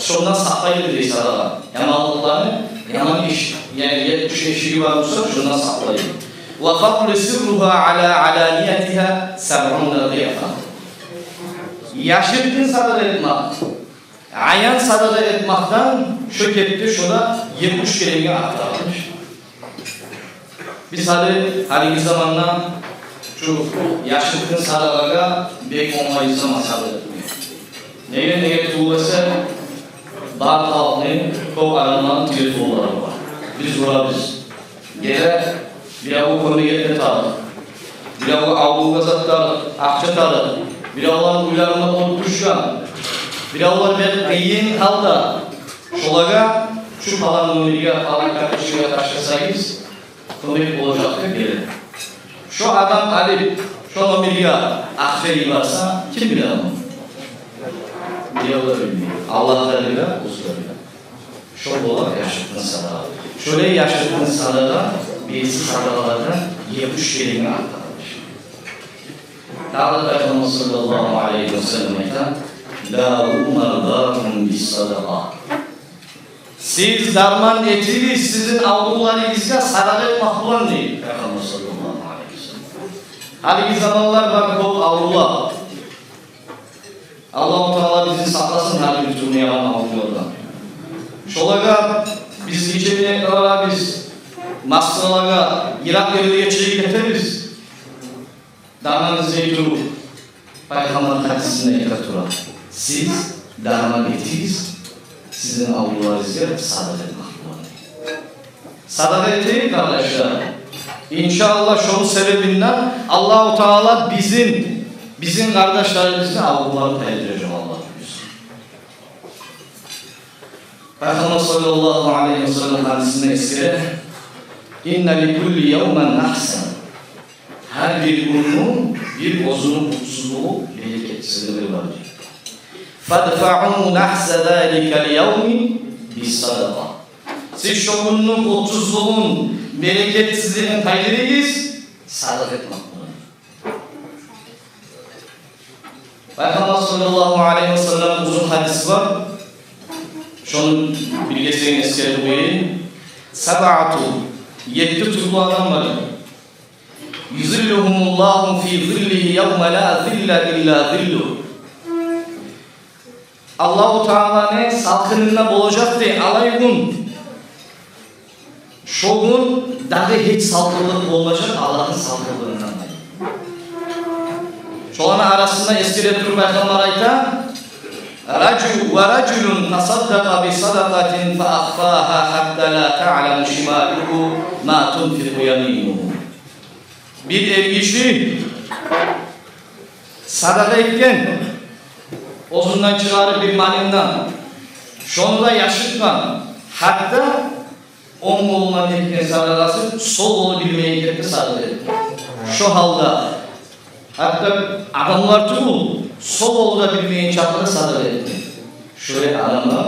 şundan saklayır diye sadaka. Yamanlıklarını, yaman iş, yani 70 eşiği var olsa şundan saklayır. وَفَقْلِ سِرُّهَا عَلَى عَلَانِيَتِهَا 70 ضِعْفًا. Yaşırkın sadaka etmek, ayan sadaka etmekten şu kepti şuna 70 kereye aktarılmış. Biz hadi zamanla şu yaşlıkın sadakaga bek olmayı zaman sadaka etmiyor. Neye tuğlasa bağ halkının çok aranmanın tüyü tuğları var. Biz vurabiliriz. Gele bir bu konuyu yerine tabi. birovi avluga zatlari, aqchatari, birovlar uylarında olup düşkan, birovlar bir qiyin halda, şolaga şu falan nuriga, falan kardeşiga taşlasangiz, ko'mak bo'lajaqqa keladi. Şu adam alib, şu nomerga aqcha yuborsa, kim biladi? Birovlar bilmaydi. Allohlar biladi, o'zlar biladi. Şu bo'lib yashirgan sadaqa. Şöyle yashirgan sadaqa, besiz sadaqalardan 70 kelingni aqtaramiz. Ta'ala Peygamber sallallahu aleyhi ve sellem aytan, la umardarun bis sadaqa. Siz darman etiniz, sizin avlularınızda sadaqa etmaklan değil. Peygamber sallallahu aleyhi ve sellem. Halbuki zamanlar var kol avlular. Allah-u Teala bizi saklasın her bir dünyanın avlulardan. Şolaga biz içeriye kadar biz Masralarga, Irak yerine çiğ getiririz. Dağın zeytunu, Peygamber hadisinde yaratıra. Siz dağına getiriz, sizin avlularınızda sadaka etmek. Sadaka etmeyin kardeşler. İnşallah şunun sebebinden Allah-u Teala bizim kardeşlerimizin avlularını paylaşacak Allah biliyorsun. Peygamber sallallahu aleyhi ve sellem hadisinde eskere İnne li kulli yevmen nahsen. Her bir günün bir bozunun mutsuzluğu, bereketsizliği var. Fadfa'u nahse zâlikel yevmi bis sadaka. Siz şu günün mutsuzluğun, bereketsizliğinin kaydırıyız, sadaka etmek. Peygamber sallallahu aleyhi ve sellem uzun hadis var. Şunun bilgisini eskere koyayım. Sab'atu 7 türlü adam var. Yuzilluhumullahu fi zillihi yevme la zille illa zilluh. Allah-u Teala'nın salkınında bulacak diye alaygun. Şoğun dahi hiç salkınlık olacak Allah'ın salkınlığından. Şoğun arasında eskide dur Peygamber ayta. وَرَجُلٌ تَصَدَّقَ بِصَدَقَةٍ فَأَخْفَاهَا حَتَّى لَا تَعْلَمُ شِمَالُهُ مَا تُنْفِقُ يَمِينُهُ. Bir kişi sadaka etken, ozundan çıkarıp bir malinden, şunu da yaşıtman, hatta on kolundan etken sadakası, sol kolu bilmeye gitti sadaka etken. Şu halde, hatta adamlar tuğul, sol olda bilmeyen çapında sadaka etti. Şöyle adamlar,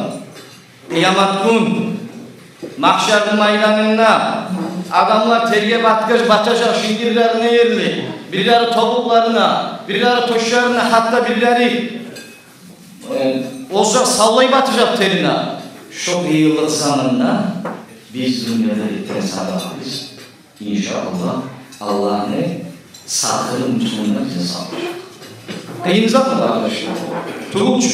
kıyamet gün, mahşer meydanında adamlar terge batacak, şingirlerine yerli, birileri topuklarına, birileri toşlarına, hatta birileri olacak sallayıp atacak terine. Şu yıllık zamanında biz dünyada ettiğin sadakayız. İnşallah Allah'ın sakırın tutumuna bize sağlayacak. Kıyımızak mı arkadaşlar? Tuğuç.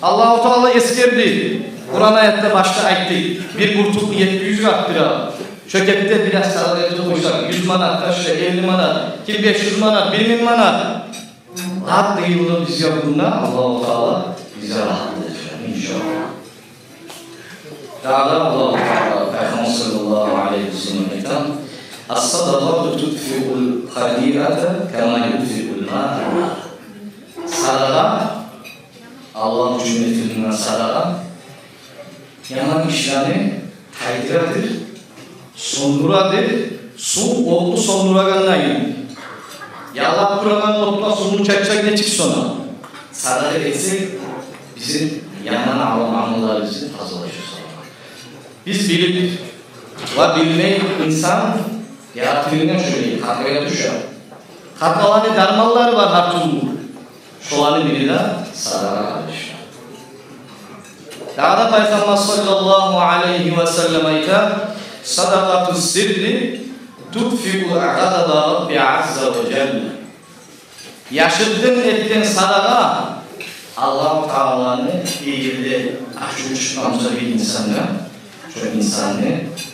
Allah-u Teala eskerdi. Kur'an ayette başta aytti. Bir kurtuluk 700 lira. Şökette biraz sadaka tutmuşlar. 100 manat, taşla 50 manat, kim 500 manat, 1000 manat. Hatta yılda biz yaptığında Allah-u Teala bize rahat edecek inşallah. Teala Allah-u Teala Peygamber sallallahu aleyhi ve sellem'den as-sadaqatu tudfi'ul khadi'ata kema yudfi'ul ma'a. Sadaka Allah cümletinden sadaka yaman işlerini kaydırdır, sonduradır, su oldu sonduraganlayın. Yalak kuragan nokta sunu çekecek ne çık sonra. Sadaka etsek bizim yaman anılar için fazlalaşır sonra. Biz bilip ve bilmeyi insan yaratılığından şöyle katkıya düşer. Katkalanı dermanları var her türlü. Şolanı biri de sadaka kardeşler. Dağda Peygamber sallallahu aleyhi ve sellem ayta sadakatu sirri tutfi'u a'adada Rabbi azza ve celle. Yaşırdın etken sadaka Allah-u Teala'nı ilgili açık çıkmamıza bir insana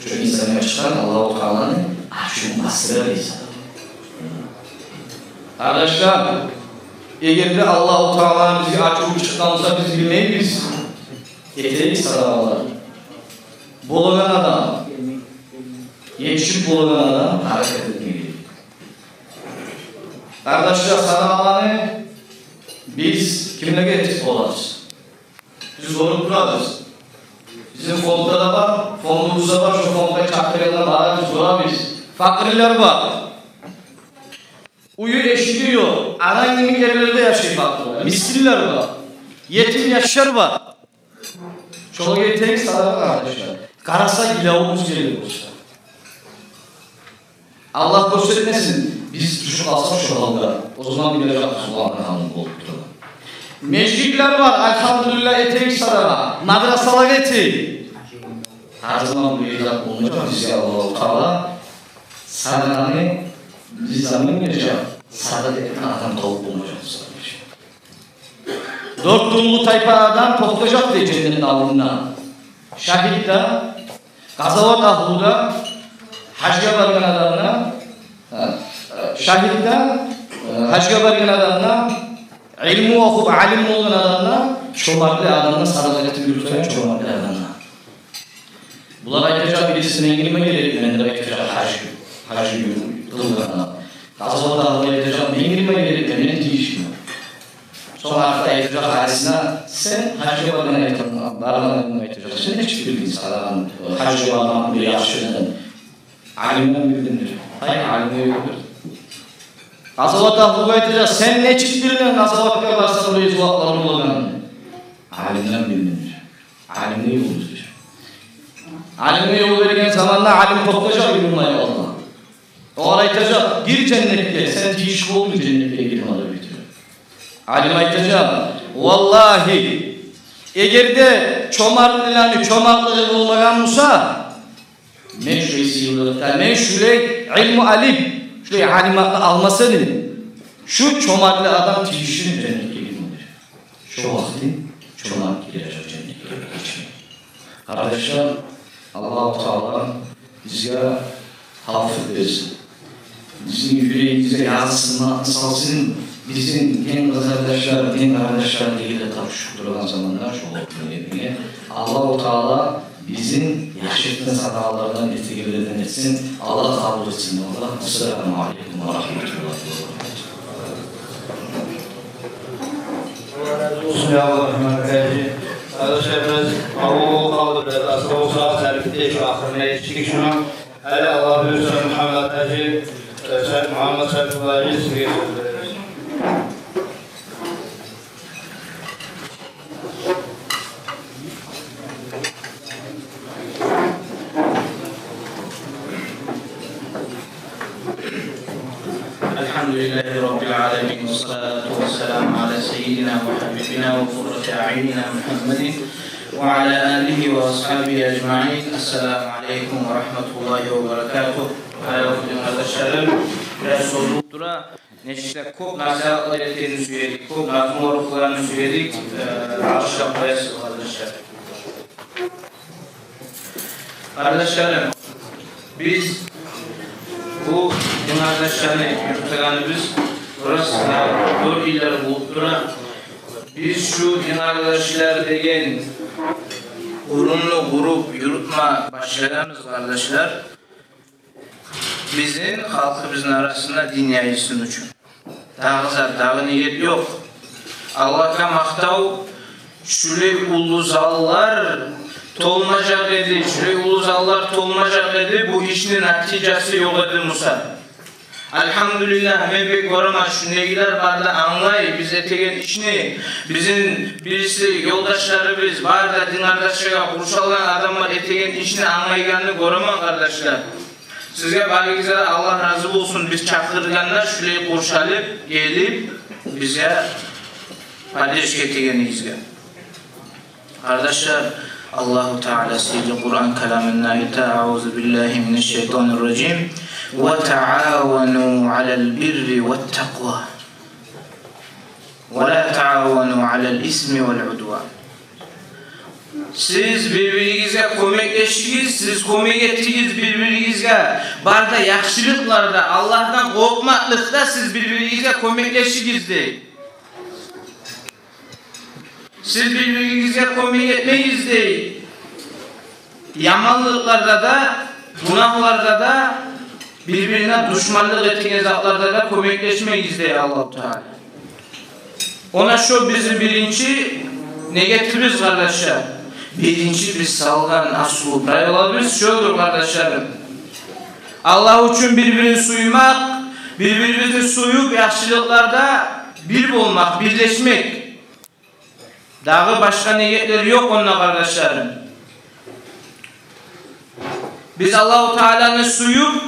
çok insanı çıkan Allah-u Teala'nı açık bastırırız. Kardeşler, eğer de Allah-u Teala bizi açık çıkansa biz bilmeyiz. Yeterik sadakalar. Bulanan adam, yetişip bulanan adam hareket etmeli. Kardeşler sadakanı biz kimle etik olacağız? Biz korup durarız. Bizim fondda da var, fondumuzda var, şu fondda çakırıyla daha biz durarız. Fakirler var. Uyu eşliyor, anan gibi yerlerde yaşıyor fakirler. Misiller var, yetim yaşlar var. Çok yetenek sadaka kardeşler. Karasa gilavumuz geliyor. Allah göstermesin, biz düşük alsak şu halda, o zaman bilecek Allah'ın hanım olduklarını. Meclikler var, elhamdülillah eteği sarana, madrasalar eteği. Her zaman bu ilan olmayacak bize Allah-u Teala. Sadakanı biz zannetmeyeceğiz. Sadak eten adam tavuk olmayacağız. Dört dumlu tayfadan toplayacak diye cennetin avlundan. Şahit'te, Gazavat Ahlu'da, Hacca bargın adamına, Şahit'te, Hacca bargın adamına, ilmi okup alim olan adamına, çomaklı adamına sadakati yürüten çomaklı adamına. Bunlar aytacak birisinin ilme gelir, ben de aytacak Hacı kılgana. Gazavat Ahlu'da aytacak ben ilme gelir, benim değişmiyor. Sonra artık aytacak hadisine, sen Hacca bargın aytacak, sen ne çıkıyor sadakan, Hacca bargın bir yaşından, alimden bildiğindir. Hayır, alimden yoktur. Gazavat Ahlu'da aytacak, sen ne çıktığından Gazavat'a varsa buraya cevaplarını olan alimden bilinir. Alimde yoldur. Alimde yol verirken zamanla alim toplayacak bilmeye Allah. O aytacak, gir cennetliğe, sen tişik olmuyor cennetliğe girmeli bitiyor. Alim aytacak, vallahi eğer de çomarlığı olmayan olsa men şurayı yıllıkta, men şurayı ilmu alim, şurayı alimatla almasını, şu çomarlı adam tişinin cennetliğe girmelidir. Şu vaktin çomarlı girecek cennetliğe geçmeli. Kardeşler, Allah-u Teala bize hafif versin. Bizim yüreğimize yazsın, salsın, bizim din kardeşler değil de tavşuk duran zamanlar şu oldu. Allah-u Teala bizim yaşattığın sadalardan etkilerinden etsin. Allah kabul etsin. Allah Esselamu Aleyküm ve Rahmetullahi ve Berekatuhu. Bismillahirrahmanirrahim. Kardeşlerimiz Allah'u kaldı biraz olsa sergide şu ahirine yetiştik şuna. Hele Allah büyüsün Muhammed Hacı, Muhammed Şerifullah Hacı Elhamdülillahi Rabbil alemin ve salatu ve selamu ala seyyidina ve habibina ve kurrati a'yunina Muhammedin ve ala alihi ve ashabihi ecma'in. Esselamu aleyküm ve rahmetullahi ve berekatuhu. Hayırlı kardeşlerim, biraz sorulup dura. Neşte çok nasihatlar ettiğini söyledik, çok nazmorluklarını söyledik. Arşa koyası kardeşler. Kardeşlerim, biz bu din kardeşlerini yurttaganımız burası dört iller bulup duran biz şu din kardeşler degen urunlu grup yürütme başlayamız kardeşler. Bizim halkımızın arasında din yayılsın için. Dağı niyet yok. Allah'a maktav şöyle uluzallar tolmacak dedi, şöyle uluzallar tolmacak dedi, bu işin neticesi yok dedi Musa. Elhamdülillah ben pek varama şu negiler var da anlay biz etegen işini bizim birisi yoldaşlarımız var da din kardeşliğe kurşalan adamlar etegen işini anlayganını göremem kardeşler. Sizge belki Allah razı olsun biz çakırganlar şöyle kurşalıp gelip bize kardeş getirgenizge. Kardeşler Allah-u Teala Seydi Kur'an kelamına Euzu billahi mineşşeytanirracim ve taavanu alel birri vettaqva ve la taavanu alel ismi vel udvan. Siz birbirinize kömekleşiniz, siz kömek ettiniz birbirinize. Barda yaxşılıklarda, Allah'tan korkmaklıkta siz birbirinize kömekleşiniz değil. Siz birbirinize kömek etmeyiz değil. Yamanlıklarda da, günahlarda da birbirine düşmanlık ettiğiniz zatlarda da kömekleşmeyiz diye Allah-u Teala. Ona şu bizi birinci ne getiririz kardeşler? Birinci biz salgan asıl buraya şudur kardeşlerim. Allah için birbirini suymak, birbirimizi suyup yaşlılıklarda bir olmak, birleşmek. Daha başka niyetleri yok onunla kardeşlerim. Biz Allah-u Teala'nın suyup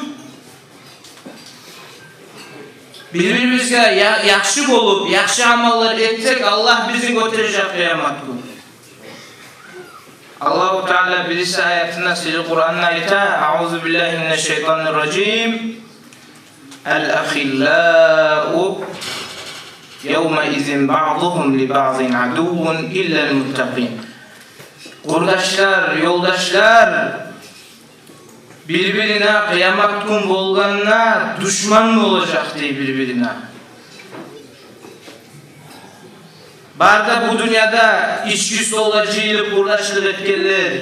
birbirimizle yakşı olup, yakşı amallar etsek Allah bizi götürecek kıyamet günü. Allah-u Teala birisi ayetinde sizi Kur'an'ın ayeti Euzu billahi mineşşeytanirracim El-ahillâ'u yevme izin ba'duhum li ba'din aduvun illel muttaqin. Kurdaşlar, yoldaşlar birbirine kıyamet gün bolganına düşman mı olacak diye birbirine. Barda bu dünyada içkisi olacağıyla kurdaşlık etkenler,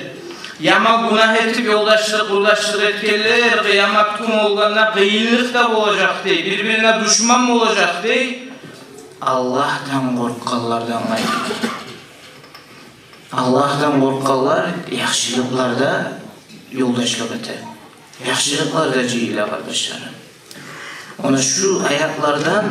yama günah etip yoldaşlık, kurdaşlık etkenler, kıyamet gün olganına kıyınlık da olacak diye, birbirine düşman mı olacak diye, Allah'tan korkanlardan ayrı. Allah'tan korkanlar yaxşılıklarda yoldaşlık eder. Yaxşılıklarda cihile kardeşlerim. Ona şu ayaklardan,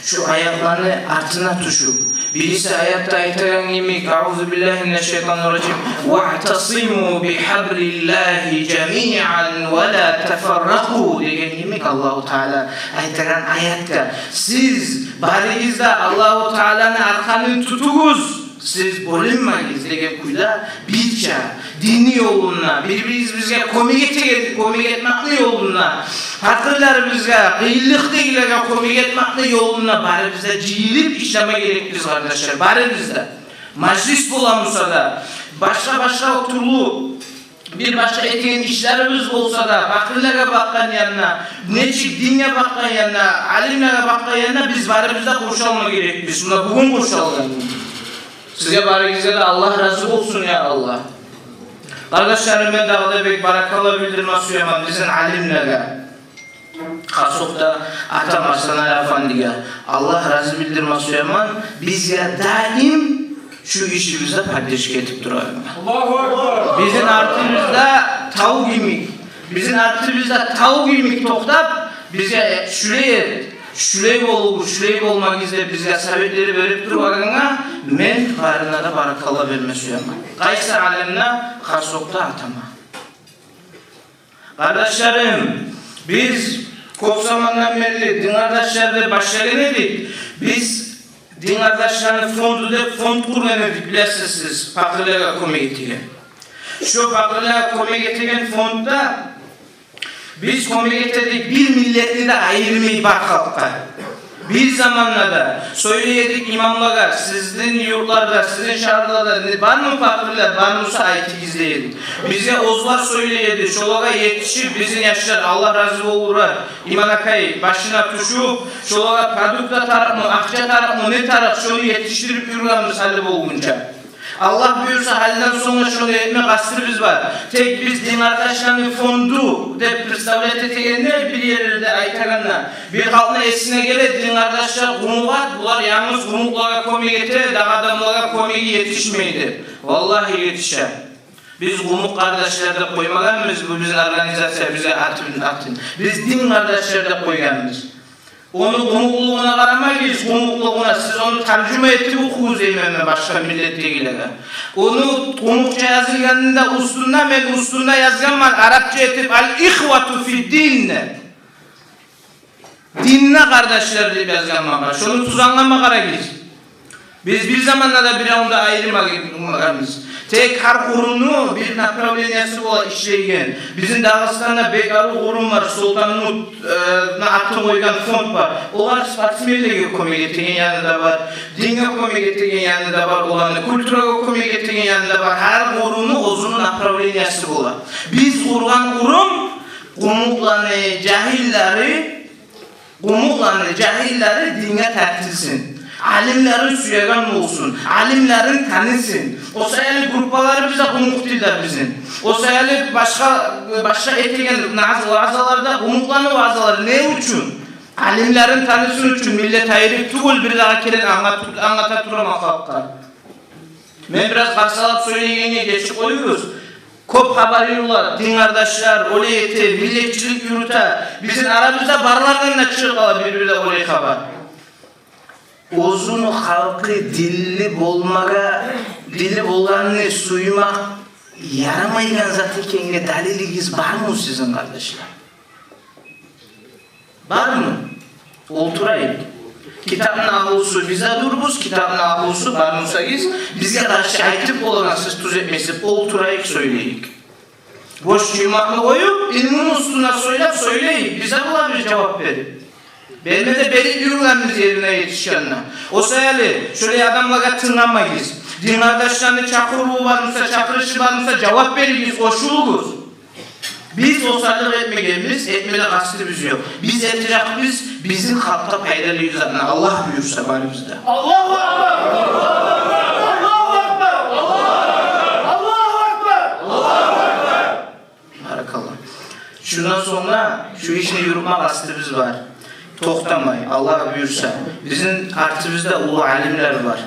şu ayaklarını artına tuşup, birisi ayakta aytaran yemek, Euzu billahi mineşşeytanirracim, وَاَعْتَصِمُوا بِحَبْلِ اللّٰهِ جَمِيعًا وَلَا تَفَرَّقُوا degen yemek Allah-u Teala aytaran ayakta. Siz barinizde Allah-u Teala'nın arkanı tutunuz. Siz bölünmeyiz degen kuyda birçe dini yoluna, birbirimizge komik etmekli yoluna, hakırlarımızga, kıyılık değillerine komik etmekli yoluna bari bizde cihilip işleme gerek biz kardeşler, bari bizde. Meclis bulamısa da, başka oturulu, bir başka etiğin işlerimiz olsa da, fakirlere bakkan yanına, neçik dinle bakkan yanına, alimlere bakkan yanına biz bari bizde koşalma gerek biz. Buna bugün koşalım. Size barinize de Allah razı olsun ya Allah. Kardeşlerime dağda bek barakalı bildirme suyaman bizim alimlere. Kasokta Atam Arslan Efendi'ye Allah razı bildirme suyaman bizge daim şu işimizde paydaşlık etip duralım. Bizim artımızda tav gimik. Bizim artımızda tav gimik toktap bize şüley olmak izle bizge sabitleri verip durmakına men barına da barakalı verme suyaman. Kaysa alemine Kasokta Atam'a. Kardeşlerim, biz çok zamandan beri din kardeşlerle başlayan edik. Biz din kardeşlerinin fond kurgan edik bilesiniz fakirlere komiketiyle. Şu fakirlere komiketilen fondda biz komiketedik bir milletini de ayırmayı bak halkta. Bir zamanlarda söyleyedik imamlara, sizin yurtlarda, sizin şehirlerde var mı fakirler, var mı ayeti izleyedik. Bize ozlar söyleyedi, şolaga yetişip bizim yaşlar Allah razı olurlar. İman akay başına tuşup, şolaga produkta taraf mı, akça taraf mı, ne taraf şunu yetiştirip yürüyoruz hali olunca. Allah buyursa halden sonra şunu etmek asrımız var. Tek biz din arkadaşlarının fondu de представлять etegenler bir yerlerde aytaganlar. Bir halkına esine gele din arkadaşlar gumugat, bunlar yalnız gumuklara komik ete, daha adamlara komik yetişmeydi. Vallahi yetişer. Biz gumuk kardeşlerde koymaganımız, bu bizim organizasyon bize atın. Biz din kardeşlerde koyganımız. Onu gumukluğuna karamayız, gumukluğuna siz onu tercüme etti okuyuz eymeme başka milletvekilere. Onu gumukça yazılganında üstünde ben üstünde yazgan var Arapça etip al-ihvatu fi dinne. Dinne kardeşler diye yazgan var. Şunu tuzanlama karagız. Biz bir zamanlarda bir onda ayrılmamız. Tek her kurumlu bir направлениясы olan işleyen. Bizim Dağıstan'da Bekarı kurum var, Sultan'ın attı koygan fond var. Onlar sportsmenliğe komiketinin yanında var, dinge komiketinin yanında var, olanı kültüre komiketinin yanında var. Her kurumlu uzunun направлениясы olan. Biz kurgan kurum, gumuklarını, cahilleri dinge tertilsin. Alimlerin süyegan olsun. Alimlerin tanısın. O sayılı grupları bize umut dilder bizim. O sayılı başka etkigen vazalarda umutlanı vazaları ne için? Alimlerin tanısın için millet ayrı tugul bir daha kelin anlata durama halkta. Ben biraz karşılayıp söyleyeceğine geçip oluyoruz. Kop habariyorlar, din kardeşler, oleyeti, milletçilik yürüte. Bizim aramızda barlardan da çıkıyor birbirine oley haber. Uzun halkı dilli bolganını suymak yaramaygan zaten daliligiz var mı sizin kardeşler? Var mı? Oturayım. Kitabın ahlusu bize durubuz, kitabın ahlusu barmısayız, bizge karşı aytıp olana siz tuz etmesip oturayık söyleyik. Boş yumaklı koyup, ilmin üstüne söyleyip, bize bula bir cevap verin. Belme de beri yürülenimiz yerine yetişkenler. O sayılı, şöyle adamlara tırnamayız. Din kardeşlerini çakırığı varmışsa, çakırışı varmışsa cevap veririz, koşuluruz. Biz olsaydık etmeli kastı biz yok. Biz etecek bizim halkta paydalıyız zaten. Allah buyursa bari bizde. Allahu Ekber! Allahu Ekber! Allahu Ekber! Allahu Ekber! Barakallah. Şundan sonra şu işini yürütme kastımız var. Toktamayın. Allah buyursa. Bizim artımızda ulu alimler var.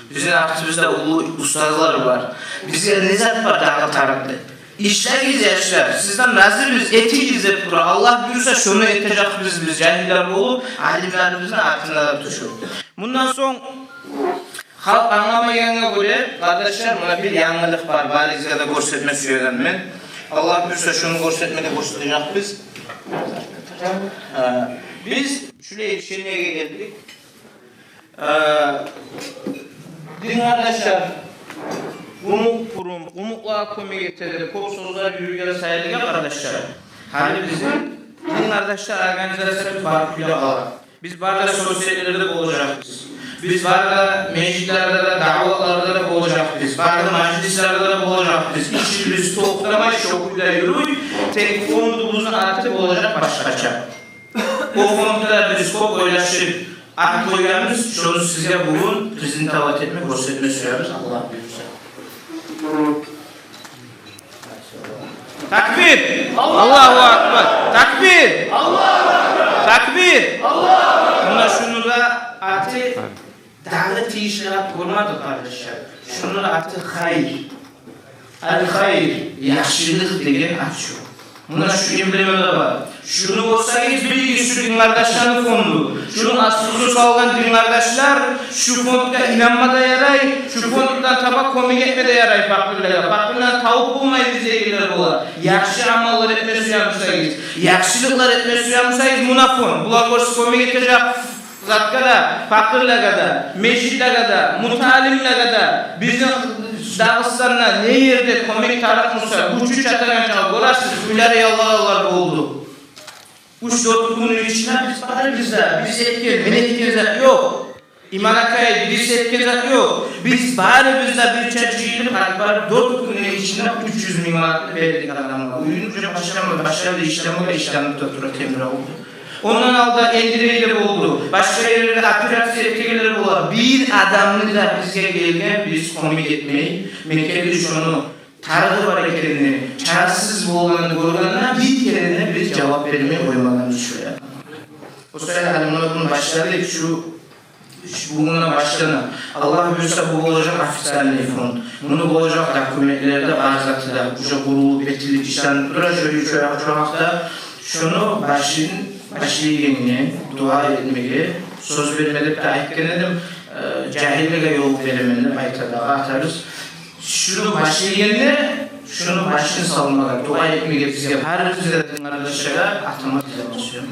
Bizim artımızda ulu ustalar var. Bize ne zat var daha taraklı. İşler izleyiciler, sizden razıyız, eti izleyip durur. Allah buyursa şunu etecek biz cahiller olup, alimlerimizin altında da düşür. Bundan son, halk anlamayana göre, kardeşler buna bir yanlılık var, barizde de gösterme söyledim ben. Allah buyursa şunu göstermede gösterecek biz. Biz şuraya şenliğe geldik. Din kardeşler, umukla kömek getirdi. Kop sözler yürüyen sayılıyor kardeşler. Hani bizim din kardeşler organizasyonu farklı var. Biz barda sosyallerde olacağız. Biz barda meclislerde de, davetlarda da olacağız. Barda meclislerde de olacağız. İşimiz toplama şokuyla yürüyüp tek fondumuzun artık olacak başkaça. O fonda biz kop oylaşıp at koyarız. Şunu size bugün prezentavat etmek, göstermek istiyoruz. Allah buyursa. Takbir! Allahu Ekber! Takbir! Allahu Ekber! Takbir! Allahu Ekber! Buna şunu da artık davet işler kurmadı kardeşler. Şunu da artık hayır. El-hayır, yaxşılık degen açıyor. Buna şu emblemi var. Şunu olsayız bilgi şu din kardeşlerin fondu. Şunun aslısı salgan din kardeşler şu fondda inanmada yaray, şu fonddan tabak komik etmede yaray fakirlere. Fakirler tavuk bulmayız diyegiler olar. Yaxşı amallar etme suyamışsayız. Yaxşılıklar etme suyamışsayız buna fon. Bular koşu komik etecek zatka da, fakirlere da, meşitlere da, mutalimlere da, bizim Dağıstan'da ne yerde komik tarafmışsa, bu üç ataganca görürsünüz, ülere yalvarlar oldu. 3-4 günün içinde biz bari bizde, biz etken, men etken yok. İman Akay, biz etken yok. Biz bari bizde bir çerçeğini kalpar 4 günün içinde 300 bin manatlı verdik adamlar. Uyunca başladı işlemle tutura temir oldu. Onun aldı endiriyle oldu. Başka yerlerde operasyon etkileri oldu. Bir adamını da bize gelgen biz komik etmeyi, Mekke'de şunu tarığı hareketini, çaresiz olduğunu görülenler bir kerene biz cevap vermeye uymalarını söylüyor. O sırada bunun başladı şu bununla başlanır. Allah buyursa bu olacak afislerle fon. Bunu olacak dokumentlerde bazıları da bu kurulu betilik işten şöyle açmakta şunu başlayın dua etmeyi söz vermedip de ayetkenedim cahilliğe yol veremeni aytada atarız. Şunu başlayın şunu başını salmalar dua etmeyi bizge her bize arkadaşlara atmak istiyorum.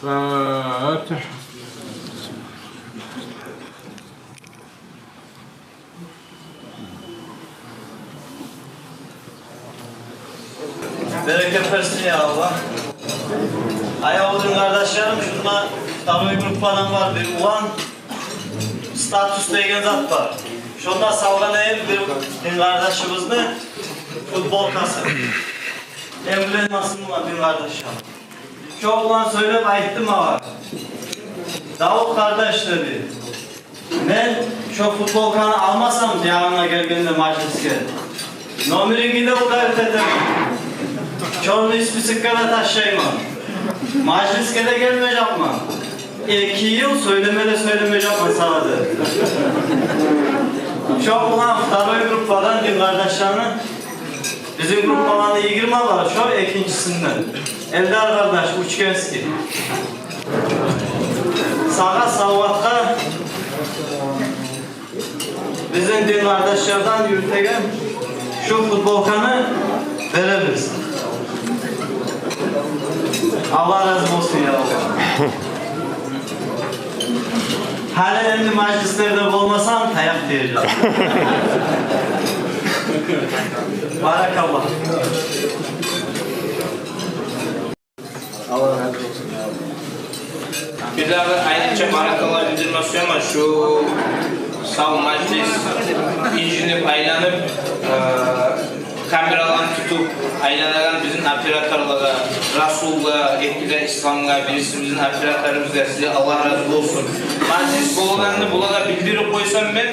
Fatiha. Bereket versin ya Allah. Ayağımın kardeşlerim şuna tabi gruplardan var bir ulan status degen zat var. Şunda savlanayım bir din kardeşimizni futbol kasım. Emblemasını var din kardeşim. Çok ulan söyleyip ayıttım ama. Davut kardeş dedi. Ben şu futbol kanı almasam yanına geldiğinde majliske. Nomeringide bu gayret ederim. Çorlu ismi sıkkana taşıyma. Majliske de gelmeyecek mi? 2 yıl söylemeyecek mi sana de. Çok ulan tabi gruplardan din kardeşlerinin bizim gruplardan iyi girme var. Şu ikincisinden. Eldar kardeş Uçkenski. Sağa Salvat'a bizim din kardeşlerden yürütegen şu futbol kanı veririz. Allah razı olsun ya. Hala endi majlislerde olmasam tayak diyeceğim. Barakallah. Allah razı olsun ya. Bir daha ayrıca barakallah bildirmesi ama şu sağ majlis incinip aylanıp kameralarını tutup aylanagan bizim operatörlere, Rasul'a, etkide İslam'a, birisi bizim operatörümüzde size Allah razı olsun. Majlis bolganını bulaga bildirip koysam ben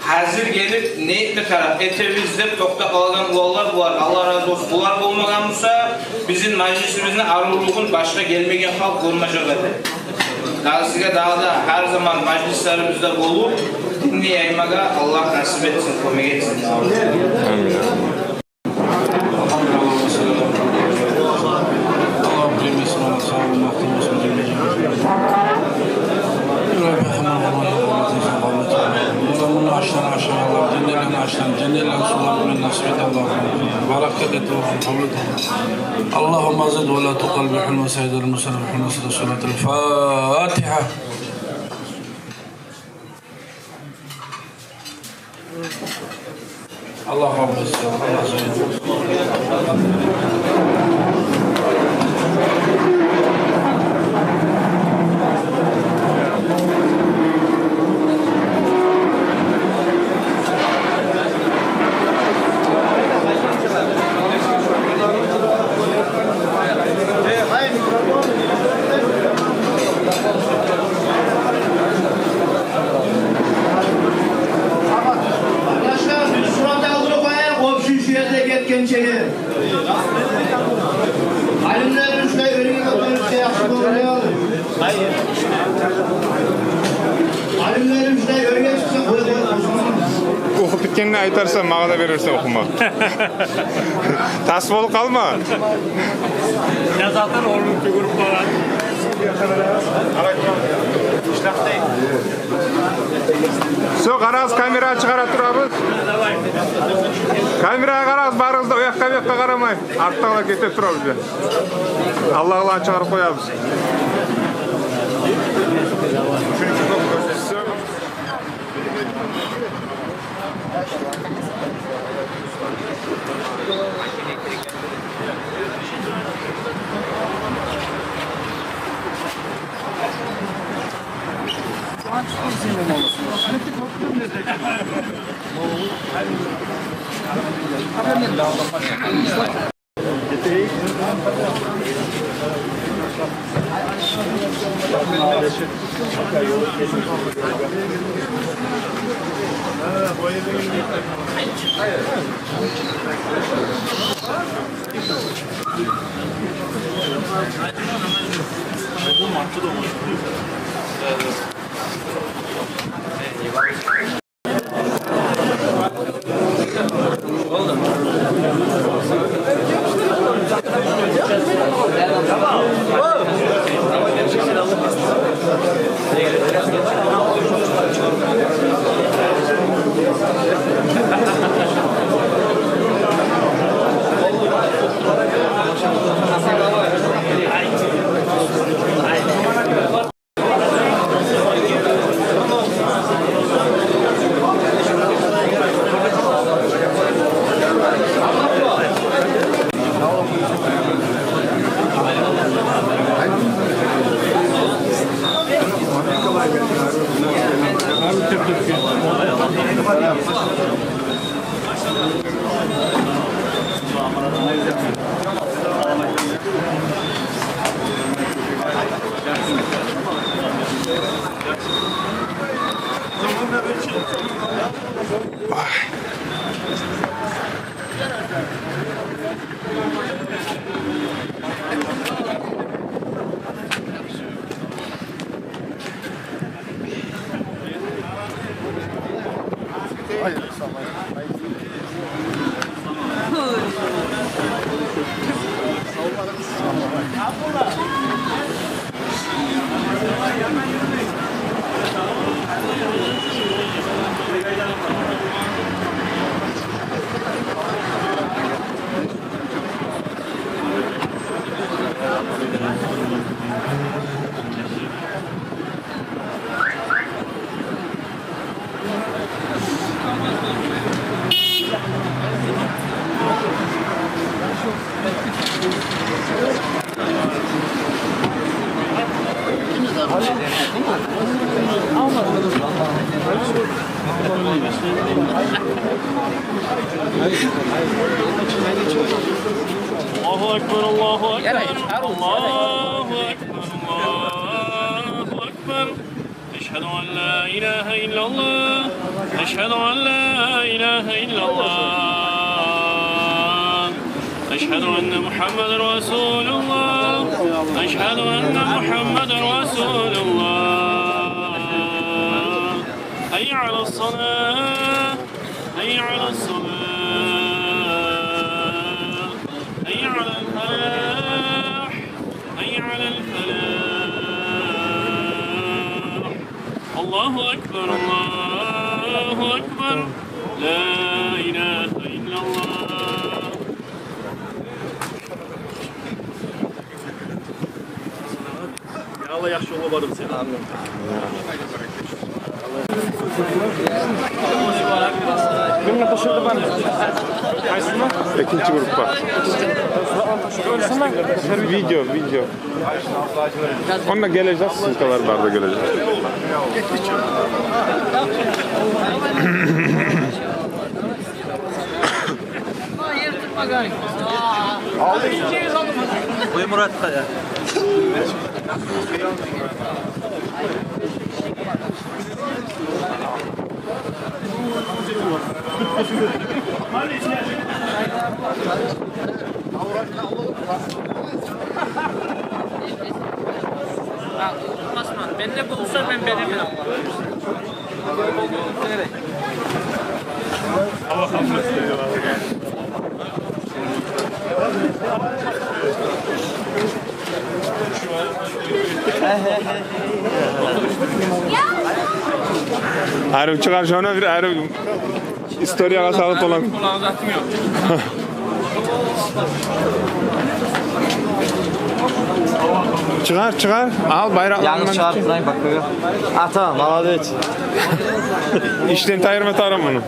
hazır gelip ne etme taraf etiriz dep tokta kalan ulanlar var. Allah razı olsun. Bular bolmagansa bizim majlisimizin aruluğun başka gelmegen halk olmayacak edi. Daha size daha da her zaman majlislerimizde bulup dinleyeymaga Allah nasip etsin, kömek etsin. اللهم زد ولا تقل بحلم سيد المسلم بحلم سورة الفاتحة. الله رب Okup bitkenini aytarsan, mağa da verirsen okuma. Tas bolup kalma. Ya zaten onun bir grup var. So, qarağız kamera çıkara turabız. Kameraya qarağız, barığızda o yakka qaramayın. Arttağına ketip turabız. Allah'la çıkarıp koyabız. الله أكبر الله أكبر الله أكبر الله أكبر أشهد أن لا إله إلا الله أشهد أن لا إله إلا الله أشهد أن محمد رسول الله أشهد أن محمد رسول الله حي على الصلاة حي على الصلاة حي على الفلاح حي على الفلاح الله أكبر الله أكبر لا إله إلا الله Ya Allah yaxşı yolu varım seni. Amin. Benimle taşırdı ben. Kaysın mı? İkinci grup var. Video. Onunla geleceğiz. Siz kadar da geleceğiz. Bu Murat ya. Osman, ben de bulsam ben benim. Allah affetsin. Arif çıkar şuna bir Arif istoriya sağlık olan. Çıkar. Al bayraklarından. Yanlış çarptırayım bakıyor. Ah tamam, alavet. İşten tayırma tarım bunu.